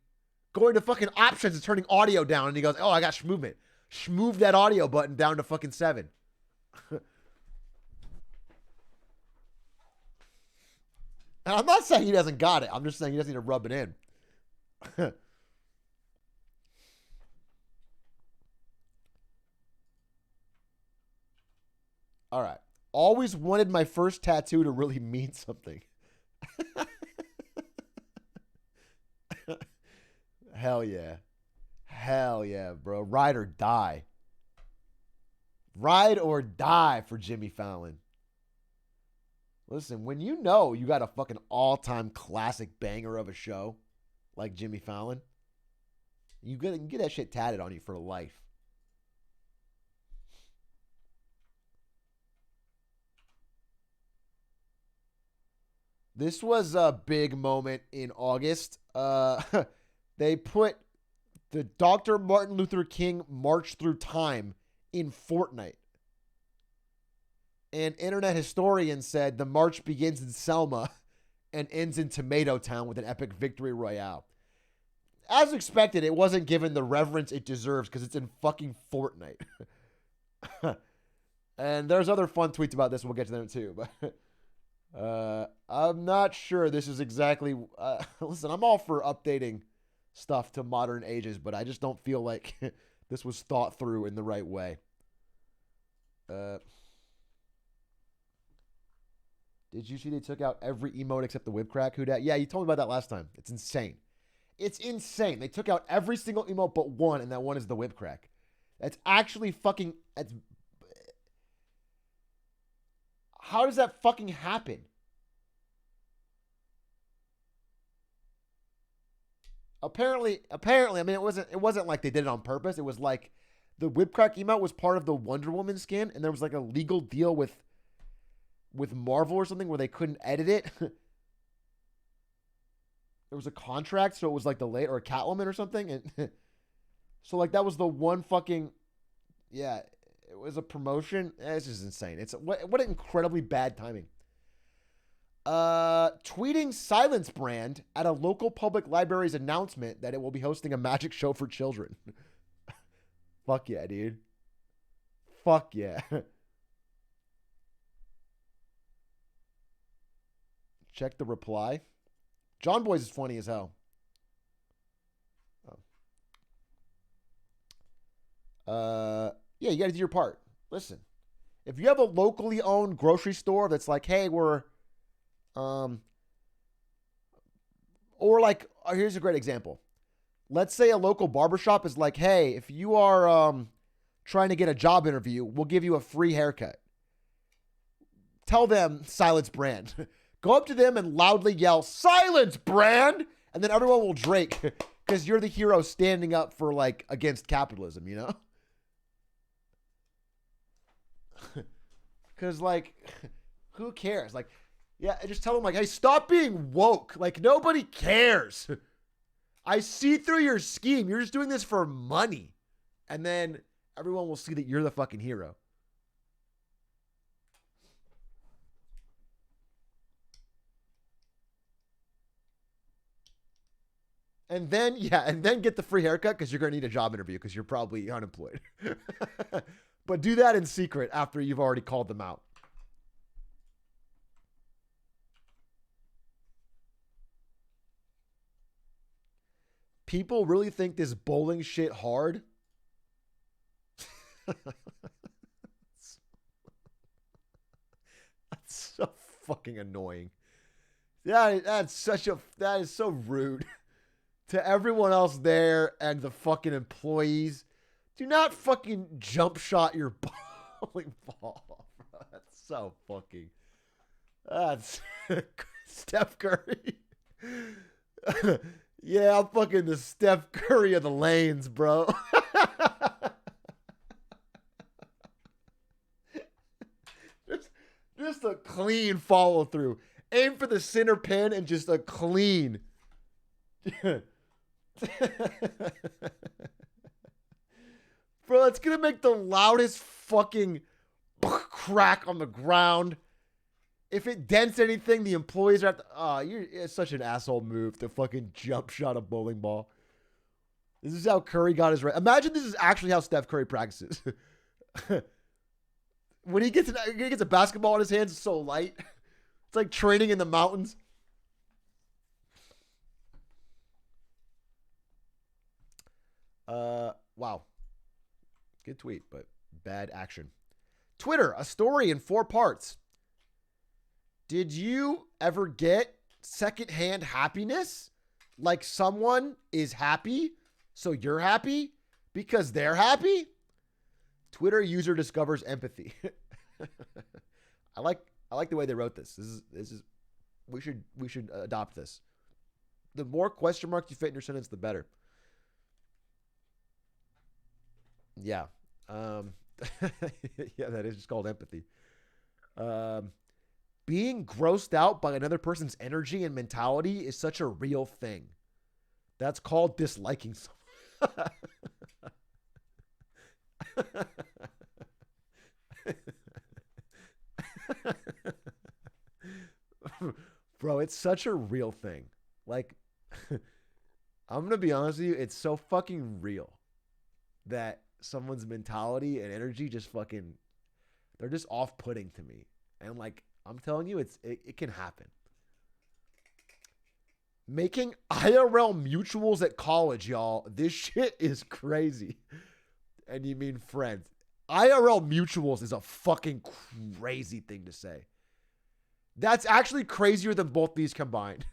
going to fucking options and turning audio down, and he goes, oh, I got schmovement. Schmoove that audio button down to fucking 7. And I'm not saying he doesn't got it. I'm just saying he doesn't need to rub it in. All right. Always wanted my first tattoo to really mean something. Hell yeah. Hell yeah, bro. Ride or die. Ride or die for Jimmy Fallon. Listen, when you know you got a fucking all-time classic banger of a show like Jimmy Fallon, you get that shit tatted on you for life. This was a big moment in August. They put the Dr. Martin Luther King March Through Time in Fortnite. And internet historians said the march begins in Selma and ends in Tomato Town with an epic victory royale. As expected, it wasn't given the reverence it deserves because it's in fucking Fortnite. And there's other fun tweets about this. We'll get to them too. But I'm not sure this is exactly... listen, I'm all for updating stuff to modern ages, but I just don't feel like this was thought through in the right way. Did you see they took out every emote except the whip crack? Who dat? Yeah, you told me about that last time. It's insane. It's insane. They took out every single emote but one, and that one is the whip crack. That's actually fucking... How does that fucking happen? Apparently, I mean, it wasn't like they did it on purpose. It was like the whip crack emote was part of the Wonder Woman skin, and there was like a legal deal with Marvel or something where they couldn't edit it. There was a contract, so it was like delayed, or a Catwoman or something, and so like that was the one fucking, yeah, it was a promotion. It's just insane. It's what incredibly bad timing. Tweeting Silence Brand at a local public library's announcement that it will be hosting a magic show for children. Fuck yeah, dude. Fuck yeah. Check the reply. John Boys is funny as hell. Yeah, you got to do your part. Listen, if you have a locally owned grocery store that's like, hey, we're, or like, here's a great example. Let's say a local barbershop is like, hey, if you are trying to get a job interview, we'll give you a free haircut. Tell them Silence Brand. Go up to them and loudly yell, Silence Brand! And then everyone will Drake because you're the hero standing up for, like, against capitalism, you know? Because, like, who cares? Like, yeah, just tell them, like, hey, stop being woke. Like, nobody cares. I see through your scheme. You're just doing this for money. And then everyone will see that you're the fucking hero. And then, yeah, and then get the free haircut because you're going to need a job interview because you're probably unemployed. But do that in secret after you've already called them out. People really think this bowling shit hard? That's so fucking annoying. Yeah, that is so rude. To everyone else there and the fucking employees, do not fucking jump shot your bowling ball, bro. That's so fucking... That's Steph Curry. Yeah, I'm fucking the Steph Curry of the lanes, bro. just a clean follow through. Aim for the center pin and just a clean. Bro, it's gonna make the loudest fucking crack on the ground. If it dents anything, the employees are it's such an asshole move to fucking jump shot a bowling ball. This is how Curry got his right. Imagine this is actually how Steph Curry practices. When he gets a basketball in his hands, it's so light. It's like training in the mountains. Wow. Good tweet, but bad action. Twitter, a story in 4 parts. Did you ever get secondhand happiness? Like someone is happy, so you're happy because they're happy? Twitter user discovers empathy. I I like the way they wrote this. This is we should adopt this. The more question marks you fit in your sentence, the better. Yeah. Yeah, that is just called empathy. Being grossed out by another person's energy and mentality is such a real thing. That's called disliking someone. Bro, it's such a real thing. Like, I'm going to be honest with you, it's so fucking real that someone's mentality and energy just fucking, they're just off-putting to me. And like, I'm telling you, it can happen. Making IRL mutuals at college, y'all. This shit is crazy. And you mean friends. IRL mutuals is a fucking crazy thing to say. That's actually crazier than both these combined.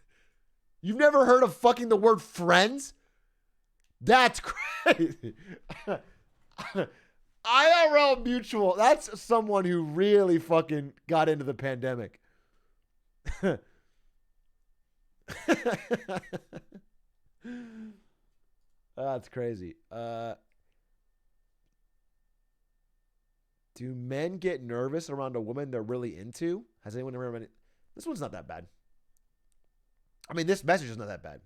You've never heard of fucking the word friends? That's crazy. IRL mutual. That's someone who really fucking got into the pandemic. That's crazy. Do men get nervous around a woman they're really into? Has anyone ever been? This one's not that bad. I mean, this message is not that bad.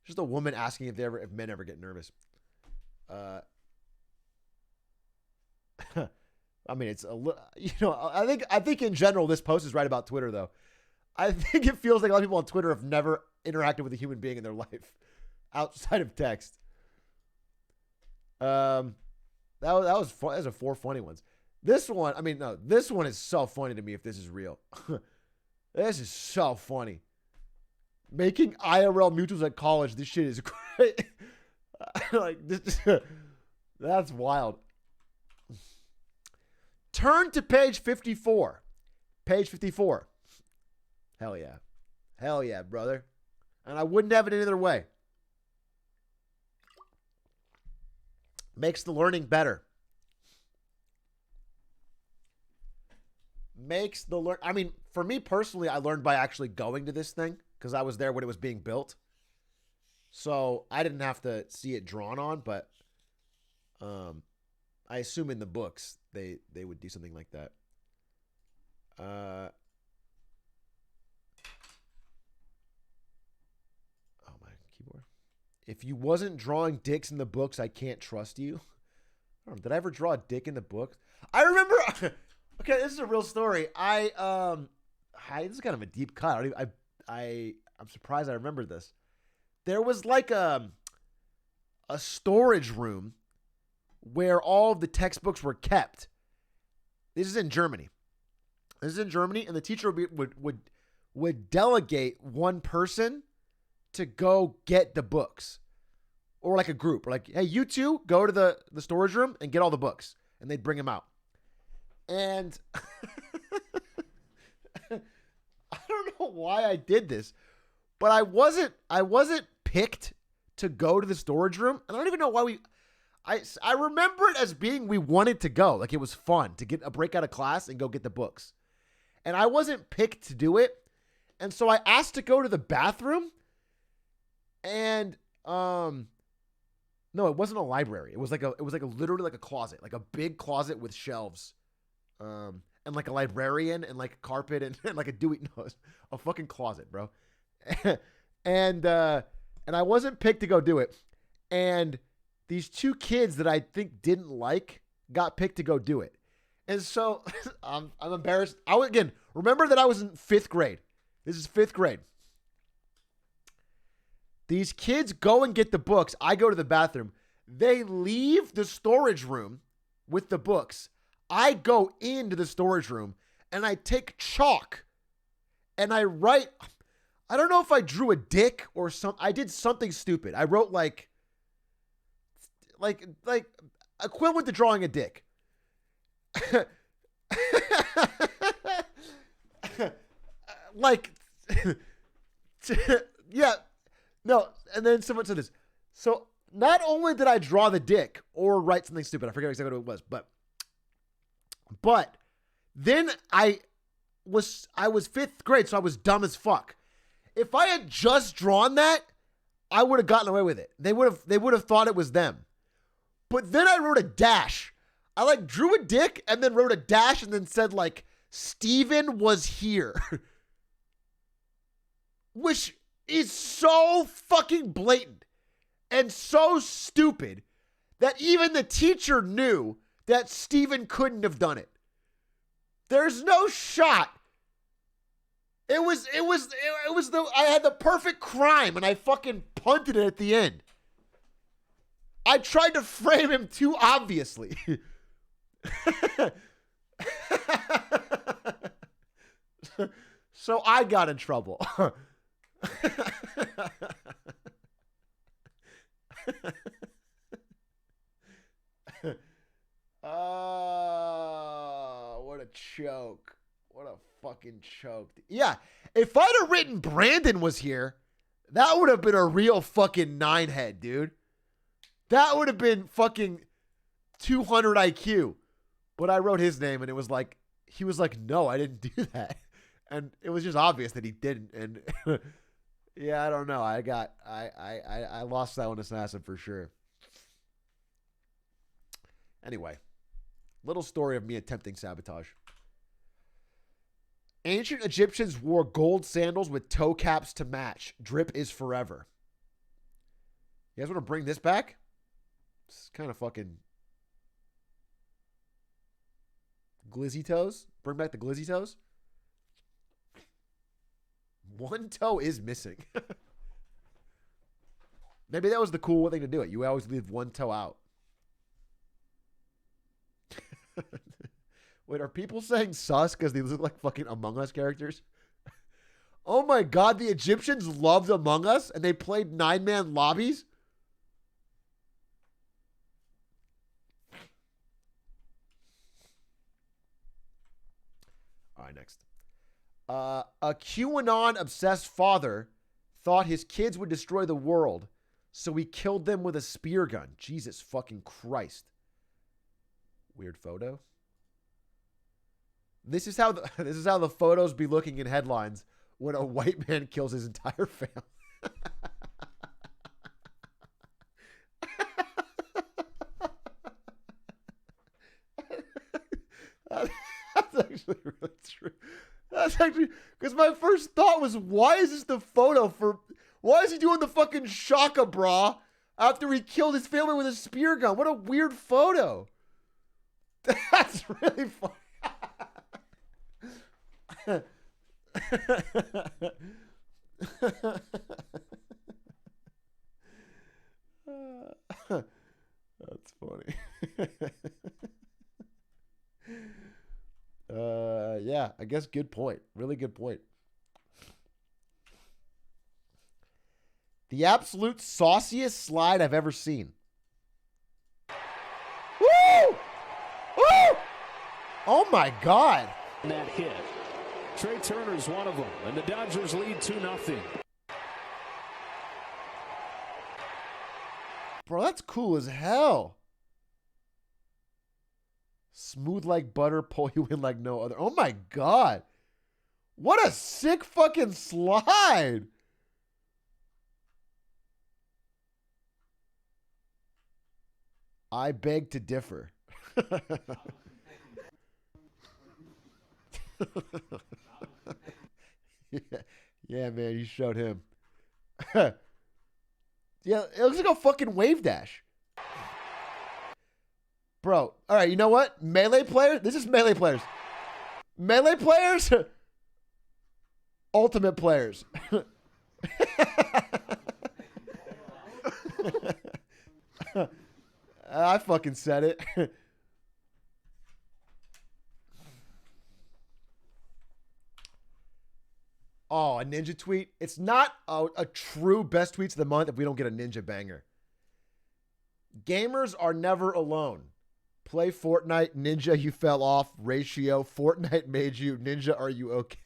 Just a woman asking if men ever get nervous. I mean, it's a little, I think in general, this post is right about Twitter though. I think it feels like a lot of people on Twitter have never interacted with a human being in their life outside of text. That was fun. Those are 4 funny ones. This one, I mean, no, this one is so funny to me if this is real. This is so funny. Making IRL mutuals at college, this shit is great. Like, this, that's wild. Turn to page 54. Page 54. Hell yeah. Hell yeah, brother. And I wouldn't have it any other way. Makes the learning better. Makes the I mean, for me personally, I learned by actually going to this thing because I was there when it was being built. So I didn't have to see it drawn on, but I assume in the books they would do something like that. Oh my keyboard. If you wasn't drawing dicks in the books, I can't trust you. I don't know, did I ever draw a dick in the books? I remember. Okay, this is a real story. This is kind of a deep cut. I'm surprised I remember this. There was like a storage room where all of the textbooks were kept. This is in Germany. And the teacher would delegate one person to go get the books, or like a group, or like, hey, you two go to the storage room and get all the books, and they'd bring them out. And I don't know why I did this, but I wasn't picked to go to the storage room. And I don't even know why I remember it as being, we wanted to go. Like, it was fun to get a break out of class and go get the books. And I wasn't picked to do it. And so I asked to go to the bathroom. And no, it wasn't a library. It was literally like a closet, like a big closet with shelves. And like a librarian and like a carpet and like a Dewey. No, a fucking closet, bro. And I wasn't picked to go do it. And these 2 kids that I think didn't like got picked to go do it. And so I'm embarrassed. Remember that I was in 5th grade. This is 5th grade. These kids go and get the books. I go to the bathroom. They leave the storage room with the books. I go into the storage room and I take chalk and I write, I don't know if I drew a dick or I did something stupid. I wrote like equivalent to drawing a dick. Yeah, no. And then someone said this. So not only did I draw the dick or write something stupid, I forget exactly what it was, but then I was 5th grade, so I was dumb as fuck. If I had just drawn that, I would have gotten away with it. They would have thought it was them. But then I wrote a dash. I like drew a dick and then wrote a dash and then said like Steven was here. Which is so fucking blatant and so stupid that even the teacher knew that Steven couldn't have done it. There's no shot. I had the perfect crime and I fucking punted it at the end. I tried to frame him too obviously. So I got in trouble. What a choke. What a fucking choke. Yeah, if I'd have written Brandon was here, that would have been a real fucking 9-head, dude. That would have been fucking 200 IQ. But I wrote his name and it was like, he was like, no, I didn't do that. And it was just obvious that he didn't. And yeah, I don't know. I lost that one to Assassin for sure. Anyway, little story of me attempting sabotage. Ancient Egyptians wore gold sandals with toe caps to match. Drip is forever. You guys want to bring this back? It's kind of fucking glizzy toes. Bring back the glizzy toes. One toe is missing. Maybe that was the cool thing to do it. You always leave one toe out. Wait, are people saying sus because they look like fucking Among Us characters? Oh my god, the Egyptians loved Among Us and they played 9-man lobbies? All right, next. A QAnon-obsessed father thought his kids would destroy the world, so he killed them with a spear gun. Jesus fucking Christ. Weird photo. This is how the photos be looking in headlines when a white man kills his entire family. That's actually really true. That's actually, because my first thought was, why is this the photo for, why is he doing the fucking shaka bra after he killed his family with a spear gun? What a weird photo. That's really funny. That's funny. Yeah, I guess good point. Really good point. The absolute sauciest slide I've ever seen. Woo! Woo! Oh my God. That hit. Trey Turner's one of them, and the Dodgers lead 2-0. Bro, that's cool as hell. Smooth like butter, pull you in like no other. Oh my God. What a sick fucking slide. I beg to differ. Yeah, man, you showed him. Yeah, it looks like a fucking wave dash. Bro, all right, you know what? Melee players? This is melee players. Melee players? Ultimate players. I fucking said it. Oh, a ninja tweet. It's not a true best tweets of the month if we don't get a ninja banger. Gamers are never alone. Play Fortnite. Ninja, you fell off. Ratio. Fortnite made you. Ninja, are you okay?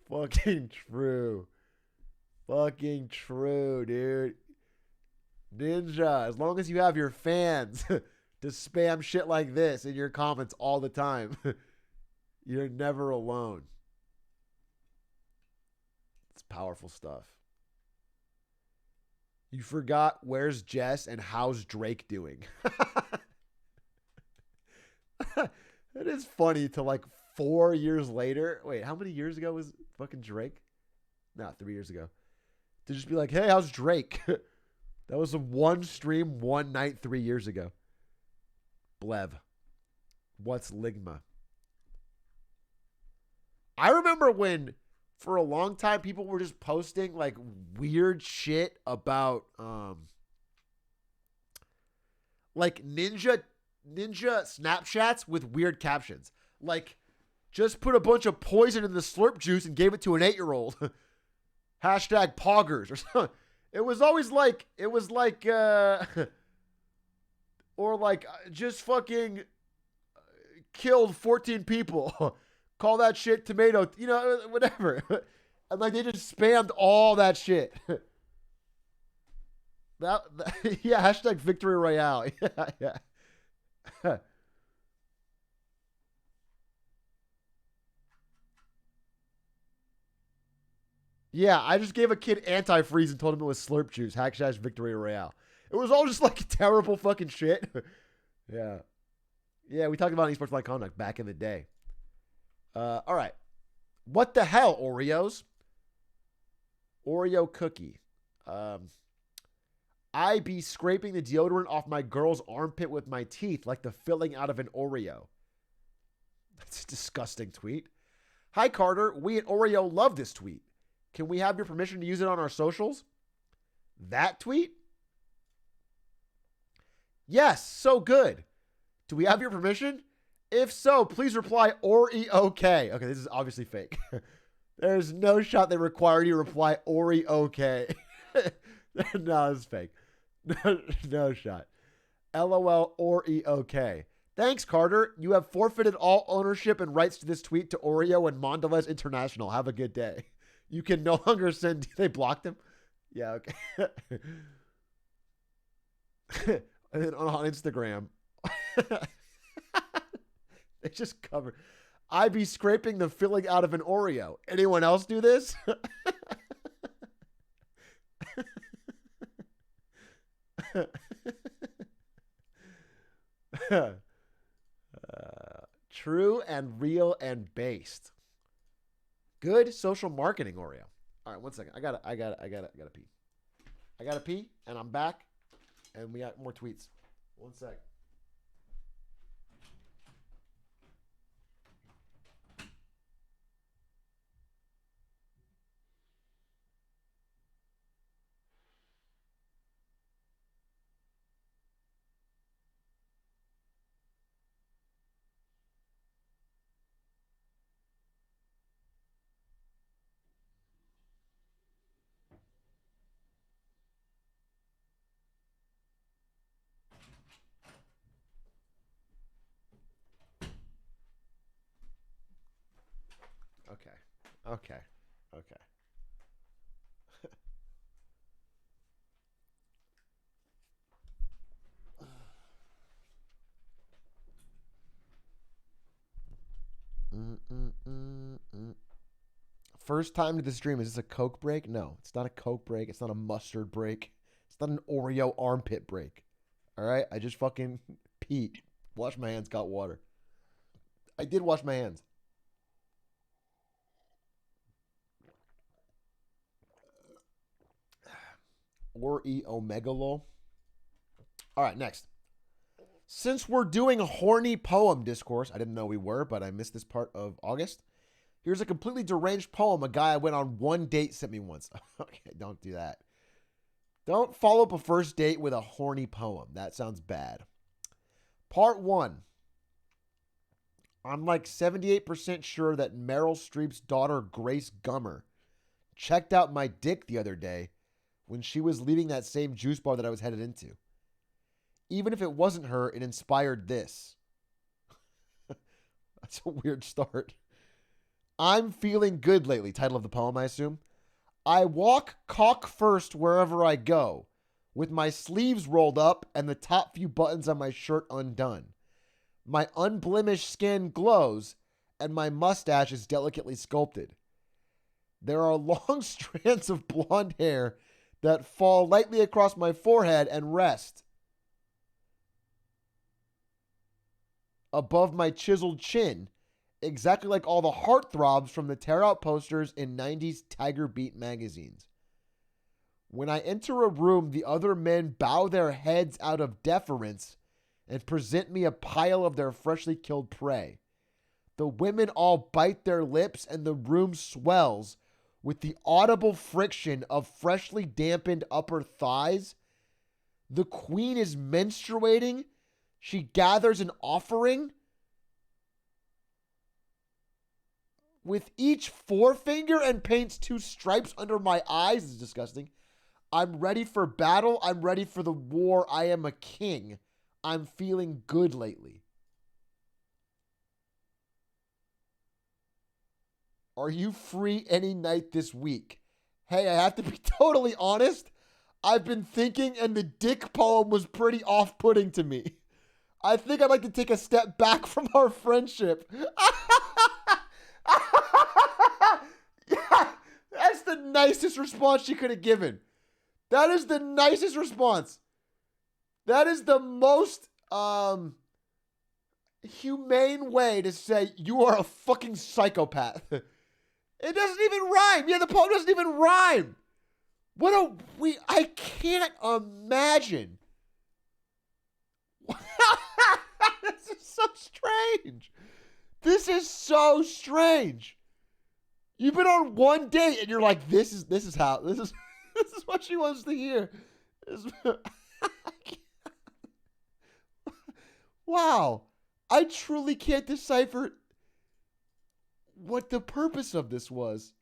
Fucking true. Fucking true, dude. Ninja, as long as you have your fans to spam shit like this in your comments all the time, you're never alone. It's powerful stuff. You forgot where's Jess and how's Drake doing? It is funny to like 4 years later. Wait, how many years ago was fucking Drake? No, 3 years ago. To just be like, hey, how's Drake? That was a one stream, one night, 3 years ago. Blev. What's Ligma? I remember when, for a long time, people were just posting like weird shit about like ninja Snapchats with weird captions. Like, just put a bunch of poison in the slurp juice and gave it to an 8-year-old. Hashtag poggers or something. It was always like, or like, just fucking killed 14 people. Call that shit tomato, you know, whatever. And like, they just spammed all that shit. that yeah, hashtag victory royale. Yeah. Yeah, I just gave a kid antifreeze and told him it was slurp juice. Hashtag victory royale. It was all just like terrible fucking shit. Yeah. Yeah, we talked about esports like conduct back in the day. All right. What the hell, Oreos? Oreo cookie. I be scraping the deodorant off my girl's armpit with my teeth like the filling out of an Oreo. That's a disgusting tweet. Hi, Carter. We at Oreo love this tweet. Can we have your permission to use it on our socials? That tweet? Yes, so good. Do we have your permission? If so, please reply Ori okay. Okay, this is obviously fake. There's no shot they require you to reply Ori okay. No, it's fake. No shot. LOL Ori okay. Thanks, Carter. You have forfeited all ownership and rights to this tweet to Oreo and Mondelez International. Have a good day. You can no longer send... They blocked him? Yeah, okay. And then on Instagram... They just cover. I be scraping the filling out of an Oreo. Anyone else do this? True and real and based. Good social marketing, Oreo. All right, 1 second. I gotta pee. I gotta pee, and I'm back, and we got more tweets. 1 sec. Okay. First time to the stream. Is this a Coke break? No, it's not a Coke break. It's not a mustard break. It's not an Oreo armpit break. All right? I just fucking peed. Wash my hands, got water. I did wash my hands. Oreo Megalol. All right, next. Since we're doing a horny poem discourse, I didn't know we were, but I missed this part of August. Here's a completely deranged poem a guy I went on one date sent me once. Okay, don't do that. Don't follow up a first date with a horny poem. That sounds bad. Part 1. I'm like 78% sure that Meryl Streep's daughter, Grace Gummer, checked out my dick the other day when she was leaving that same juice bar that I was headed into. Even if it wasn't her, it inspired this. That's a weird start. I'm feeling good lately. Title of the poem, I assume. I walk cock first wherever I go. with my sleeves rolled up and the top few buttons on my shirt undone. My unblemished skin glows, and my mustache is delicately sculpted. There are long strands of blonde hair that fall lightly across my forehead and rest above my chiseled chin, exactly like all the heartthrobs from the tear-out posters in 90s Tiger Beat magazines. When I enter a room, the other men bow their heads out of deference and present me a pile of their freshly killed prey. The women all bite their lips, and the room swells with the audible friction of freshly dampened upper thighs. The queen is menstruating. She gathers an offering with each forefinger and paints 2 stripes under my eyes. This is disgusting. I'm ready for battle. I'm ready for the war. I am a king. I'm feeling good lately. Are you free any night this week? Hey, I have to be totally honest. I've been thinking, and the dick poem was pretty off-putting to me. I think I'd like to take a step back from our friendship. Yeah, that's the nicest response she could have given. That is the nicest response. That is the most humane way to say you are a fucking psychopath. It doesn't even rhyme. Yeah, the poem doesn't even rhyme. I can't imagine. This is so strange. This is so strange. You've been on one date and you're like, this is what she wants to hear. Wow. I truly can't decipher what the purpose of this was.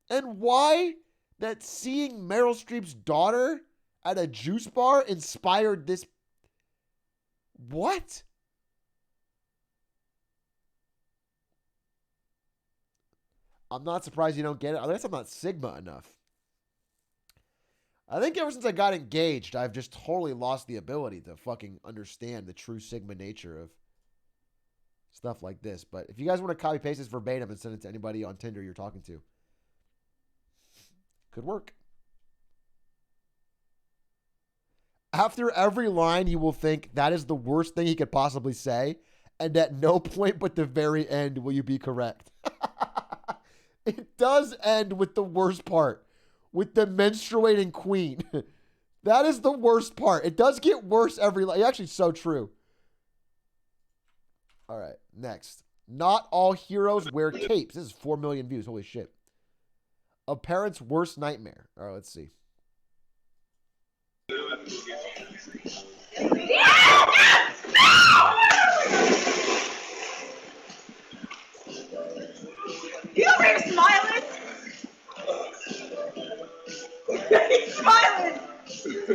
And why that seeing Meryl Streep's daughter at a juice bar inspired this. What? I'm not surprised you don't get it. I guess I'm not Sigma enough. I think ever since I got engaged, I've just totally lost the ability to fucking understand the true Sigma nature of stuff like this. But if you guys want to copy paste this verbatim and send it to anybody on Tinder you're talking to, could work. After every line, he will think that is the worst thing he could possibly say, and at no point but the very end will you be correct. It does end with the worst part, with the menstruating queen. That is the worst part. It does get worse every line. Actually, so true. All right, next. Not all heroes wear capes. This is 4 million views. Holy shit. A parent's worst nightmare. All right, let's see. You over here smiling? He's smiling!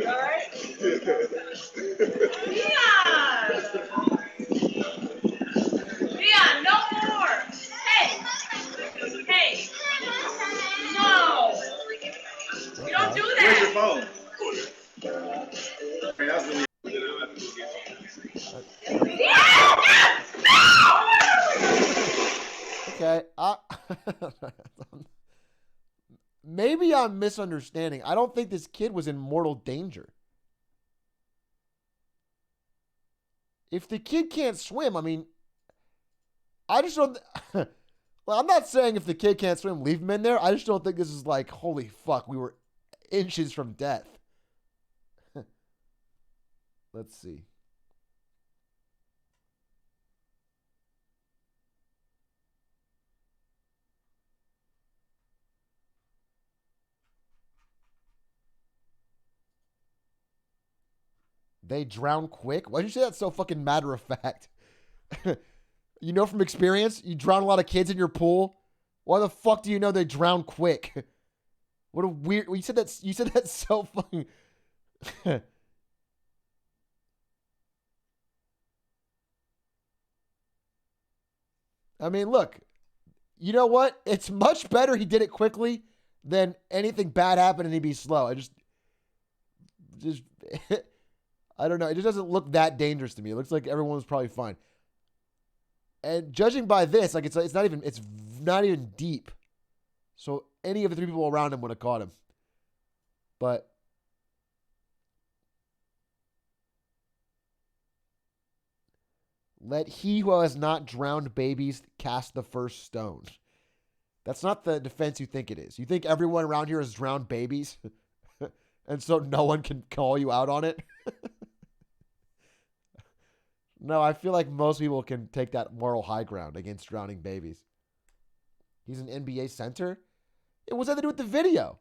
Alright? Leon, no more! Hey! Hey! No! You don't do that! Where's your phone? Okay. Maybe I'm misunderstanding. I don't think this kid was in mortal danger. If the kid can't swim, I mean, I just don't. Well, I'm not saying if the kid can't swim, leave him in there. I just don't think this is like, holy fuck, we were inches from death. Let's see. They drown quick? Why'd you say that so fucking matter of fact? You know from experience, you drown a lot of kids in your pool. Why the fuck do you know they drown quick? What a weird. You said that so fucking. I mean, look. You know what? It's much better he did it quickly than anything bad happened and he'd be slow. just I don't know. It just doesn't look that dangerous to me. It looks like everyone was probably fine. And judging by this, like it's not even deep. So any of the 3 people around him would have caught him. But let he who has not drowned babies cast the first stone. That's not the defense you think it is. You think everyone around here has drowned babies? And so no one can call you out on it? No, I feel like most people can take that moral high ground against drowning babies. He's an NBA center? What's that to do with the video?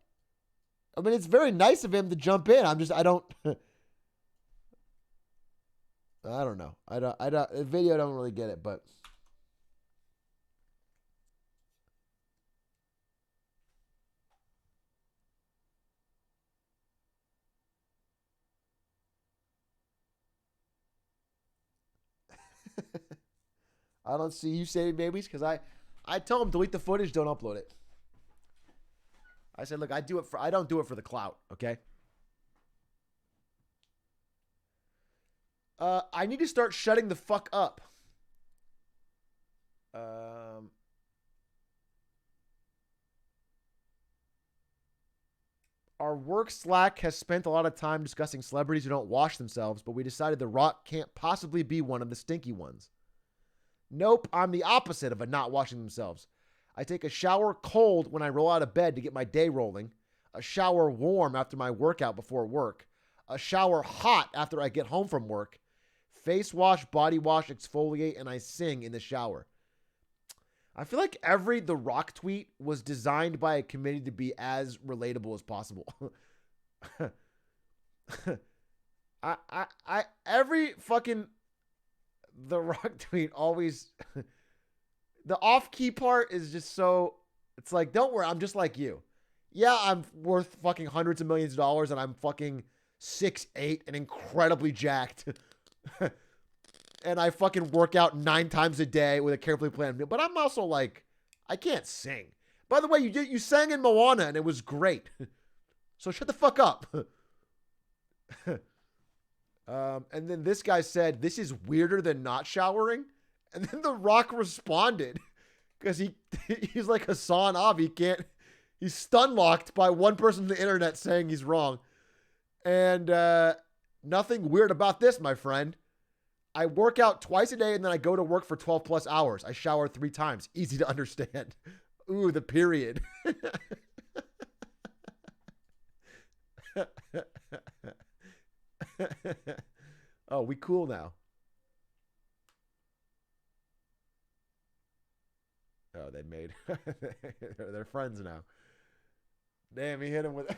I mean, it's very nice of him to jump in. I don't know. The video, I don't really get it, but. I don't see you saving babies because I tell him delete the footage, don't upload it. I said, look, I don't do it for the clout, okay? I need to start shutting the fuck up. Our work Slack has spent a lot of time discussing celebrities who don't wash themselves, but we decided The Rock can't possibly be one of the stinky ones. Nope, I'm the opposite of a not washing themselves. I take a shower cold when I roll out of bed to get my day rolling, a shower warm after my workout before work, a shower hot after I get home from work, face wash, body wash, exfoliate, and I sing in the shower. I feel like every The Rock tweet was designed by a committee to be as relatable as possible. Every fucking The Rock tweet always the off-key part is just so, it's like, don't worry, I'm just like you. Yeah, I'm worth fucking hundreds of millions of dollars and I'm fucking 6'8" and incredibly jacked. And I fucking work out 9 times a day with a carefully planned meal. But I'm also like, I can't sing. By the way, you sang in Moana and it was great. So shut the fuck up. And then this guy said, this is weirder than not showering. And then The Rock responded because he's like Hassan Abi. He's stun locked by one person on the internet saying he's wrong. And nothing weird about this, my friend. I work out twice a day and then I go to work for 12 plus hours. I shower 3 times. Easy to understand. Ooh, the period. Oh, we cool now. Oh, they made they're friends now. Damn, he hit him with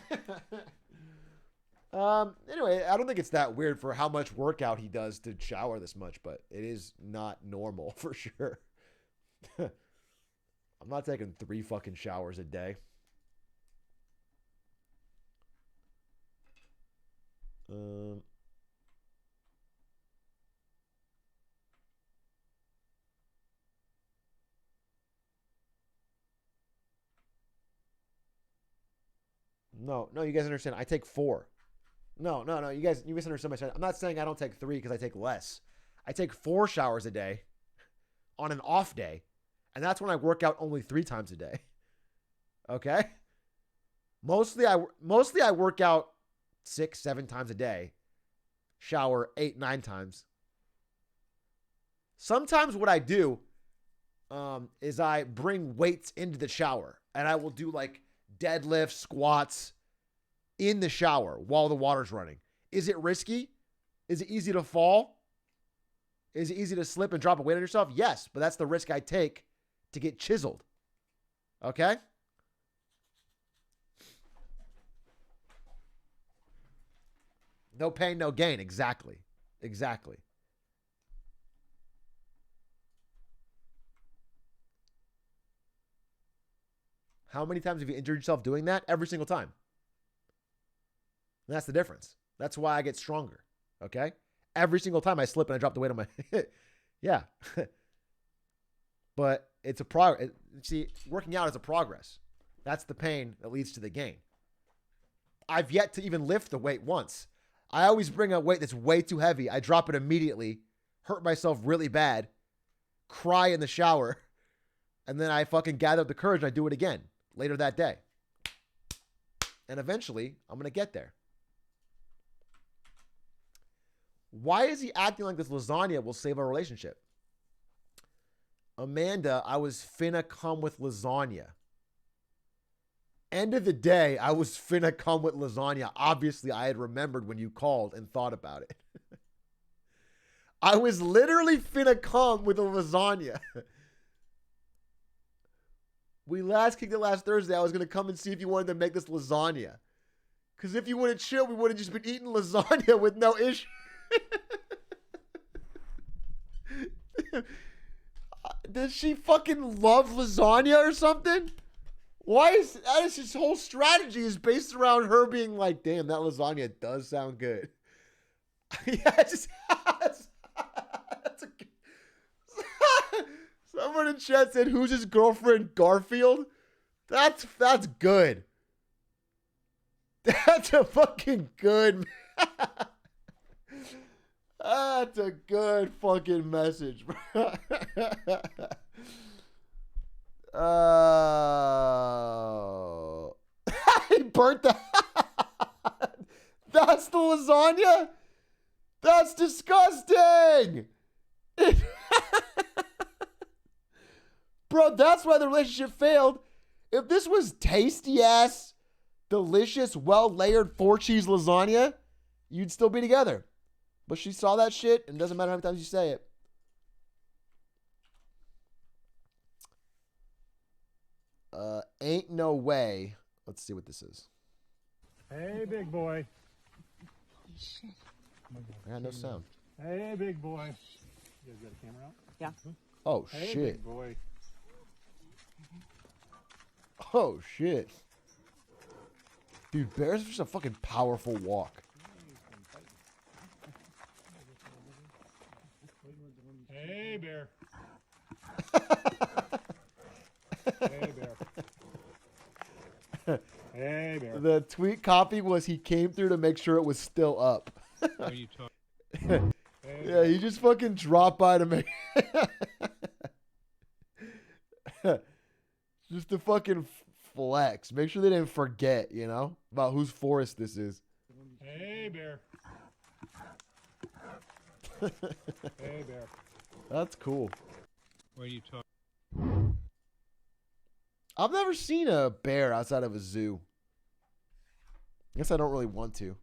anyway, I don't think it's that weird for how much workout he does to shower this much, but it is not normal for sure. I'm not taking 3 fucking showers a day. No, you guys understand. I take 4. No, you misunderstood my sentence. I'm not saying I don't take 3 because I take less. I take 4 showers a day on an off day, and that's when I work out only 3 times a day. Okay? Mostly I work out 6, 7 times a day. Shower 8, 9 times. Sometimes what I do is I bring weights into the shower, and I will do like deadlifts, squats in the shower while the water's running. Is it risky? Is it easy to fall? Is it easy to slip and drop a weight on yourself? Yes, but that's the risk I take to get chiseled. Okay? No pain, no gain. Exactly. How many times have you injured yourself doing that? Every single time. And that's the difference. That's why I get stronger. Okay? Every single time I slip and I drop the weight on my yeah. But it's a progress. See, working out is a progress. That's the pain that leads to the gain. I've yet to even lift the weight once. I always bring a weight that's way too heavy. I drop it immediately, hurt myself really bad, cry in the shower, and then I fucking gather up the courage and I do it again later that day. And eventually, I'm going to get there. Why is he acting like this lasagna will save our relationship? Amanda, I was finna come with lasagna. End of the day, I was finna come with lasagna. Obviously, I had remembered when you called and thought about it. I was literally finna come with a lasagna. We last kicked it last Thursday. I was going to come and see if you wanted to make this lasagna. Because if you would have chilled, we would have just been eating lasagna with no issue. Does she fucking love lasagna or something? Why is that? Is his whole strategy is based around her being like, damn, that lasagna does sound good. Yeah, just that's a good. Someone in chat said, who's his girlfriend, Garfield? That's good. That's a fucking good. That's a good fucking message, bro. He burnt the. That's the lasagna? That's disgusting. Bro, that's why the relationship failed. If this was tasty ass, delicious, well layered 4-cheese lasagna, you'd still be together. But she saw that shit, and it doesn't matter how many times you say it. Ain't no way. Let's see what this is. Hey, big boy. I got no sound. Hey, big boy. You guys got a camera out? Yeah. Oh, Hey, shit. big boy. Oh, shit. Dude, bears are just a fucking powerful walk. Hey, bear. Hey, bear. Hey, bear. The tweet copy was he came through to make sure it was still up. Are you talking? Yeah, he just fucking dropped by to make just to fucking flex. Make sure they didn't forget, you know, about whose forest this is. Hey, bear. Hey, bear. That's cool. Where are you talking? I've never seen a bear outside of a zoo. I guess I don't really want to.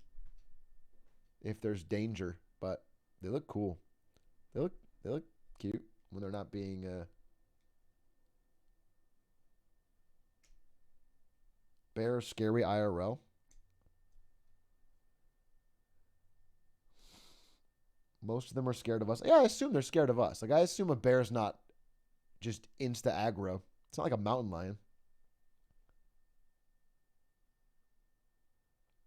If there's danger, but they look cool. They look cute when they're not being bear scary IRL. Most of them are scared of us. Yeah, I assume they're scared of us. Like, I assume a bear's not just insta aggro. It's not like a mountain lion.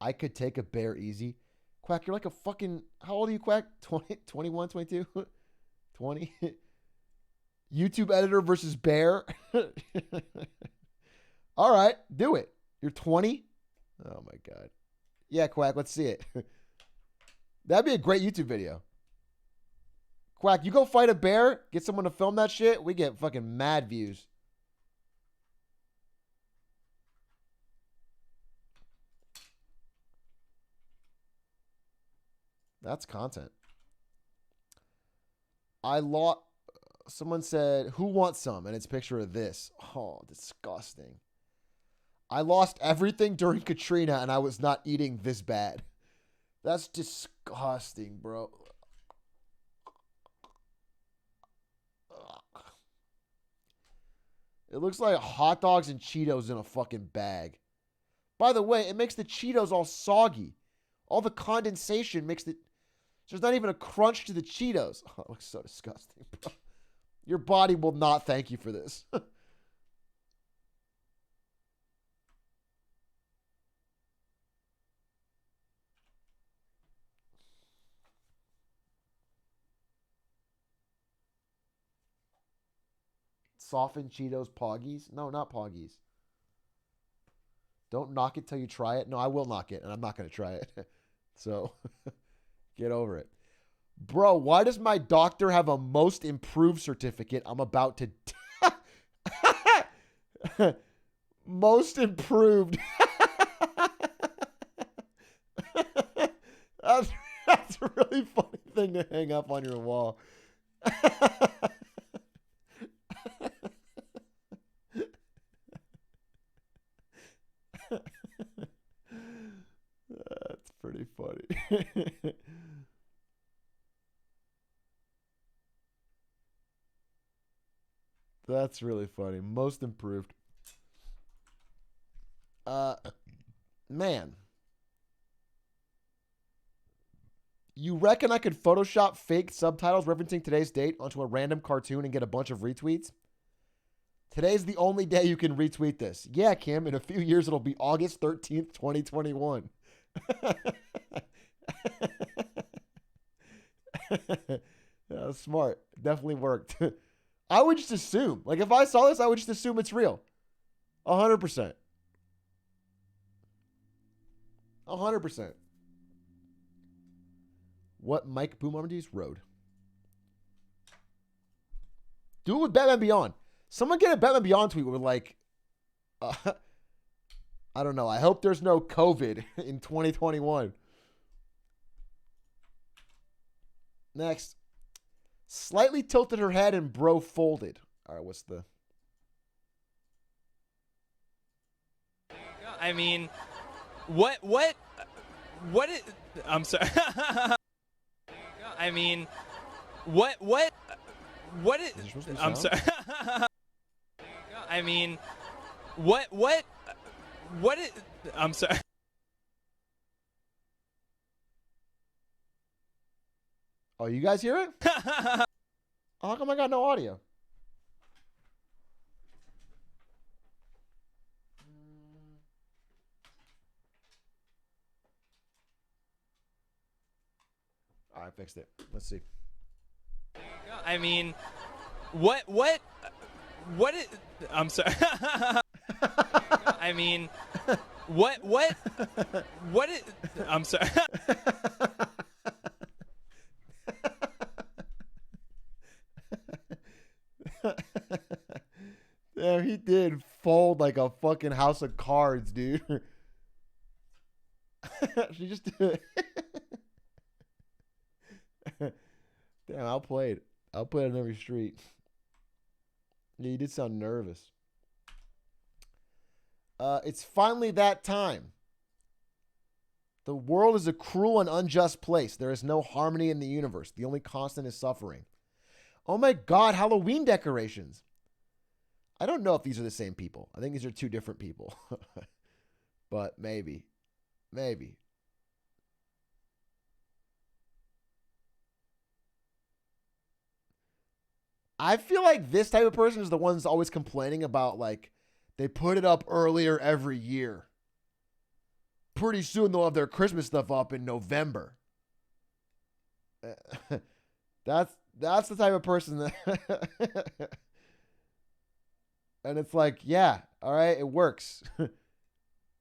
I could take a bear easy. Quack, you're like a fucking... How old are you, Quack? 20, 21, 22? 20? YouTube editor versus bear? All right, do it. You're 20? Oh, my God. Yeah, Quack, let's see it. That'd be a great YouTube video. Quack, you go fight a bear, get someone to film that shit, we get fucking mad views. That's content. Someone said, who wants some? And it's a picture of this. Oh, disgusting. I lost everything during Katrina and I was not eating this bad. That's disgusting, bro. It looks like hot dogs and Cheetos in a fucking bag. By the way, it makes the Cheetos all soggy. All the condensation makes it... There's not even a crunch to the Cheetos. Oh, it looks so disgusting, bro. Your body will not thank you for this. Softened Cheetos Poggies? No, not Poggies. Don't knock it till you try it. No, I will knock it, and I'm not going to try it. So get over it. Bro, why does my doctor have a most improved certificate? I'm about to... Most improved. That's a really funny thing to hang up on your wall. That's pretty funny. That's really funny. Most improved. Man. You reckon I could Photoshop fake subtitles referencing today's date onto a random cartoon and get a bunch of retweets? Today's the only day you can retweet this. Yeah, Kim, in a few years it'll be August 13th, 2021. Yeah, smart. Definitely worked. I would just assume. Like, if I saw this, I would just assume it's real. 100%. 100%. What Mike Boomardis Road? Do it with Batman Beyond. Someone get a Batman Beyond tweet with like, I don't know. I hope there's no COVID in 2021. Next. Slightly tilted her head and bro folded. All right, what's the... I mean, what is, I'm sorry. I mean, what is, I'm sorry. I mean, what is, I'm sorry. Oh, you guys hear it? How come I got no audio? All right, fixed it. Let's see. I mean, what is, I'm sorry. I mean, what is, I'm sorry. Damn, he did fold like a fucking house of cards, dude. She just did it. Damn, outplayed. Outplayed on every street. Yeah, you did sound nervous. It's finally that time. The world is a cruel and unjust place. There is no harmony in the universe. The only constant is suffering. Oh my God, Halloween decorations. I don't know if these are the same people. I think these are two different people. But maybe. Maybe. I feel like this type of person is the ones always complaining about, like, they put it up earlier every year. Pretty soon they'll have their Christmas stuff up in November. That's the type of person that... And it's like, yeah, all right, it works.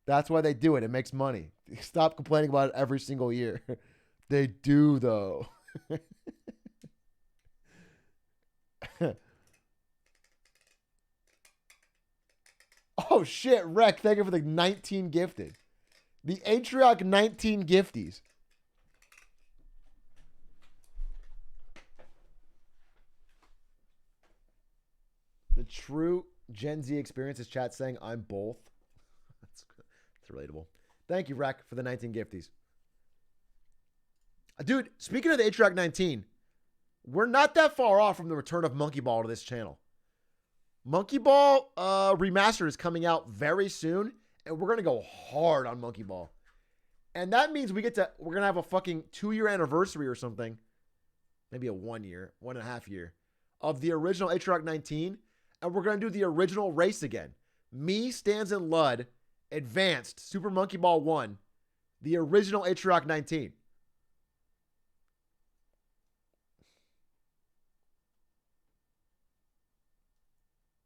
That's why they do it. It makes money. Stop complaining about it every single year. They do, though. Oh, shit, Rec, thank you for the 19 gifted. The Atrioc 19 gifties. The true Gen Z experience is chat saying I'm both. That's relatable. Thank you, Rec, for the 19 gifties. Dude, speaking of the Atrioc 19, we're not that far off from the return of Monkey Ball to this channel. Monkey Ball Remastered is coming out very soon, and we're going to go hard on Monkey Ball. And that means we're going to have a fucking 2-year anniversary or something. Maybe a 1 year, 1.5 year of the original Atrioc 19. And we're going to do the original race again. Me, Stans, and Lud, Advanced, Super Monkey Ball 1, the original Atrioc 19.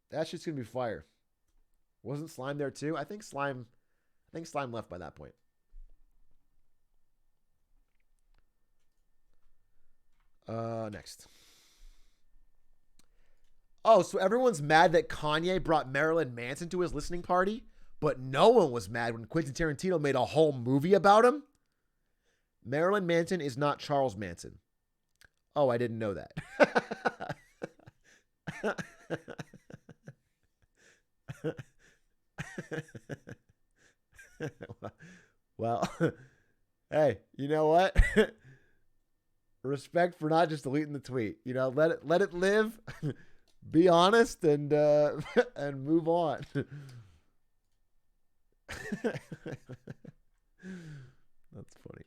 That shit's going to be fire. Wasn't Slime there too? I think Slime left by that point. Next. Oh, so everyone's mad that Kanye brought Marilyn Manson to his listening party, but no one was mad when Quentin Tarantino made a whole movie about him? Marilyn Manson is not Charles Manson. Oh, I didn't know that. Well, hey, you know what? Respect for not just deleting the tweet. You know, let it live. Be honest and and move on. That's funny.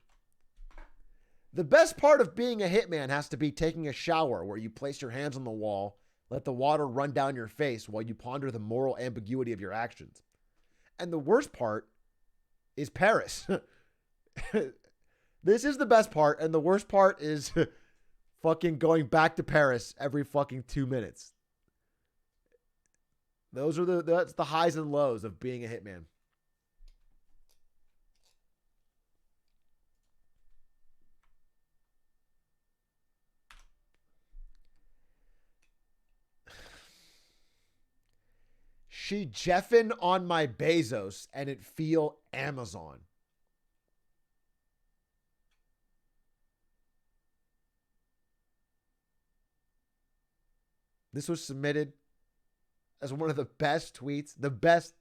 The best part of being a hitman has to be taking a shower where you place your hands on the wall, let the water run down your face while you ponder the moral ambiguity of your actions. And the worst part is Paris. This is the best part, and the worst part is fucking going back to Paris every fucking 2 minutes. That's the highs and lows of being a hitman. She jeffin on my Bezos and it feel Amazon. This was submitted as one of the best tweets, the best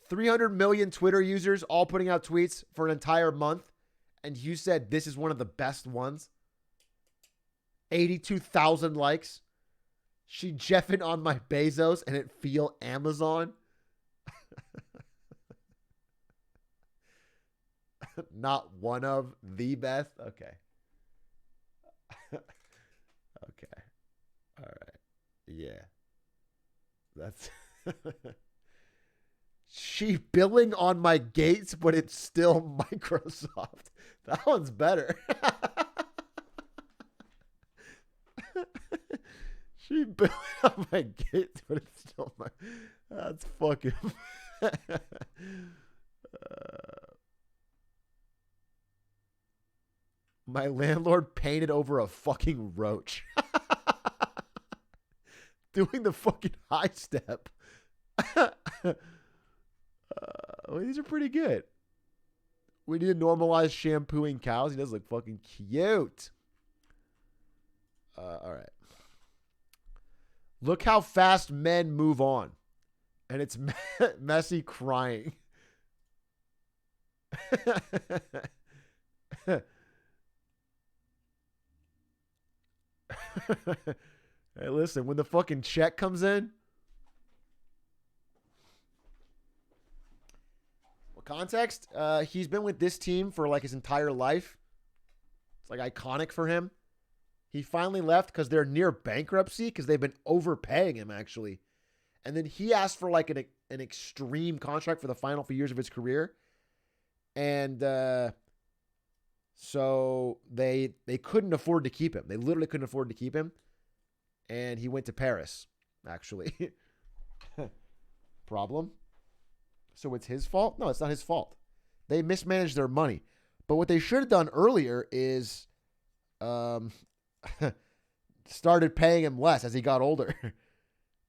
300 million Twitter users all putting out tweets for an entire month. And you said this is one of the best ones. 82,000 likes. She jeffing on my Bezos and it feel Amazon. Not one of the best. Okay. Okay. All right. Yeah. That's she billing on my Gates, but it's still Microsoft. That one's better. She billing on my Gates, but it's still my. That's fucking. My landlord painted over a fucking roach. Doing the fucking high step. Well, these are pretty good. We need to normalize shampooing cows. He does look fucking cute. All right. Look how fast men move on. And it's messy crying. Hey, listen, when the fucking check comes in. What context? He's been with this team for like his entire life. It's like iconic for him. He finally left because they're near bankruptcy because they've been overpaying him, actually. And then he asked for like an extreme contract for the final few years of his career. And so they couldn't afford to keep him. They literally couldn't afford to keep him. And he went to Paris, actually. Problem? So it's his fault? No, it's not his fault. They mismanaged their money. But what they should have done earlier is started paying him less as he got older.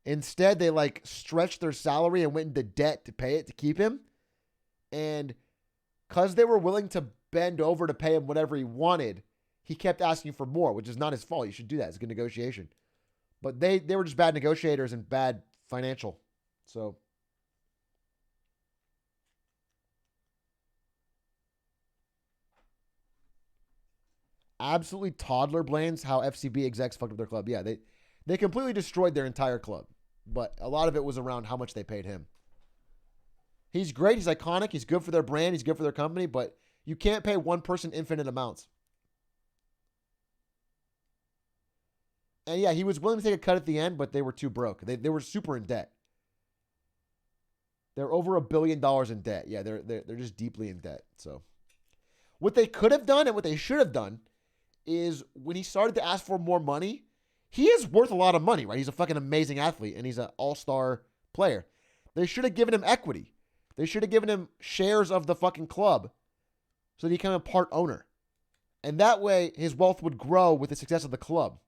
Instead, they like stretched their salary and went into debt to pay it to keep him. And because they were willing to bend over to pay him whatever he wanted, he kept asking for more, which is not his fault. You should do that. It's a good negotiation. But they were just bad negotiators and bad financial. So absolutely toddler blames how FCB execs fucked up their club. Yeah, they completely destroyed their entire club. But a lot of it was around how much they paid him. He's great. He's iconic. He's good for their brand. He's good for their company. But you can't pay one person infinite amounts. And yeah, he was willing to take a cut at the end, but they were too broke. They were super in debt. They're over $1 billion in debt. Yeah, they're just deeply in debt. So what they could have done and what they should have done is when he started to ask for more money, he is worth a lot of money, right? He's a fucking amazing athlete and he's an all-star player. They should have given him equity. They should have given him shares of the fucking club so that he became a part owner. And that way, his wealth would grow with the success of the club.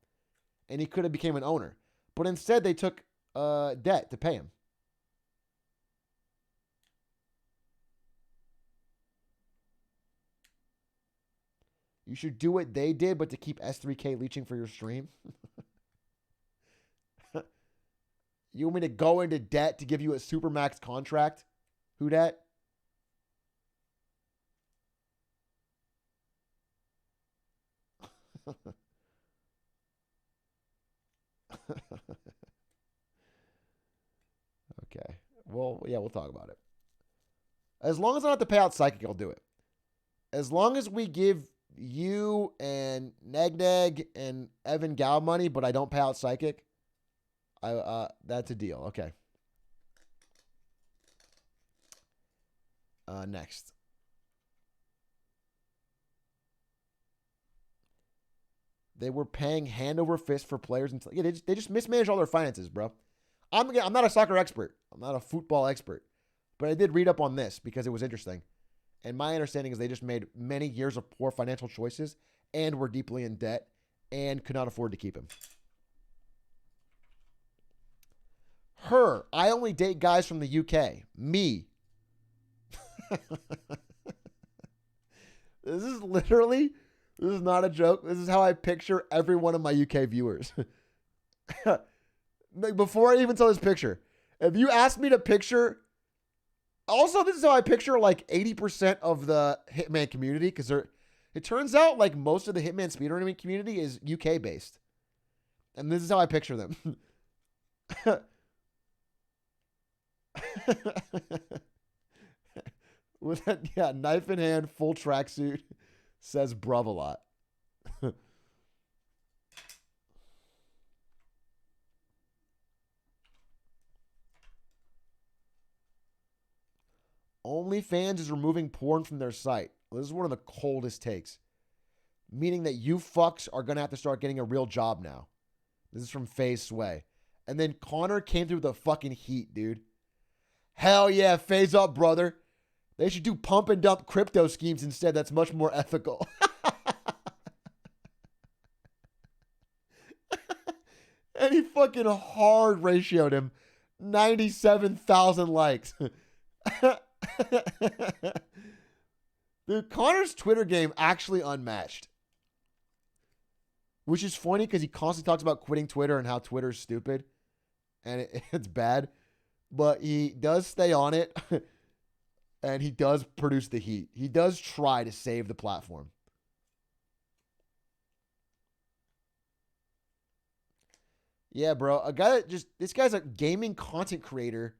And he could have became an owner. But instead, they took debt to pay him. You should do what they did, but to keep S3K leeching for your stream. You want me to go into debt to give you a Supermax contract? Who dat? Okay. Well, yeah, we'll talk about it. As long as I don't have to pay out Psychic, I'll do it. As long as we give you and Neg and Evan Gao money, but I don't pay out Psychic, that's a deal. Okay. Next. They were paying hand over fist for players. And yeah, they just mismanaged all their finances, bro. I'm not a soccer expert. I'm not a football expert. But I did read up on this because it was interesting. And my understanding is they just made many years of poor financial choices and were deeply in debt and could not afford to keep him. Her, I only date guys from the UK. Me. This is not a joke. This is how I picture every one of my UK viewers. Like before I even saw this picture, if you asked me to picture, also this is how I picture like 80% of the Hitman community, because it turns out like most of the Hitman speedrunning community is UK based, and this is how I picture them. With that, yeah, knife in hand, full tracksuit, says bruv a lot. OnlyFans is removing porn from their site. Well, this is one of the coldest takes. Meaning that you fucks are going to have to start getting a real job now. This is from FaZe Sway. And then Connor came through the fucking heat, dude. Hell yeah, FaZe up, brother. They should do pump and dump crypto schemes instead. That's much more ethical. And he fucking hard ratioed him. 97,000 likes. Dude, Connor's Twitter game actually unmatched. Which is funny because he constantly talks about quitting Twitter and how Twitter's stupid. And it's bad. But he does stay on it. And he does produce the heat. He does try to save the platform. Yeah, bro. This guy's a gaming content creator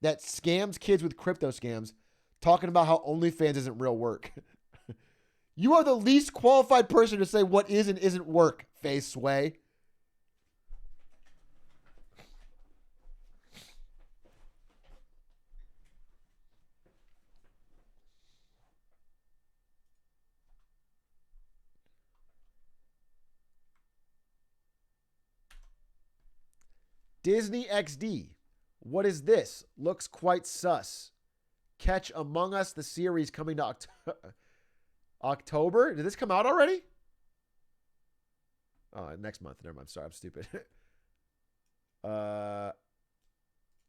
that scams kids with crypto scams, talking about how OnlyFans isn't real work. You are the least qualified person to say what is and isn't work, FaZe Sway. Disney XD. What is this? Looks quite sus. Catch Among Us, the series coming to October? Did this come out already? Oh, next month. Never mind. Sorry, I'm stupid.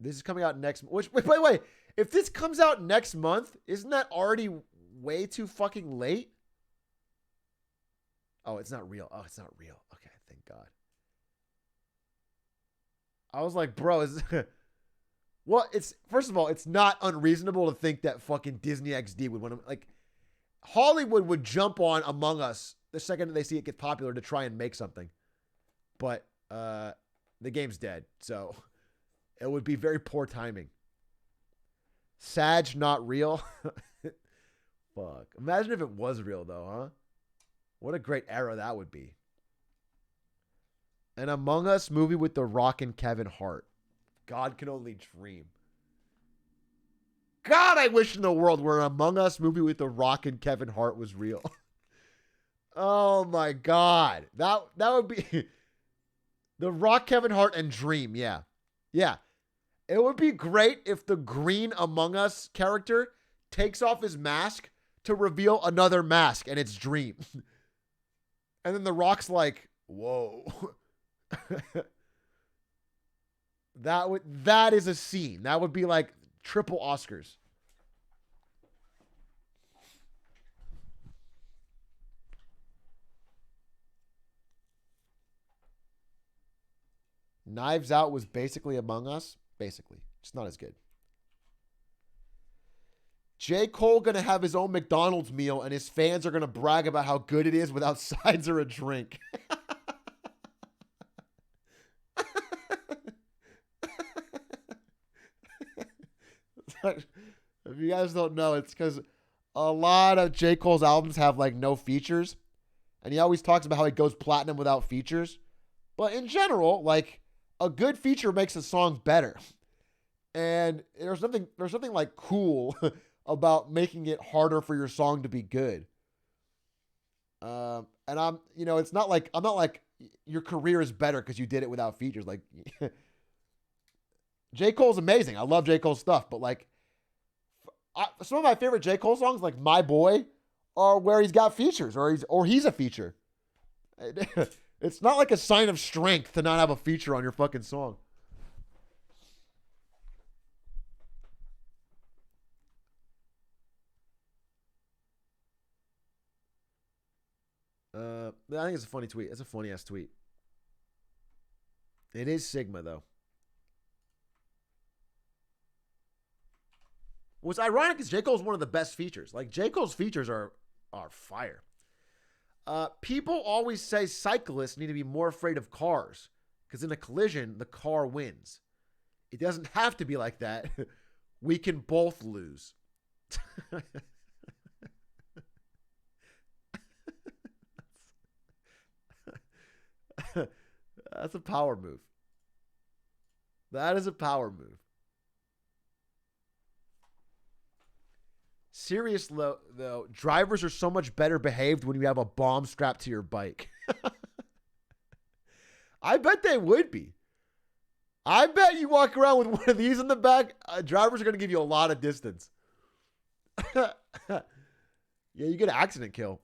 This is coming out next. Wait. If this comes out next month, isn't that already way too fucking late? Oh, it's not real. Oh, it's not real. Okay, thank God. I was like, bro, well, first of all, it's not unreasonable to think that fucking Disney XD would want to, like, Hollywood would jump on Among Us the second they see it get popular to try and make something. But the game's dead, so it would be very poor timing. Sag not real. Fuck. Imagine if it was real though, huh? What a great era that would be. An Among Us movie with The Rock and Kevin Hart. God can only dream. God, I wish in the world where an Among Us movie with The Rock and Kevin Hart was real. Oh my God. That would be The Rock, Kevin Hart, and Dream. Yeah. Yeah. It would be great if the green Among Us character takes off his mask to reveal another mask and it's Dream. And then The Rock's like, whoa. That is a scene. That would be like triple Oscars. Knives Out was basically Among Us. Basically. It's not as good. J. Cole gonna have his own McDonald's meal and his fans are gonna brag about how good it is without sides or a drink. If you guys don't know, it's because a lot of J. Cole's albums have like no features. And he always talks about how he goes platinum without features. But in general, like a good feature makes a song better. And there's nothing like cool about making it harder for your song to be good. And I'm, it's not like, I'm not like your career is better because you did it without features. Like J. Cole's amazing. I love J. Cole's stuff, but like some of my favorite J. Cole songs, like My Boy, are where he's got features or he's a feature. It's not like a sign of strength to not have a feature on your fucking song. I think it's a funny tweet. It's a funny ass tweet. It is Sigma though. What's ironic is J. Cole's one of the best features. Like J. Cole's features are fire. People always say cyclists need to be more afraid of cars because in a collision, the car wins. It doesn't have to be like that. We can both lose. That's a power move. That is a power move. Serious though, drivers are so much better behaved when you have a bomb strapped to your bike. I bet they would be. I bet you walk around with one of these in the back, drivers are going to give you a lot of distance. Yeah, you get an accident kill.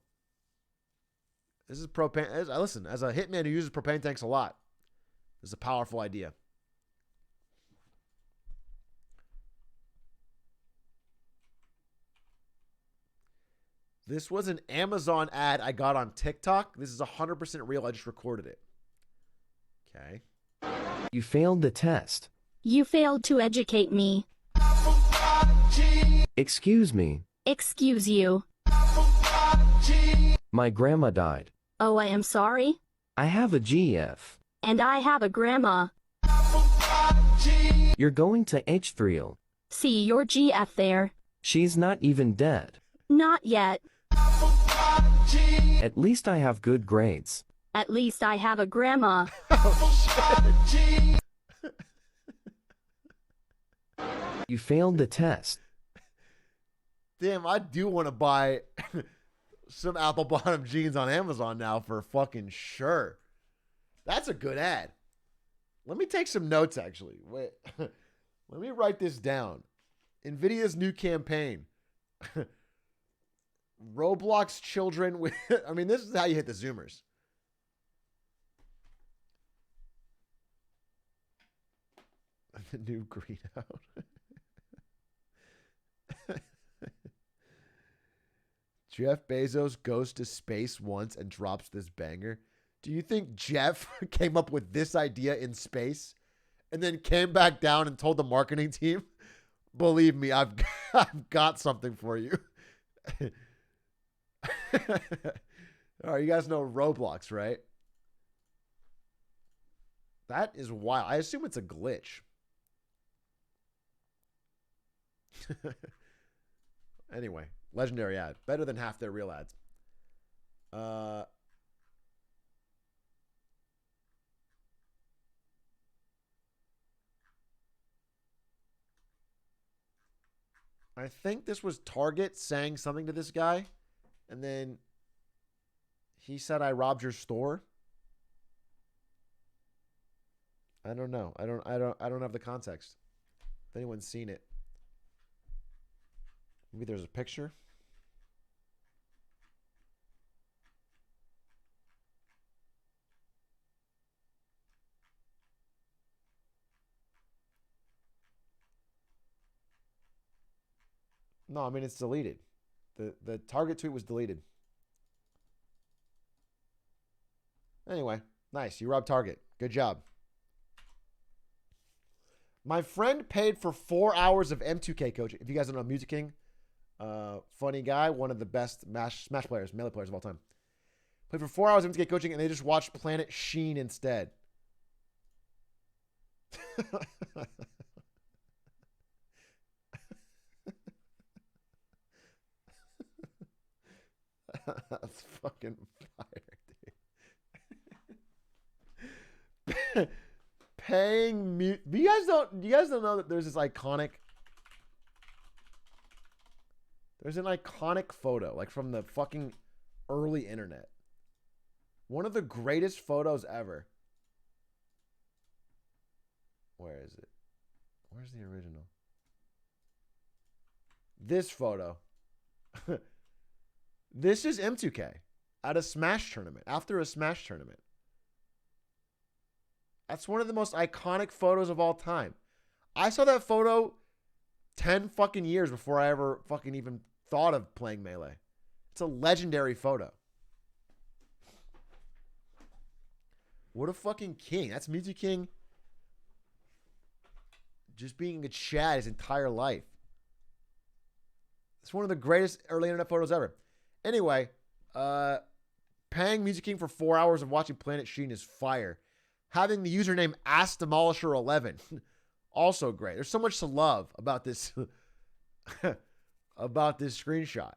This is propane. Listen, as a hitman who uses propane tanks a lot, this is a powerful idea. This was an Amazon ad I got on TikTok. This is 100% real. I just recorded it. Okay. You failed the test. You failed to educate me. Excuse me. Excuse you. My grandma died. Oh, I am sorry. I have a GF. And I have a grandma. You're going to H3. See your GF there. She's not even dead. Not yet. At least I have good grades. At least I have a grandma. You failed the test. Damn, I do want to buy some apple bottom jeans on Amazon now for fucking sure. That's a good ad. Let me take some notes, actually. Wait. Let me write this down. NVIDIA's new campaign. Roblox children with... I mean, this is how you hit the Zoomers. The new green out. Jeff Bezos goes to space once and drops this banger. Do you think Jeff came up with this idea in space and then came back down and told the marketing team, believe me, I've got something for you. All right, you guys know Roblox, right? That is wild. I assume it's a glitch. Anyway, legendary ad. Better than half their real ads. I think this was Target saying something to this guy, and then he said, "I robbed your store." I don't know. I don't have the context. If anyone's seen it. Maybe there's a picture. No, I mean it's deleted. The target tweet was deleted. Anyway, nice. You robbed Target. Good job. My friend paid for 4 hours of M2K coaching. If you guys don't know Music King, funny guy, one of the best Smash players, melee players of all time. Played for 4 hours of M2K coaching, and they just watched Planet Sheen instead. That's fucking fire, dude. Paying mute. You guys don't know that there's this iconic. There's an iconic photo, like from the fucking early internet. One of the greatest photos ever. Where is it? Where's the original? This photo. This is M2K at a Smash tournament, after a Smash tournament. That's one of the most iconic photos of all time. I saw that photo 10 fucking years before I ever fucking even thought of playing Melee. It's a legendary photo. What a fucking king. That's Music King just being a Chad his entire life. It's one of the greatest early internet photos ever. Anyway, paying Music King for 4 hours of watching Planet Sheen is fire. Having the username AskDemolisher11, also great. There's so much to love about this about this screenshot.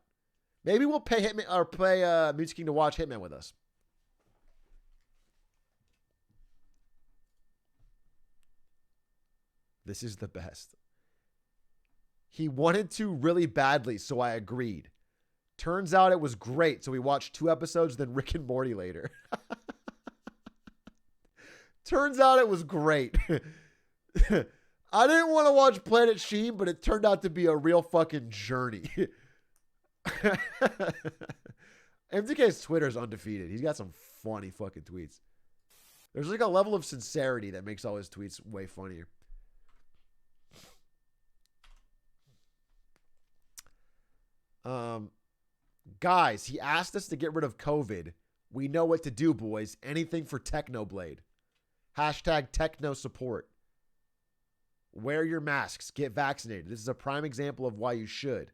Maybe we'll pay Hitman or play Music King to watch Hitman with us. This is the best. He wanted to really badly, so I agreed. Turns out it was great, so we watched 2 episodes, then Rick and Morty later. Turns out it was great. I didn't want to watch Planet Sheen, but it turned out to be a real fucking journey. MTK's Twitter is undefeated. He's got some funny fucking tweets. There's like a level of sincerity that makes all his tweets way funnier. Guys, he asked us to get rid of COVID. We know what to do, boys. Anything for Technoblade. Hashtag techno support. Wear your masks. Get vaccinated. This is a prime example of why you should.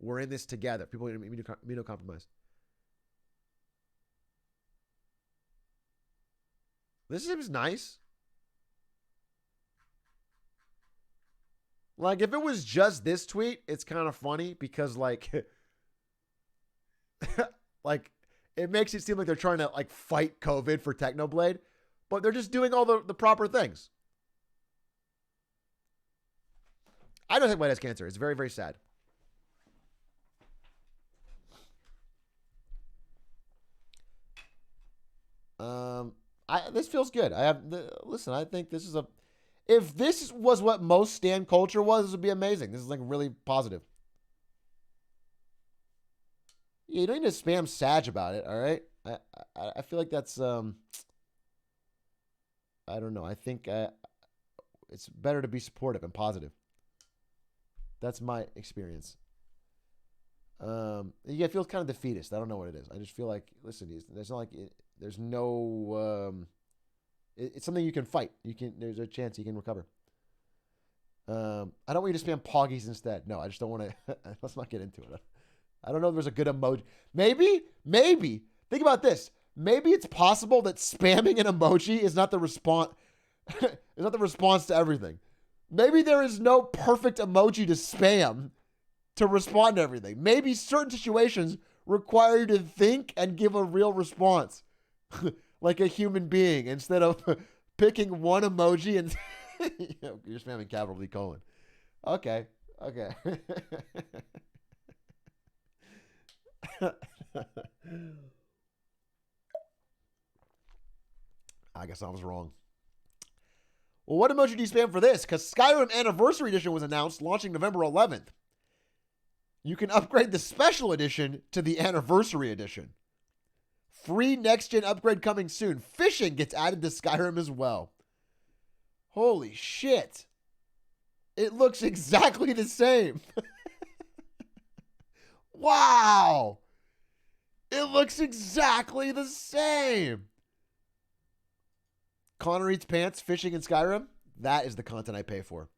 We're in this together. People are immunocompromised. This seems nice. Like, if it was just this tweet, it's kind of funny because, like, like, it makes it seem like they're trying to, like, fight COVID for Technoblade, but they're just doing all the proper things. I don't think White has cancer. It's very, very sad. This feels good. Listen, I think this is a, if this was what most Stan culture was, this would be amazing. This is like really positive. Yeah, you don't need to spam Sag about it, all right? I feel like that's, I don't know. I think it's better to be supportive and positive. That's my experience. Yeah, it feels kind of defeatist. I don't know what it is. I just feel like, listen, there's not like, there's no, it's something you can fight. There's a chance you can recover. I don't want you to spam Poggies instead. No, I just don't want to, let's not get into it. I don't know if there's a good emoji. Maybe, think about this. Maybe it's possible that spamming an emoji is not the response, is not the response to everything. Maybe there is no perfect emoji to spam to respond to everything. Maybe certain situations require you to think and give a real response like a human being instead of picking one emoji and you're spamming capital D colon. Okay. I guess I was wrong. Well, what emoji do you spam for this? Because Skyrim Anniversary Edition was announced, launching November 11th. You can upgrade the Special Edition to the Anniversary Edition. Free next-gen upgrade coming soon. Fishing gets added to Skyrim as well. Holy shit. It looks exactly the same. Wow. It looks exactly the same. Connor eats pants, fishing in Skyrim. That is the content I pay for.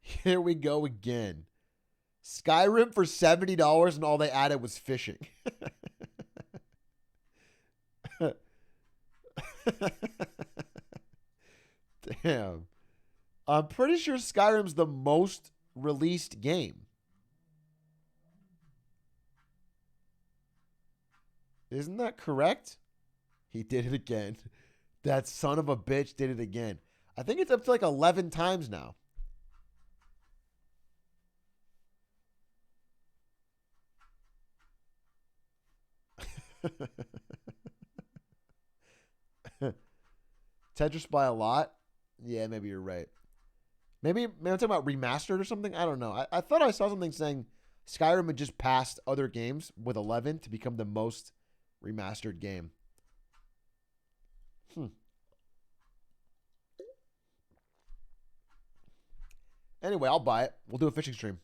Here we go again. Skyrim for $70 and all they added was fishing. Damn. I'm pretty sure Skyrim's the most released game. Isn't that correct? He did it again. That son of a bitch did it again. I think it's up to like 11 times now. Tetris by a lot? Yeah, maybe you're right. Maybe I'm talking about remastered or something? I don't know. I thought I saw something saying Skyrim had just passed other games with 11 to become the most remastered game. Anyway, I'll buy it. We'll do a fishing stream.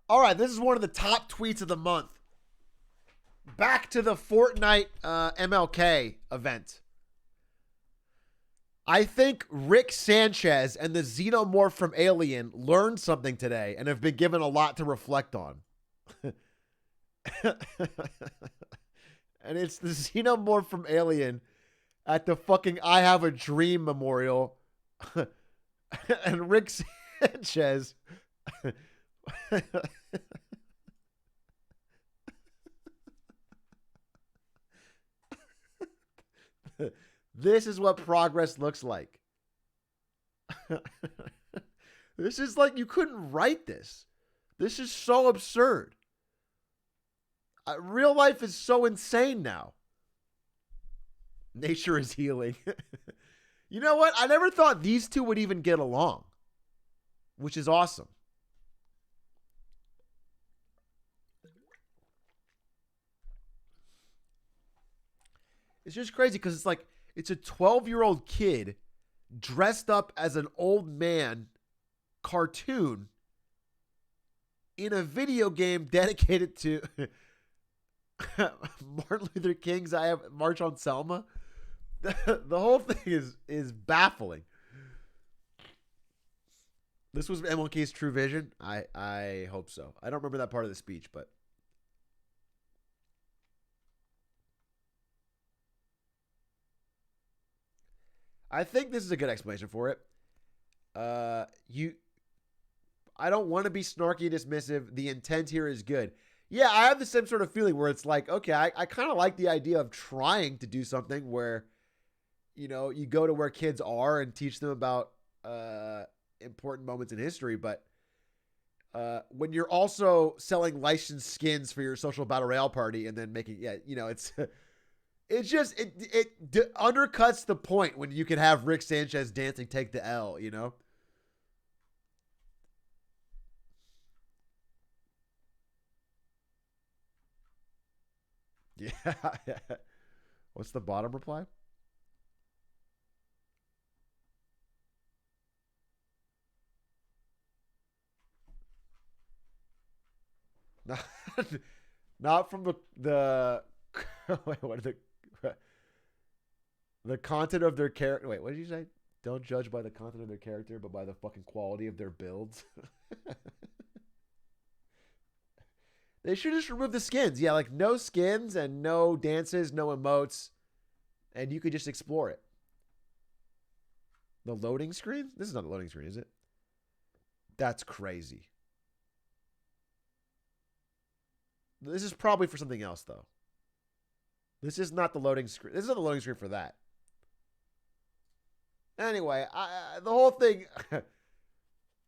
All right, this is one of the top tweets of the month. Back to the Fortnite MLK event. I think Rick Sanchez and the xenomorph from Alien learned something today and have been given a lot to reflect on. And it's the xenomorph from Alien at the fucking I Have a Dream memorial. And Rick Sanchez. This is what progress looks like. This is like, you couldn't write this. This is so absurd. Real life is so insane now. Nature is healing. You know what? I never thought these two would even get along, which is awesome. It's just crazy because it's like, it's a 12-year-old kid dressed up as an old man cartoon in a video game dedicated to Martin Luther King's March on Selma. The whole thing is baffling. This was MLK's true vision. I hope so. I don't remember that part of the speech, but I think this is a good explanation for it. I don't want to be snarky and dismissive. The intent here is good. Yeah, I have the same sort of feeling where it's like, okay, I kind of like the idea of trying to do something where, you know, you go to where kids are and teach them about important moments in history. But when you're also selling licensed skins for your social battle royale party and then making, yeah, you know, it's just, it undercuts the point when you can have Rick Sanchez dancing Take the L, you know? Yeah. What's the bottom reply? Not from the wait, what are the content of their character. Wait, what did you say? Don't judge by the content of their character, but by the fucking quality of their builds. They should just remove the skins. Yeah, like no skins and no dances, no emotes. And you could just explore it. The loading screen? This is not the loading screen, is it? That's crazy. This is probably for something else, though. This is not the loading screen. This is not the loading screen for that. Anyway, the whole thing,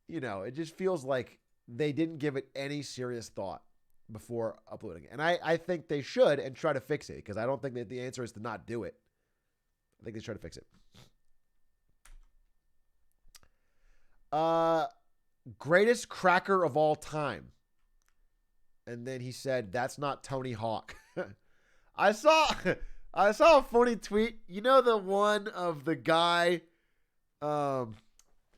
you know, it just feels like they didn't give it any serious thought before uploading it. And I think they should and try to fix it, because I don't think that the answer is to not do it. I think they should try to fix it. Greatest cracker of all time. And then he said, that's not Tony Hawk. I saw a funny tweet. You know the one of the guy,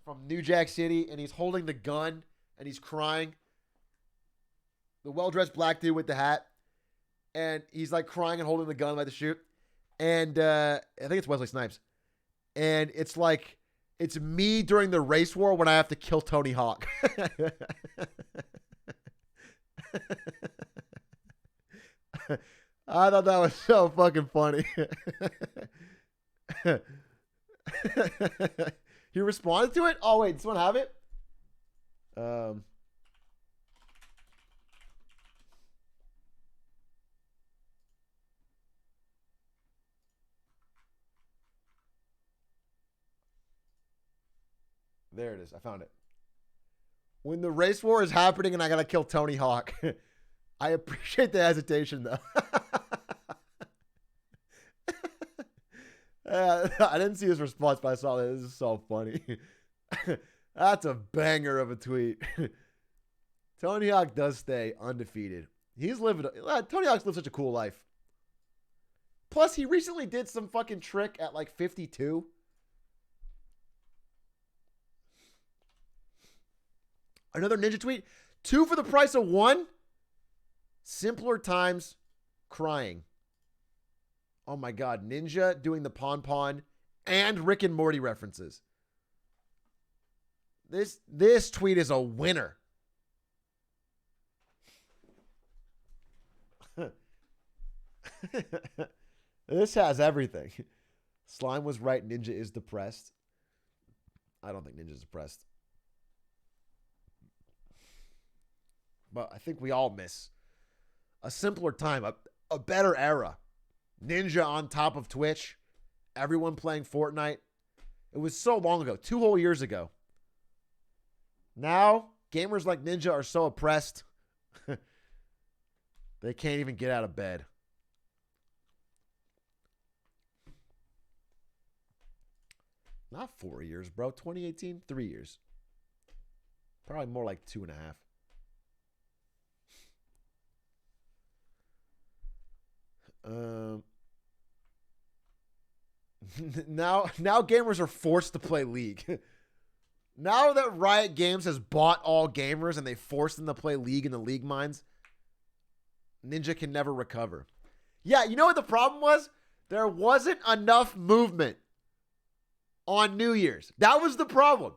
from New Jack City, and he's holding the gun and he's crying. The well-dressed black dude with the hat, and he's like crying and holding the gun like to shoot. And I think it's Wesley Snipes. And it's like, it's me during the race war when I have to kill Tony Hawk. I thought that was so fucking funny. He responded to it? Oh, wait, does someone have it? There it is. I found it. When the race war is happening and I gotta kill Tony Hawk. I appreciate the hesitation, though. I didn't see his response, but I saw that. This is so funny. That's a banger of a tweet. Tony Hawk does stay undefeated. Tony Hawk's lived such a cool life. Plus, he recently did some fucking trick at like 52. Another Ninja tweet. 2 for the price of 1. Simpler times crying. Oh my God. Ninja doing the pon and Rick and Morty references. This tweet is a winner. This has everything. Slime was right. Ninja is depressed. I don't think Ninja's depressed. But I think we all miss a simpler time, a better era. Ninja on top of Twitch. Everyone playing Fortnite. It was so long ago. 2 whole years ago. Now, gamers like Ninja are so oppressed. They can't even get out of bed. Not 4 years, bro. 2018, 3 years. Probably more like 2.5. Now gamers are forced to play League. Now that Riot Games has bought all gamers and they forced them to play League in the League mines, Ninja can never recover. Yeah, you know what the problem was? There wasn't enough movement on New Year's. That was the problem.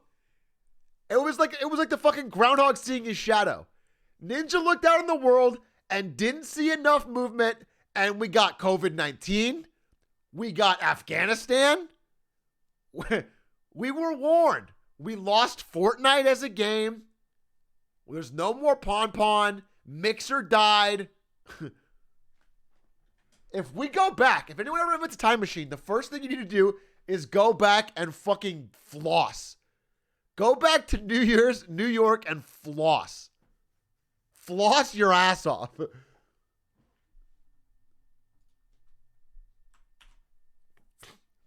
It was like the fucking groundhog seeing his shadow. Ninja looked out in the world and didn't see enough movement, and we got COVID-19. We got Afghanistan. We were warned. We lost Fortnite as a game. There's no more Pon. Mixer died. If we go back, if anyone ever invents a time machine, the first thing you need to do is go back and fucking floss. Go back to New York and floss. Floss your ass off.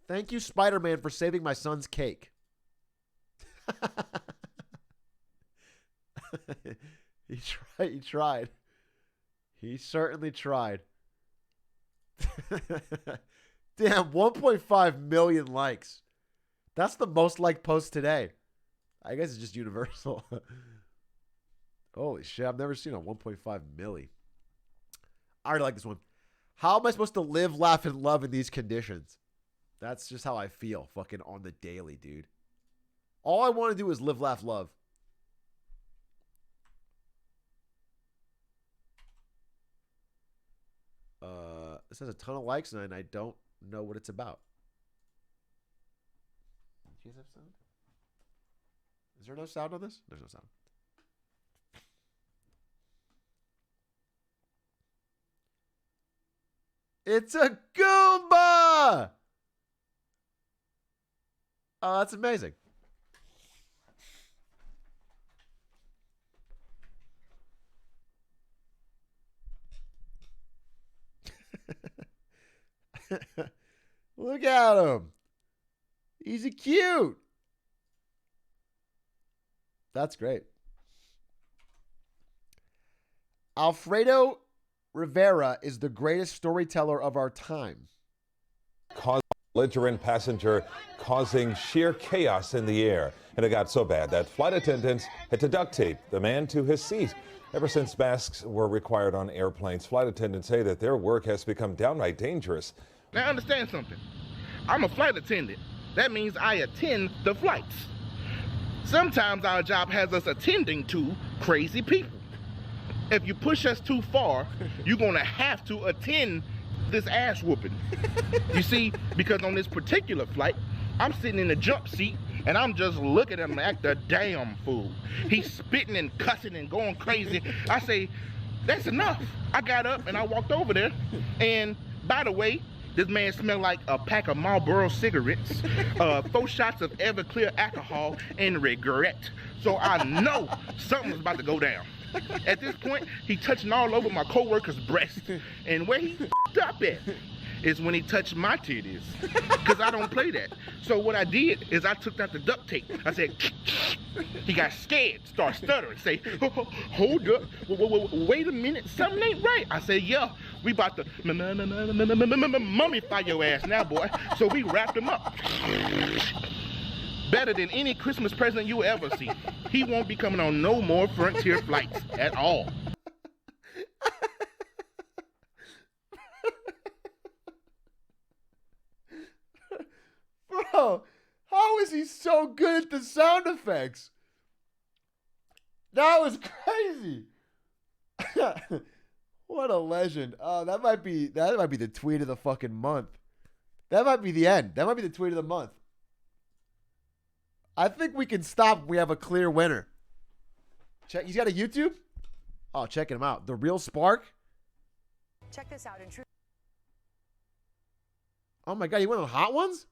Thank you, Spider-Man, for saving my son's cake. He tried. He certainly tried. Damn, 1.5 million likes. That's the most liked post today. I guess it's just universal. Holy shit, I've never seen a 1.5 milli. I already like this one. How am I supposed to live, laugh, and love in these conditions? That's just how I feel fucking on the daily, dude. All I want to do is live, laugh, love. This has a ton of likes, and I don't know what it's about. Do you guys have sound? Is there no sound on this? There's no sound. It's a Goomba! Oh, that's amazing. Look at him. He's cute. That's great. Alfredo Rivera is the greatest storyteller of our time. Belligerent passenger causing sheer chaos in the air. And it got so bad that flight attendants had to duct tape the man to his seat. Ever since masks were required on airplanes, flight attendants say that their work has become downright dangerous. Now understand something. I'm a flight attendant. That means I attend the flights. Sometimes our job has us attending to crazy people. If you push us too far, you're gonna have to attend this ass whooping. You see, because on this particular flight, I'm sitting in the jump seat and I'm just looking at him act a damn fool. He's spitting and cussing and going crazy. I say, that's enough. I got up and I walked over there, and by the way, this man smelled like a pack of Marlboro cigarettes, 4 shots of Everclear alcohol, and regret. So I know something's about to go down. At this point, he touching all over my coworker's breast, and where he f***ed up at is when he touched my titties, because I don't play that. So what I did is I took out the duct tape. I said, he got scared, started stuttering, say, hold up, wait a minute, something ain't right. I said, yeah, we about to mummify your ass now, boy. So we wrapped him up. Better than any Christmas present you will ever see. He won't be coming on no more Frontier flights at all. Bro, how is he so good at the sound effects? That was crazy. What a legend. Oh, that might be the tweet of the fucking month. That might be the end. That might be the tweet of the month. I think we can stop when we have a clear winner. Check. He's got a YouTube? Oh, checking him out. The Real Spark? Check this out. Oh my god, he went on Hot Ones?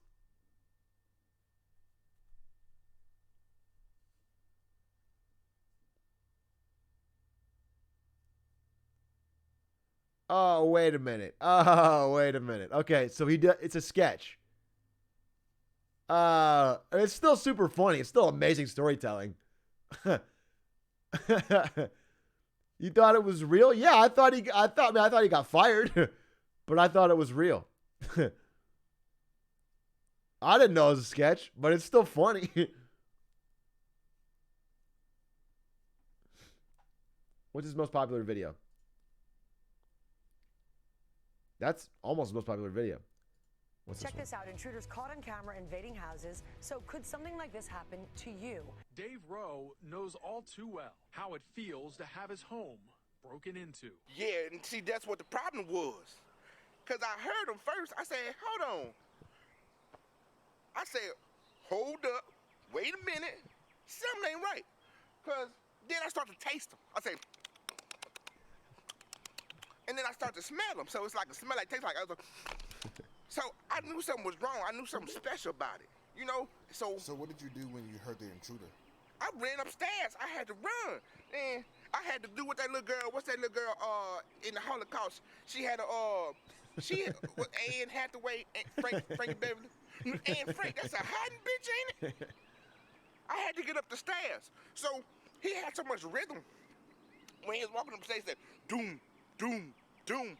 Oh, wait a minute. Oh, wait a minute. Okay, so it's a sketch. It's still super funny. It's still amazing storytelling. You thought it was real? Yeah, I thought he got fired, but I thought it was real. I didn't know it was a sketch, but it's still funny. What's his most popular video? That's almost the most popular video. Check this out. Intruders caught on camera invading houses. So could something like this happen to you? Dave Rowe knows all too well how it feels to have his home broken into. Yeah, and see, that's what the problem was. Because I heard him first. I said, hold on. I said, hold up. Wait a minute. Something ain't right. Because then I start to taste them. I say, and then I start to smell them. So it's like a smell like tastes like. I was like, so I knew something was wrong. I knew something special about it, you know? So what did you do when you heard the intruder? I ran upstairs. I had to run. And I had to do what that little girl, what's that little girl in the Holocaust? She had Anne Hathaway, Frankie Beverly. Anne Frank, that's a hiding bitch, ain't it? I had to get up the stairs. So he had so much rhythm. When he was walking up the stairs, he said, doom, doom, doom.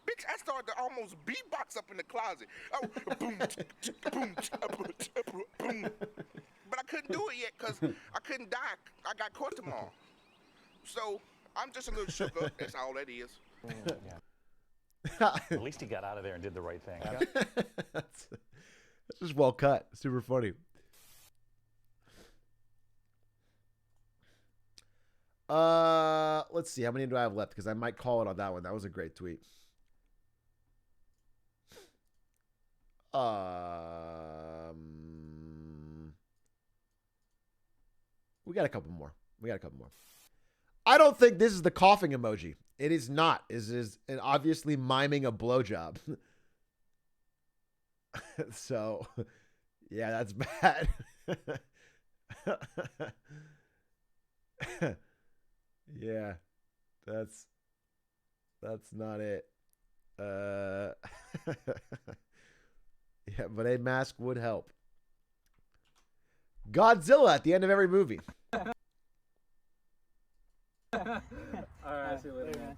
Bitch, I started to almost beatbox up in the closet. Oh, boom, boom, boom. But I couldn't do it yet because I couldn't die. I got court tomorrow. So I'm just a little shook up. That's all that is. At least he got out of there and did the right thing. That's just well cut. Super funny. Let's see. How many do I have left? Because I might call it on that one. That was a great tweet. We got a couple more. I don't think this is the coughing emoji. It is not. It is obviously miming a blowjob. So, yeah, that's bad. Yeah, that's not it. Yeah, but a mask would help. Godzilla at the end of every movie. All right, see you later, man.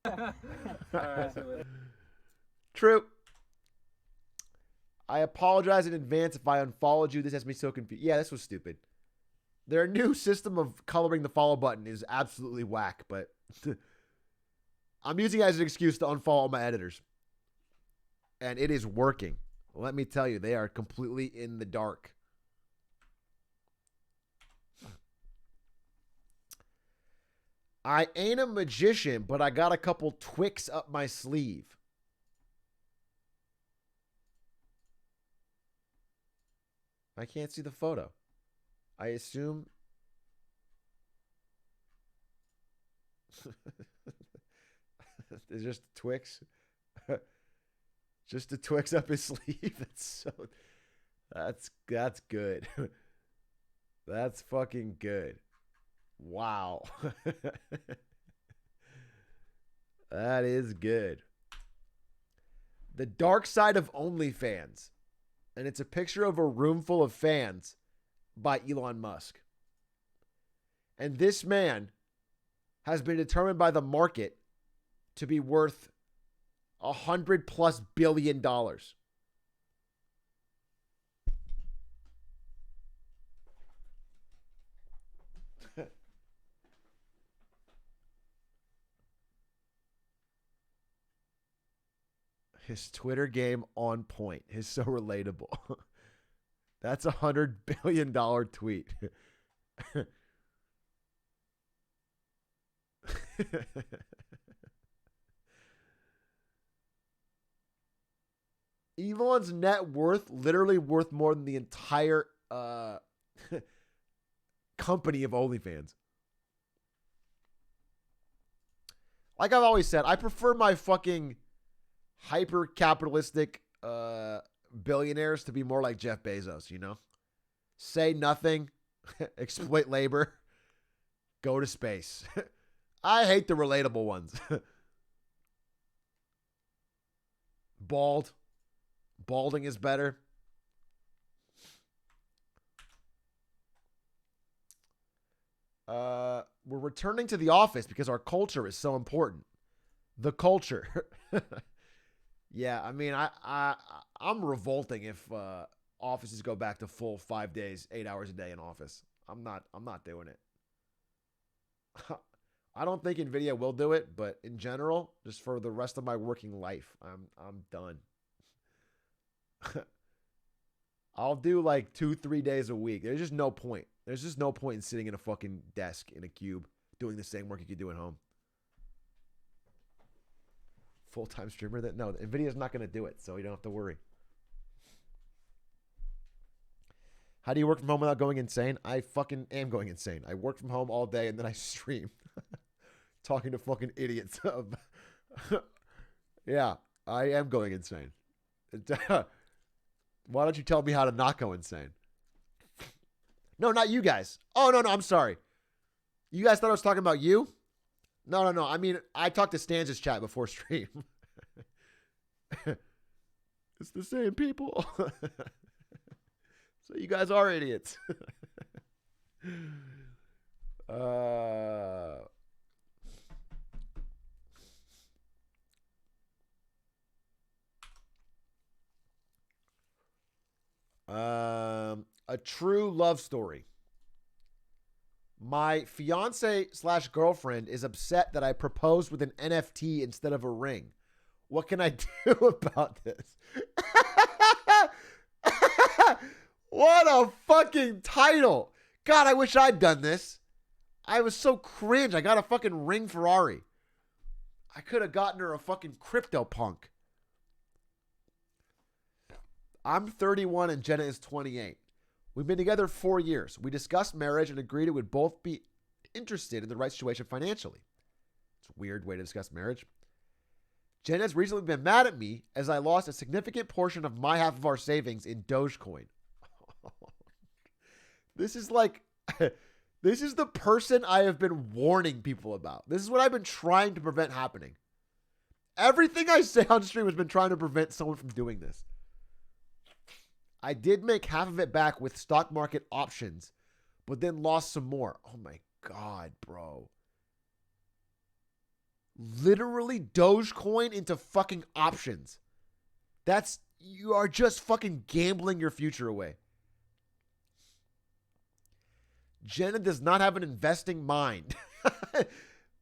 Alright, see you later. True. I apologize in advance if I unfollowed you. This has me so confused. Yeah, this was stupid. Their new system of coloring the follow button is absolutely whack, but I'm using it as an excuse to unfollow all my editors. And it is working. Let me tell you, they are completely in the dark. I ain't a magician, but I got a couple Twix up my sleeve. I can't see the photo. I assume. There's just Twix. Just a Twix up his sleeve. That's good. That's fucking good. Wow. That is good. The Dark Side of OnlyFans. And it's a picture of a room full of fans by Elon Musk. And this man has been determined by the market to be worth $100+ billion. His Twitter game on point. He's so relatable. That's $100 billion tweet. Elon's net worth literally worth more than the entire company of OnlyFans. Like I've always said, I prefer my fucking hyper capitalistic billionaires to be more like Jeff Bezos, you know? Say nothing, exploit labor, go to space. I hate the relatable ones. Bald. Balding is better. We're returning to the office because our culture is so important. The culture. Yeah, I mean, I'm revolting if offices go back to full 5 days, 8 hours a day in office. I'm not doing it. I don't think NVIDIA will do it, but in general, just for the rest of my working life, I'm done. I'll do like 2-3 days a week. There's just no point. There's just no point in sitting in a fucking desk in a cube doing the same work you could do at home. Full-time streamer? No, NVIDIA's not going to do it, so you don't have to worry. How do you work from home without going insane? I fucking am going insane. I work from home all day and then I stream. Talking to fucking idiots. Yeah, I am going insane. Why don't you tell me how to not go insane? No, not you guys. Oh, no, I'm sorry. You guys thought I was talking about you? No. I mean, I talked to Stan's chat before stream. It's the same people. So you guys are idiots. A true love story. My fiance/girlfriend is upset that I proposed with an NFT instead of a ring. What can I do about this? What a fucking title. God, I wish I'd done this. I was so cringe. I got a fucking ring Ferrari. I could have gotten her a fucking CryptoPunk. I'm 31 and Jenna is 28. We've been together 4 years. We discussed marriage and agreed it would both be interested in the right situation financially. It's a weird way to discuss marriage. Jenna has recently been mad at me as I lost a significant portion of my half of our savings in Dogecoin. This is like, this is the person I have been warning people about. This is what I've been trying to prevent happening. Everything I say on stream has been trying to prevent someone from doing this. I did make half of it back with stock market options, but then lost some more. Oh my God, bro. literally Dogecoin into fucking options. You are just fucking gambling your future away. Jenna does not have an investing mind.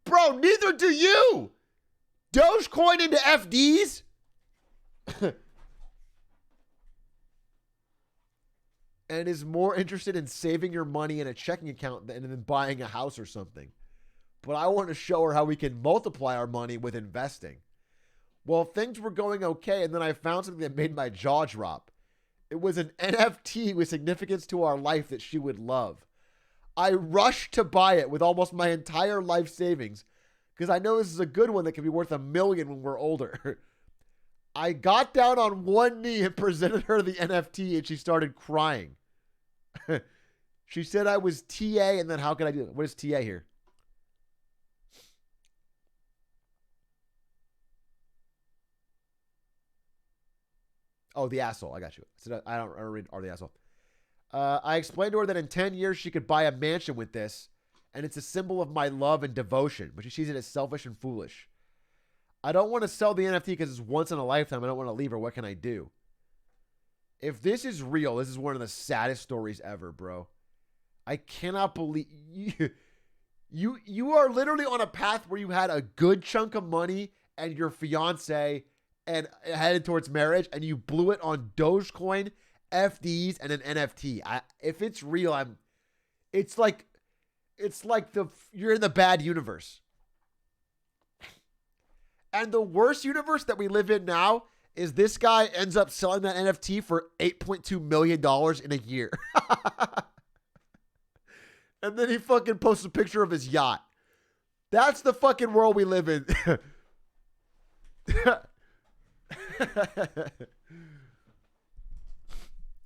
Bro, neither do you. Dogecoin into FDs? And is more interested in saving your money in a checking account than buying a house or something. But I want to show her how we can multiply our money with investing. Well, things were going okay, and then I found something that made my jaw drop. It was an NFT with significance to our life that she would love. I rushed to buy it with almost my entire life savings because I know this is a good one that can be worth $1 million when we're older. I got down on one knee and presented her the NFT, and she started crying. She said I was TA, and then how could I do it? What is TA here? Oh, the asshole. I got you. So I don't read or the asshole. I explained to her that in 10 years she could buy a mansion with this, and it's a symbol of my love and devotion, but she sees it as selfish and foolish. I don't want to sell the NFT because it's once in a lifetime. I don't want to leave her. What can I do? If this is real, this is one of the saddest stories ever, bro. I cannot believe you are literally on a path where you had a good chunk of money and your fiance and headed towards marriage, and you blew it on Dogecoin, FDs, and an NFT. If it's real, it's like you're in the bad universe. And the worst universe that we live in now is this guy ends up selling that NFT for $8.2 million in a year. And then he fucking posts a picture of his yacht. That's the fucking world we live in.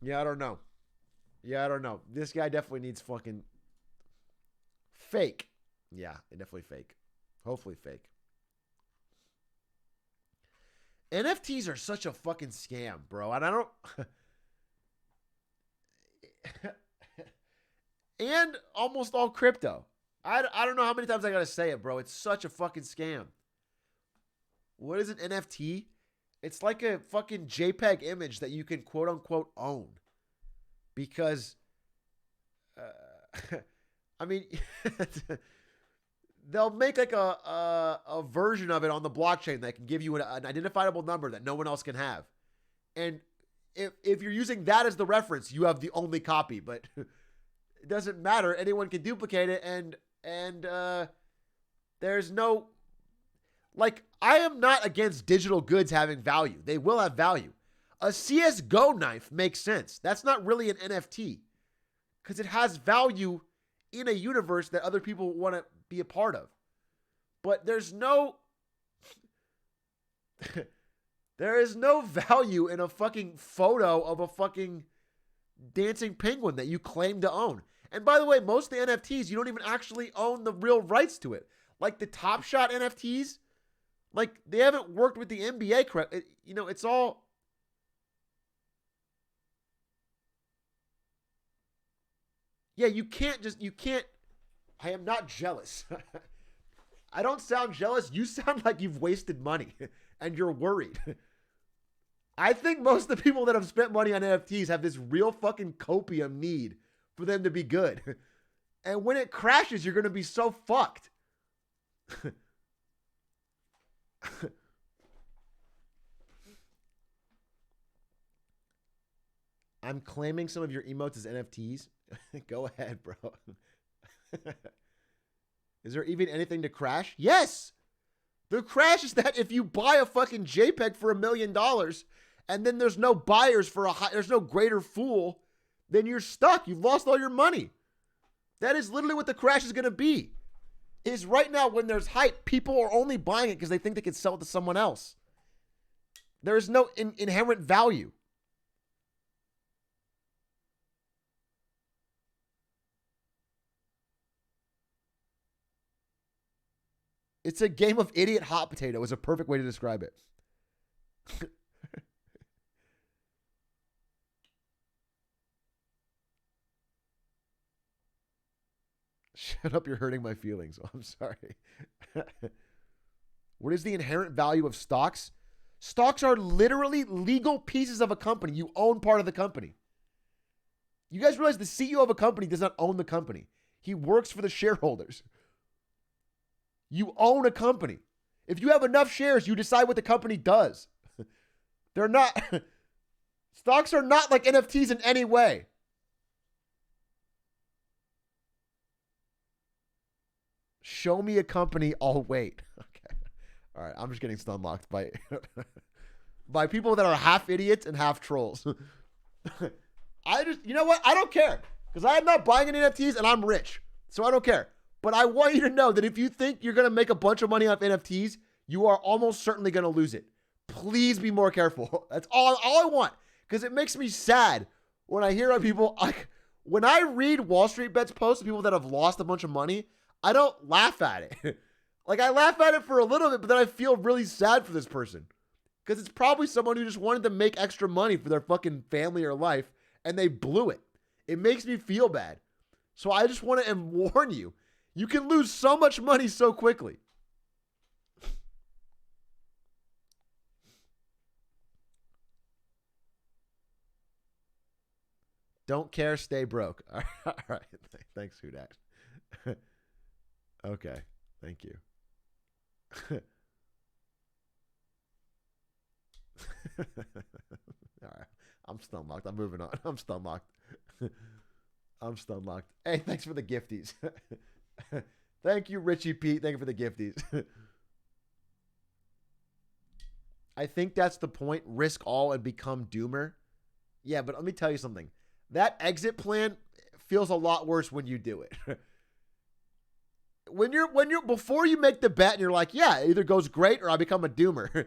Yeah, I don't know. This guy definitely needs fucking fake. Yeah, definitely fake. Hopefully fake. NFTs are such a fucking scam, bro. And I don't... and almost all crypto. I don't know how many times I gotta say it, bro. It's such a fucking scam. What is an NFT? It's like a fucking JPEG image that you can quote unquote own. Because, I mean, they'll make like a version of it on the blockchain that can give you an identifiable number that no one else can have. And if you're using that as the reference, you have the only copy, but it doesn't matter. Anyone can duplicate it. And there's no, like, I am not against digital goods having value. They will have value. A CSGO knife makes sense. That's not really an NFT because it has value in a universe that other people want to be a part of. But there is no value in a fucking photo of a fucking dancing penguin that you claim to own. And by the way, most of the NFTs, you don't even actually own the real rights to it. Like the Top Shot NFTs, like they haven't worked with the NBA correct. It's all... Yeah, you can't. I am not jealous. I don't sound jealous. You sound like you've wasted money and you're worried. I think most of the people that have spent money on NFTs have this real fucking copium need for them to be good. And when it crashes, you're going to be so fucked. I'm claiming some of your emotes as NFTs. Go ahead, bro. Is there even anything to crash? Yes. The crash is that if you buy a fucking JPEG for $1 million and then there's no buyers there's no greater fool, then you're stuck. You've lost all your money. That is literally what the crash is going to be. Is right now when there's hype, people are only buying it because they think they can sell it to someone else. There is no inherent value. It's a game of idiot hot potato is a perfect way to describe it. Shut up, you're hurting my feelings. Oh, I'm sorry. What is the inherent value of stocks? Stocks are literally legal pieces of a company. You own part of the company. You guys realize the CEO of a company does not own the company. He works for the shareholders. You own a company. If you have enough shares, you decide what the company does. They're not, stocks are not like NFTs in any way. Show me a company, I'll wait. Okay. All right, I'm just getting stun locked by by people that are half idiots and half trolls. You know what? I don't care because I'm not buying any NFTs and I'm rich. So I don't care. But I want you to know that if you think you're going to make a bunch of money off NFTs, you are almost certainly going to lose it. Please be more careful. That's all I want, because it makes me sad when I hear about people. When I read Wall Street Bets posts of people that have lost a bunch of money, I don't laugh at it. Like, I laugh at it for a little bit, but then I feel really sad for this person because it's probably someone who just wanted to make extra money for their fucking family or life, and they blew it. It makes me feel bad. So I just want to warn you, you can lose so much money so quickly. Don't care, stay broke. All right. Thanks, Hudak. Okay. Thank you. All right. I'm stun locked. I'm moving on. I'm stun locked. I'm stun locked. Hey, thanks for the gifties. Thank you, Richie Pete. Thank you for the gifties. I think that's the point. Risk all and become doomer. Yeah, but let me tell you something. That exit plan feels a lot worse when you do it. when you're before you make the bet and you're like, yeah, it either goes great or I become a doomer.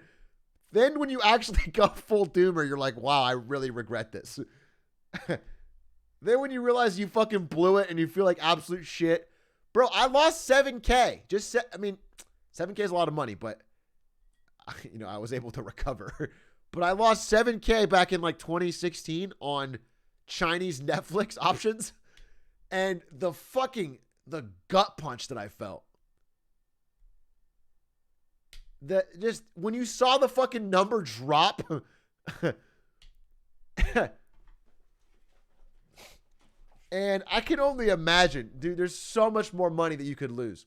Then when you actually go full doomer, you're like, wow, I really regret this. Then when you realize you fucking blew it and you feel like absolute shit. Bro, I lost 7K. 7K is a lot of money, but I was able to recover. But I lost 7K back in like 2016 on Chinese Netflix options. And the gut punch that I felt. Just when you saw the fucking number drop. And I can only imagine, dude, there's so much more money that you could lose.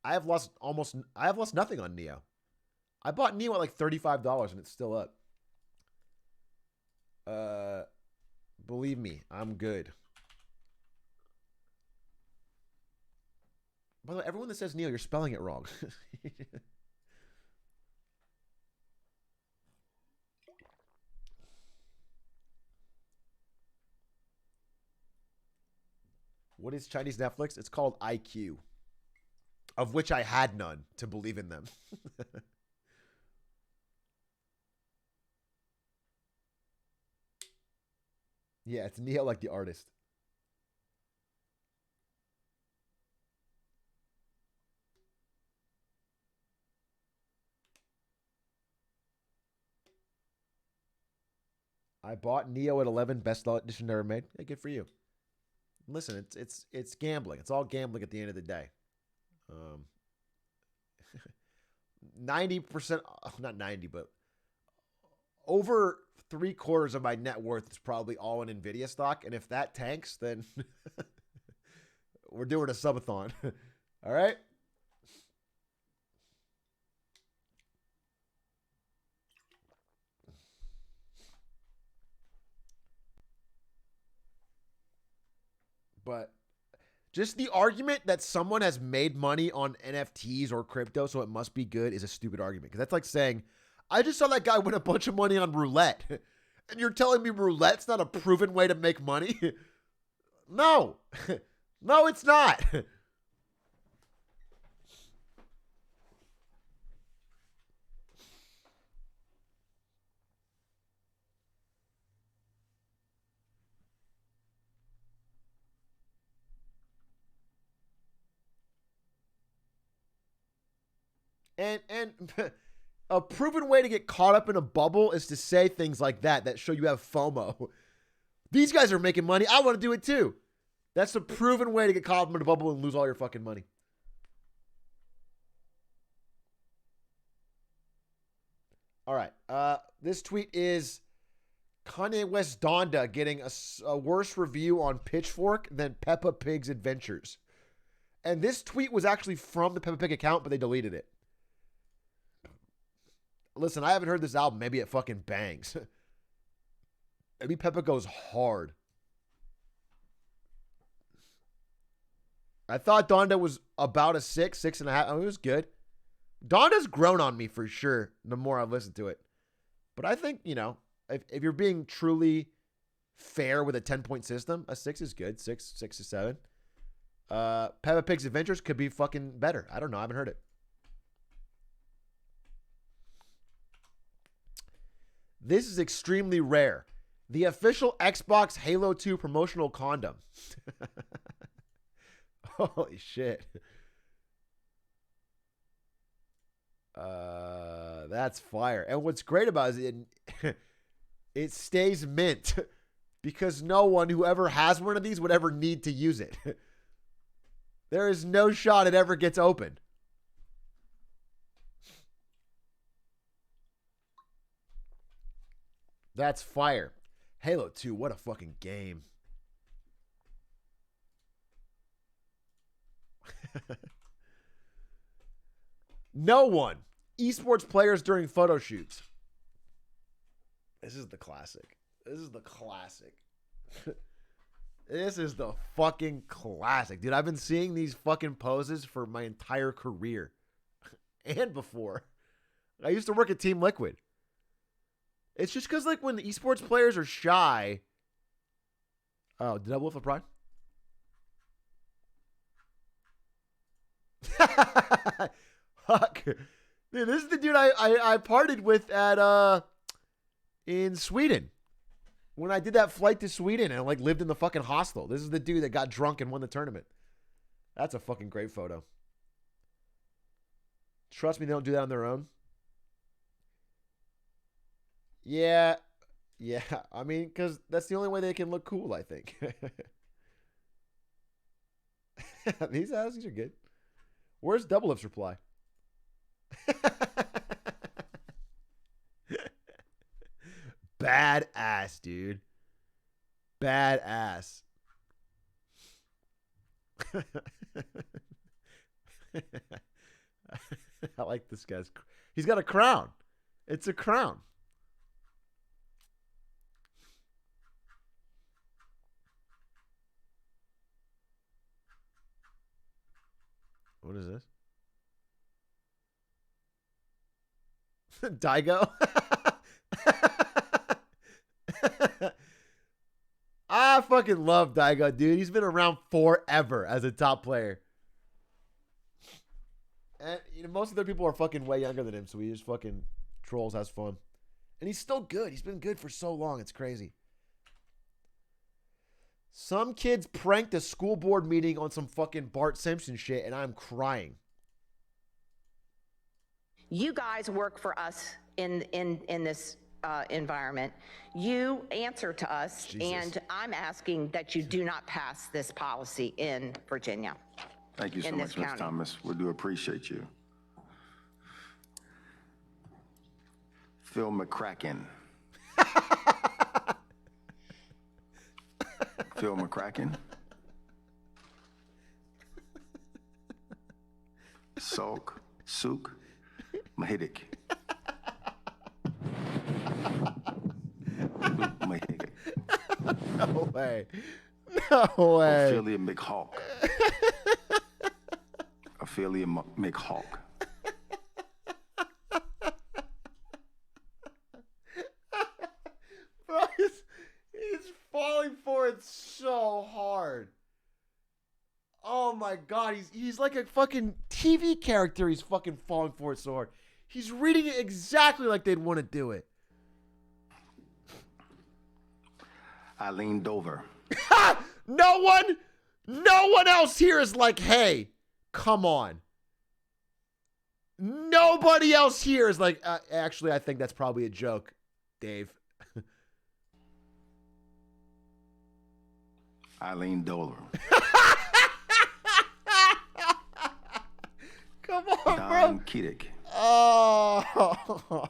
I have lost nothing on Neo. I bought Neo at like $35 and it's still up. Believe me, I'm good. By the way, everyone that says Neo, you're spelling it wrong. What is Chinese Netflix? It's called IQ, of which I had none to believe in them. Yeah, it's Neo like the artist. I bought Neo at 11, best edition ever made. Hey, good for you. Listen, it's gambling. It's all gambling at the end of the day. 90%, not 90, but over 3/4 of my net worth is probably all in Nvidia stock. And if that tanks, then we're doing a subathon. All right. But just the argument that someone has made money on NFTs or crypto, so it must be good, is a stupid argument. Because that's like saying, I just saw that guy win a bunch of money on roulette. And you're telling me roulette's not a proven way to make money? No. No, it's not. And a proven way to get caught up in a bubble is to say things like that show you have FOMO. These guys are making money. I want to do it too. That's a proven way to get caught up in a bubble and lose all your fucking money. All right. This tweet is Kanye West Donda getting a worse review on Pitchfork than Peppa Pig's Adventures. And this tweet was actually from the Peppa Pig account, but they deleted it. Listen, I haven't heard this album. Maybe it fucking bangs. Maybe Peppa goes hard. I thought Donda was about a 6.5. I mean, it was good. Donda's grown on me for sure the more I've listened to it. But I think, you know, if you're being truly fair with a 10-point system, a 6 is good. 6 to 7. Peppa Pig's Adventures could be fucking better. I don't know. I haven't heard it. This is extremely rare. The official Xbox Halo 2 promotional condom. Holy shit. That's fire. And what's great about it is it stays mint because no one who ever has one of these would ever need to use it. There is no shot it ever gets opened. That's fire. Halo 2, what a fucking game. No one. Esports players during photo shoots. This is the classic. This is the classic. This is the fucking classic. Dude, I've been seeing these fucking poses for my entire career. And before. I used to work at Team Liquid. It's just because, like, when the esports players are shy. Oh, did I wolf a pride? Fuck. Dude, this is the dude I partied with at in Sweden. When I did that flight to Sweden and like lived in the fucking hostel. This is the dude that got drunk and won the tournament. That's a fucking great photo. Trust me, they don't do that on their own. Yeah. Yeah. I mean, because that's the only way they can look cool, I think. These houses are good. Where's Double Lift's reply? Badass, dude. Badass. I like this guy's. He's got a crown. It's a crown. What is this? Daigo? I fucking love Daigo, dude. He's been around forever as a top player. And you know, most of the people are fucking way younger than him, so he just fucking trolls, has fun. And he's still good. He's been good for so long. It's crazy. Some kids pranked a school board meeting on some fucking Bart Simpson shit, and I'm crying. You guys work for us in this environment. You answer to us, Jesus. and I'm asking that you do not pass this policy in Virginia. Thank you so in much, this Ms. county. Thomas. We do appreciate you. Phil McCracken. Phil McCracken. Soak. Sook. Mahidik. Mahidik. No way. No way. Ophelia McHawk. Ophelia McHawk. Bro, he's falling for it so hard. Oh my god, he's like a fucking TV character. He's fucking falling for it so hard. He's reading it exactly like they'd want to do it. Eileen Dover. No one else here is like, hey, come on. Nobody else here is like, actually, I think that's probably a joke, Dave. I leaned over. Come on, Don bro. Kiddick. Oh.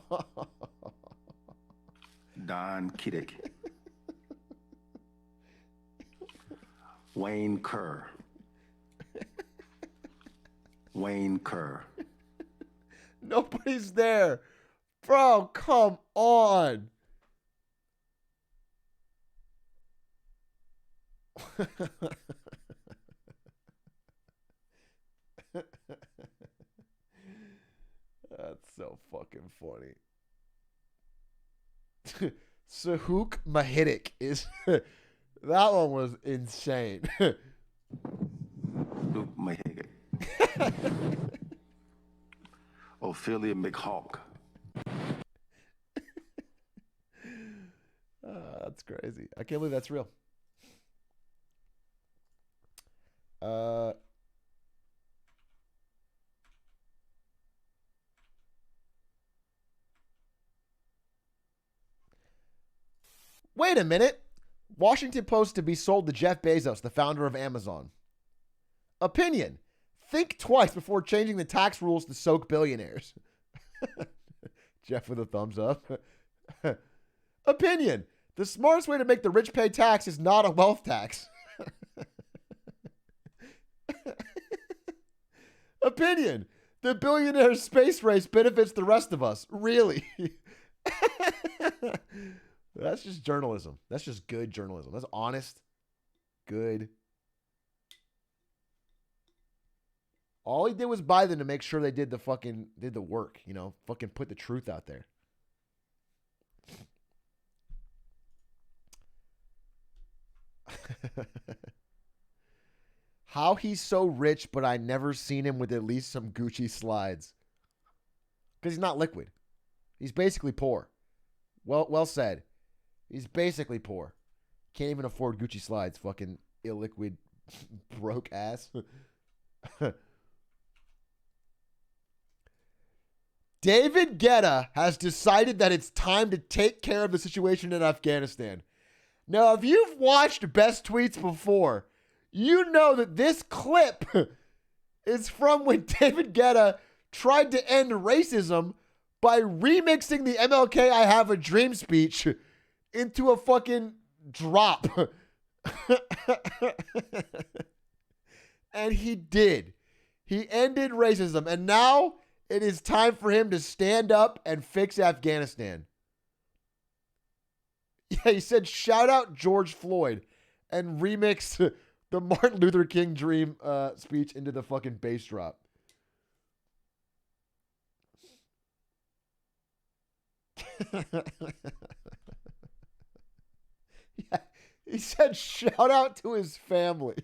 Don Kiddick. Wayne Kerr. Wayne Kerr. Nobody's there. Bro, come on. That's so fucking funny. Sahuk Mahidic is that one was insane. Luke Mahidic. Ophelia McHawk. That's crazy. I can't believe that's real. Wait a minute. Washington Post to be sold to Jeff Bezos, the founder of Amazon. Opinion. Think twice before changing the tax rules to soak billionaires. Jeff with a thumbs up. Opinion. The smartest way to make the rich pay tax is not a wealth tax. Opinion. The billionaire space race benefits the rest of us. Really? That's just journalism. That's just good journalism. That's honest. Good. All he did was buy them to make sure they did the work, you know, fucking put the truth out there. How he's so rich, but I never seen him with at least some Gucci slides. Because he's not liquid. He's basically poor. Well said. He's basically poor. Can't even afford Gucci slides. Fucking illiquid, broke ass. David Guetta has decided that it's time to take care of the situation in Afghanistan. Now, if you've watched Best Tweets before, you know that this clip is from when David Guetta tried to end racism by remixing the MLK I Have a Dream speech into a fucking drop. And he did. He ended racism. And now it is time for him to stand up and fix Afghanistan. Yeah, he said, shout out George Floyd and remix the Martin Luther King dream speech into the fucking bass drop. Yeah, he said, shout out to his family.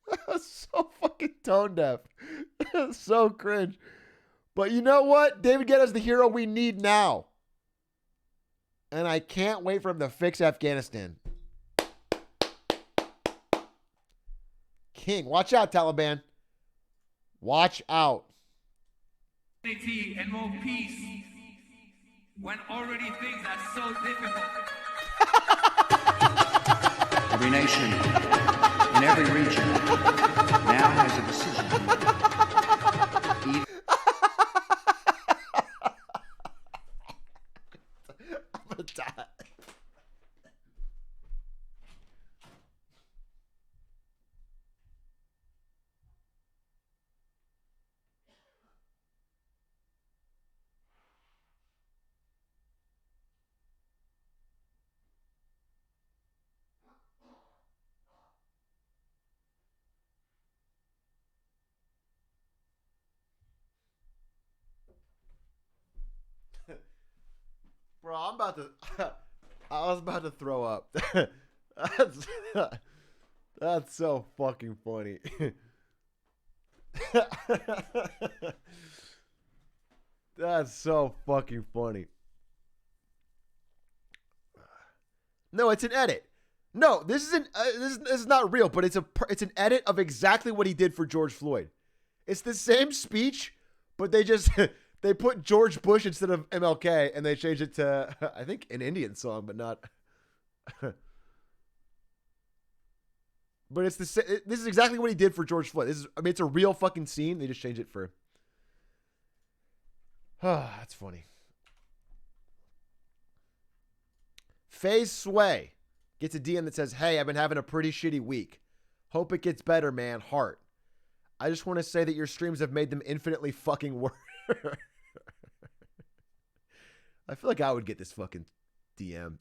That was so fucking tone deaf. So cringe. But you know what? David Guetta's the hero we need now. And I can't wait for him to fix Afghanistan. King, watch out, Taliban. Watch out. Unity and more peace when already things are so difficult. Every nation in every region now has a decision. I'm gonna die. Bro, I'm about to. I was about to throw up. That's so fucking funny. That's so fucking funny. No, it's an edit. No, this isn't. This is not real, but it's an edit of exactly what he did for George Floyd. It's the same speech, but they just they put George Bush instead of MLK, and they changed it to I think an Indian song, but not. But it's this is exactly what he did for George Floyd. I mean, it's a real fucking scene. They just changed it for. That's funny. Faze Sway gets a DM that says, "Hey, I've been having a pretty shitty week. Hope it gets better, man. Heart. I just want to say that your streams have made them infinitely fucking worse." I feel like I would get this fucking DM.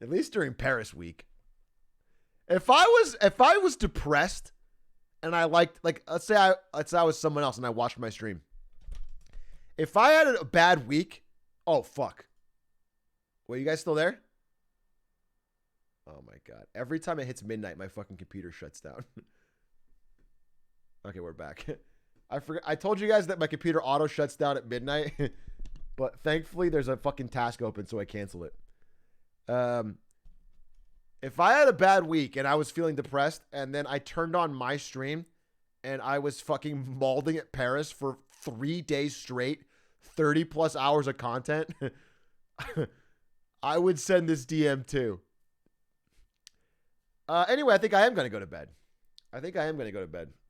At least during Paris week. If I was depressed and I liked, like, let's say I was someone else and I watched my stream. If I had a bad week, oh fuck. Wait, you guys still there? Oh my god. Every time it hits midnight, my fucking computer shuts down. Okay, we're back. I told you guys that my computer auto shuts down at midnight, but thankfully there's a fucking task open, so I cancel it. If I had a bad week and I was feeling depressed and then I turned on my stream and I was fucking mauling at Paris for 3 days straight, 30 plus hours of content, I would send this DM too. Anyway, I think I am going to go to bed.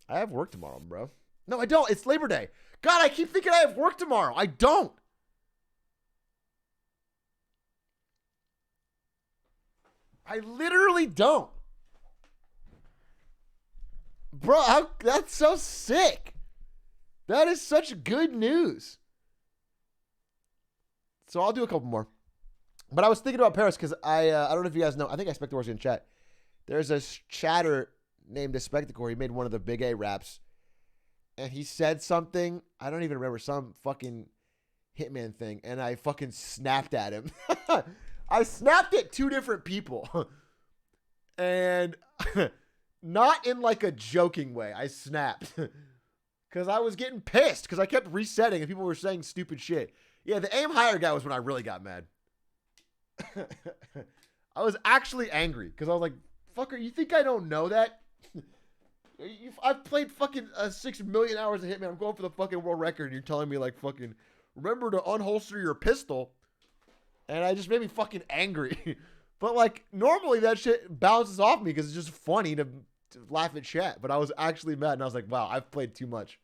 I have work tomorrow, bro. No, I don't. It's Labor Day. God, I keep thinking I have work tomorrow. I don't. I literally don't. Bro, that's so sick. That is such good news. So I'll do a couple more. But I was thinking about Paris because I don't know if you guys know. I think I Spectacor's in chat. There's a chatter named a Spectacor. He made one of the Big A raps. And he said something. I don't even remember. Some fucking Hitman thing. And I fucking snapped at him. I snapped at 2 different people. And not in like a joking way. I snapped. Because I was getting pissed. Because I kept resetting and people were saying stupid shit. Yeah, the aim higher guy was when I really got mad. I was actually angry. Because I was like, fucker, you think I don't know that? I've played fucking 6 million hours of Hitman. I'm going for the fucking world record. And you're telling me like fucking, remember to unholster your pistol. And I just made me fucking angry. But like, normally that shit bounces off me because it's just funny to laugh at chat. But I was actually mad. And I was like, wow, I've played too much.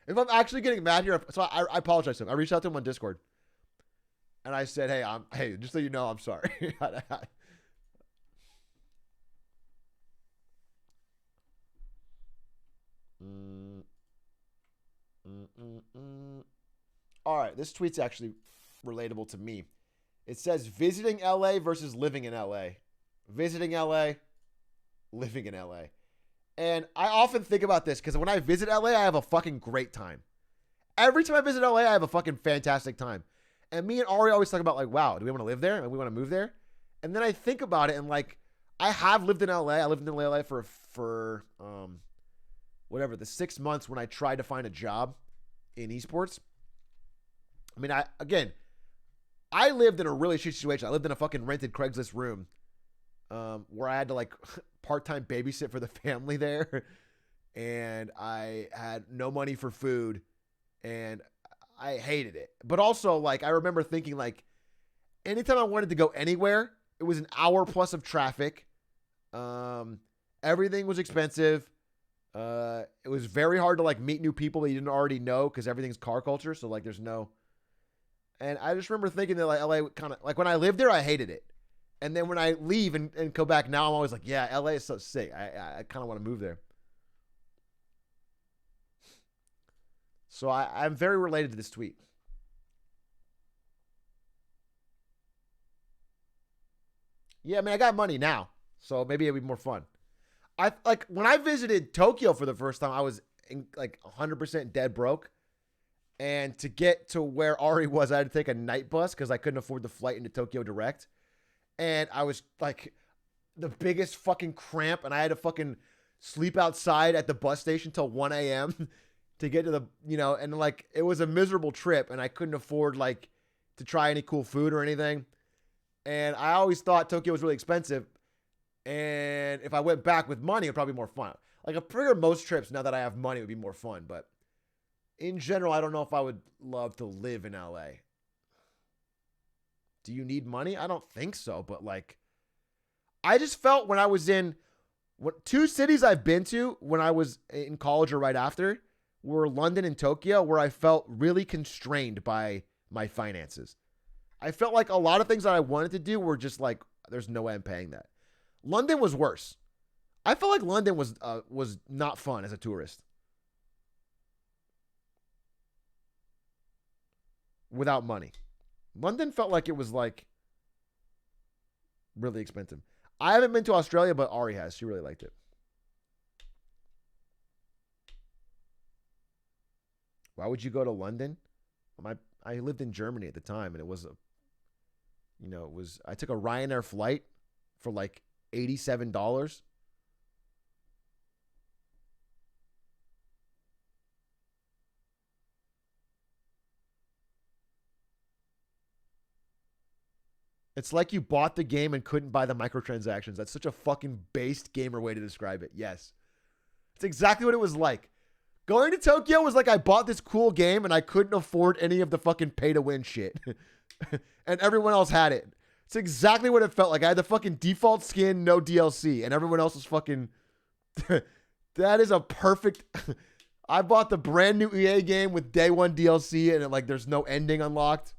If I'm actually getting mad here, so I apologize to him. I reached out to him on Discord. And I said, hey, just so you know, I'm sorry. All right, this tweet's actually relatable to me. It says visiting LA versus living in LA. Visiting LA, living in LA. And I often think about this because when I visit LA, I have a fucking great time. Every time I visit LA, I have a fucking fantastic time. And me and Ari always talk about like, wow, do we want to live there? And we want to move there? And then I think about it and like, I have lived in LA. I lived in LA for whatever, the 6 months when I tried to find a job in esports. I mean, I lived in a really shitty situation. I lived in a fucking rented Craigslist room where I had to like part-time babysit for the family there. And I had no money for food and I hated it. But also like, I remember thinking like, anytime I wanted to go anywhere, it was an hour plus of traffic. Everything was expensive. It was very hard to like meet new people that you didn't already know because everything's car culture. So like there's no, and I just remember thinking that like LA kind of like when I lived there, I hated it. And then when I leave and go back now, I'm always like, yeah, LA is so sick. I kind of want to move there. So I'm very related to this tweet. Yeah, I mean, I got money now, so maybe it'll be more fun. I like when I visited Tokyo for the first time, I was like 100% dead broke. And to get to where Ari was, I had to take a night bus because I couldn't afford the flight into Tokyo direct. And I was like the biggest fucking cramp. And I had to fucking sleep outside at the bus station till 1 a.m. to get to the, and like it was a miserable trip. And I couldn't afford like to try any cool food or anything. And I always thought Tokyo was really expensive. And if I went back with money, it'd probably be more fun. Like I figure most trips now that I have money would be more fun. But in general, I don't know if I would love to live in LA. Do you need money? I don't think so, but like, I just felt when I was in 2 cities I've been to when I was in college or right after were London and Tokyo, where I felt really constrained by my finances. I felt like a lot of things that I wanted to do were just like, there's no way I'm paying that. London was worse. I felt like London was not fun as a tourist. Without money. London felt like it was like really expensive. I haven't been to Australia, but Ari has. She really liked it. Why would you go to London? I lived in Germany at the time, and it was I took a Ryanair flight for like $87. It's like you bought the game and couldn't buy the microtransactions. That's such a fucking based gamer way to describe it. Yes. It's exactly what it was like. Going to Tokyo was like I bought this cool game and I couldn't afford any of the fucking pay to win shit. And everyone else had it. It's exactly what it felt like. I had the fucking default skin, no DLC, and everyone else was fucking... That is a perfect... I bought the brand new EA game with day 1 DLC and like there's no ending unlocked.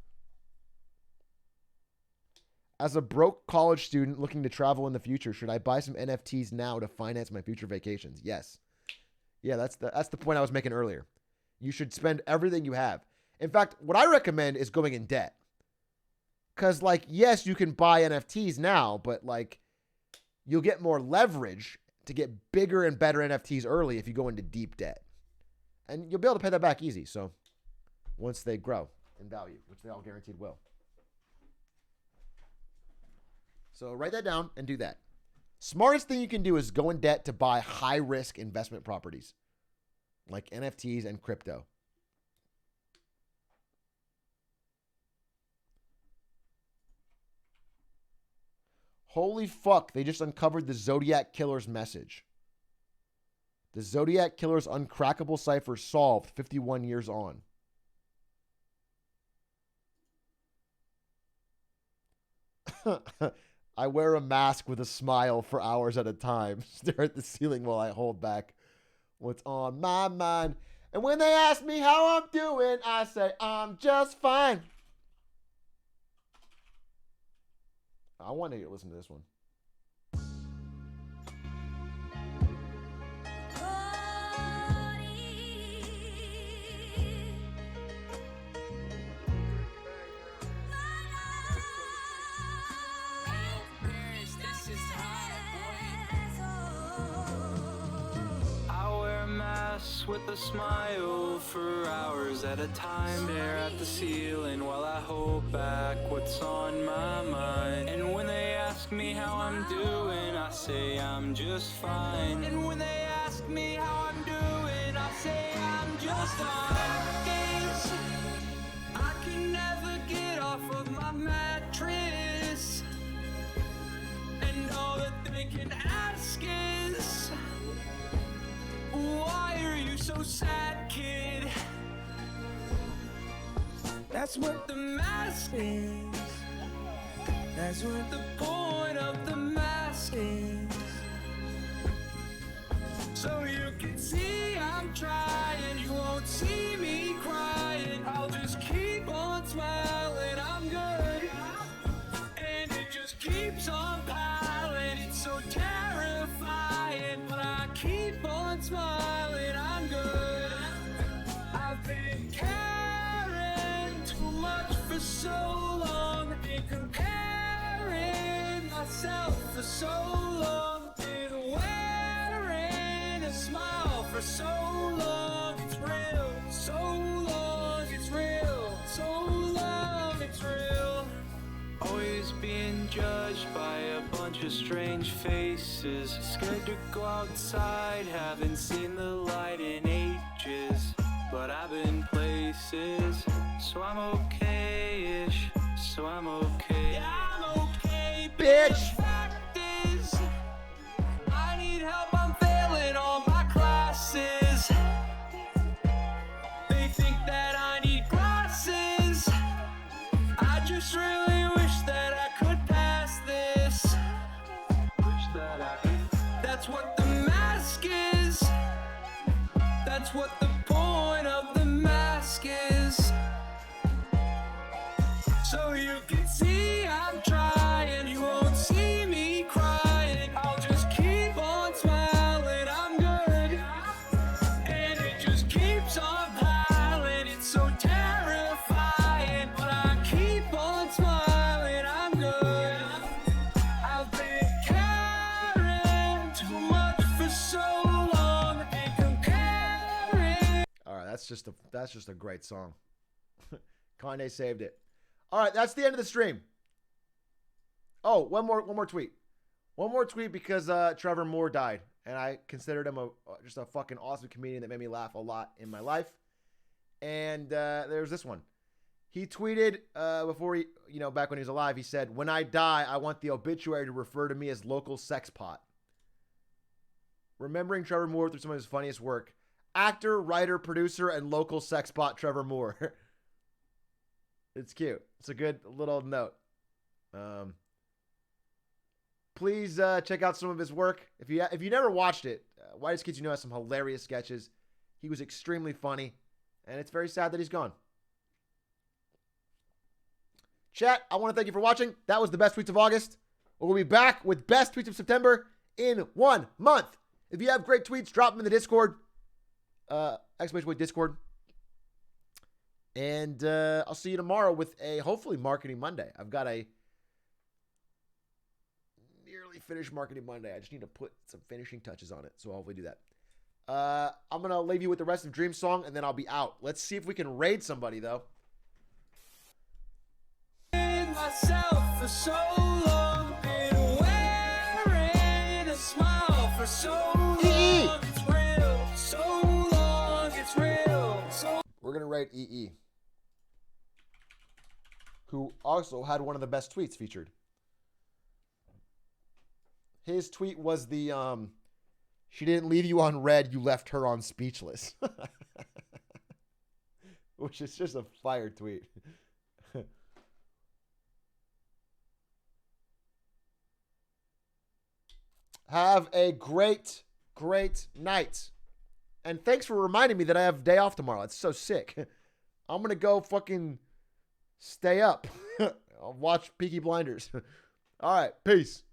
As a broke college student looking to travel in the future, should I buy some NFTs now to finance my future vacations? Yes. Yeah, that's the point I was making earlier. You should spend everything you have. In fact, what I recommend is going in debt. Because, like, yes, you can buy NFTs now, but, like, you'll get more leverage to get bigger and better NFTs early if you go into deep debt. And you'll be able to pay that back easy, so once they grow in value, which they all guaranteed will. So write that down and do that. Smartest thing you can do is go in debt to buy high-risk investment properties like NFTs and crypto. Holy fuck, they just uncovered the Zodiac Killer's message. The Zodiac Killer's uncrackable cipher solved 51 years on. I wear a mask with a smile for hours at a time. Stare at the ceiling while I hold back what's on my mind. And when they ask me how I'm doing, I say I'm just fine. I want to listen to this one. With a smile for hours at a time, stare at the ceiling while I hold back what's on my mind. And when they ask me how I'm doing, I say I'm just fine. And when they ask me how I'm doing, I say I'm just fine. I can never get off of my mattress, and all that they can ask is, why are you so sad, kid? That's what the mask is. That's what the point of the mask is. So you can see I'm trying. You won't see me crying. I'll just keep on smiling. I'm good. And it just keeps on piling. It's so terrifying, but I keep on smiling. I'm good. I've been caring too much for so long. Been comparing myself for so long. Been wearing a smile for so long. It's real. So long. It's real. So long. It's real. Always being judged by a bunch of strange faces. Scared to go outside, haven't seen the light in ages. But I've been places, so I'm okay-ish. So I'm okay. Yeah, I'm okay, bitch. Fact is, I need help, I'm failing all my classes. They think that I need glasses. I just really wish just a great song. Kanye saved it. All right, that's the end of the stream. Oh, one more tweet. One more tweet because Trevor Moore died, and I considered him just a fucking awesome comedian that made me laugh a lot in my life. And there's this one. He tweeted before he, back when he was alive, he said, "When I die, I want the obituary to refer to me as local sex pot." Remembering Trevor Moore through some of his funniest work. Actor, writer, producer, and local sex pot Trevor Moore. It's cute. It's a good little note. Please check out some of his work. If you never watched it, Whitest Kids You Know has some hilarious sketches. He was extremely funny, and it's very sad that he's gone. Chat, I want to thank you for watching. That was the best tweets of August. We'll be back with best tweets of September in 1 month. If you have great tweets, drop them in the Discord. !point Discord. And I'll see you tomorrow with a hopefully Marketing Monday. I've got a nearly finished Marketing Monday. I just need to put some finishing touches on it. So I'll hopefully do that. I'm going to leave you with the rest of Dream Song, and then I'll be out. Let's see if we can raid somebody, though. Myself for so long, been wearing a smile for so long. It's real, so long, it's real. We're gonna rate EE, who also had one of the best tweets featured. His tweet was the "She didn't leave you on red, you left her on speechless," which is just a fire tweet. Have a great, great night. And thanks for reminding me that I have day off tomorrow. It's so sick. I'm going to go fucking stay up. I'll watch Peaky Blinders. All right. Peace.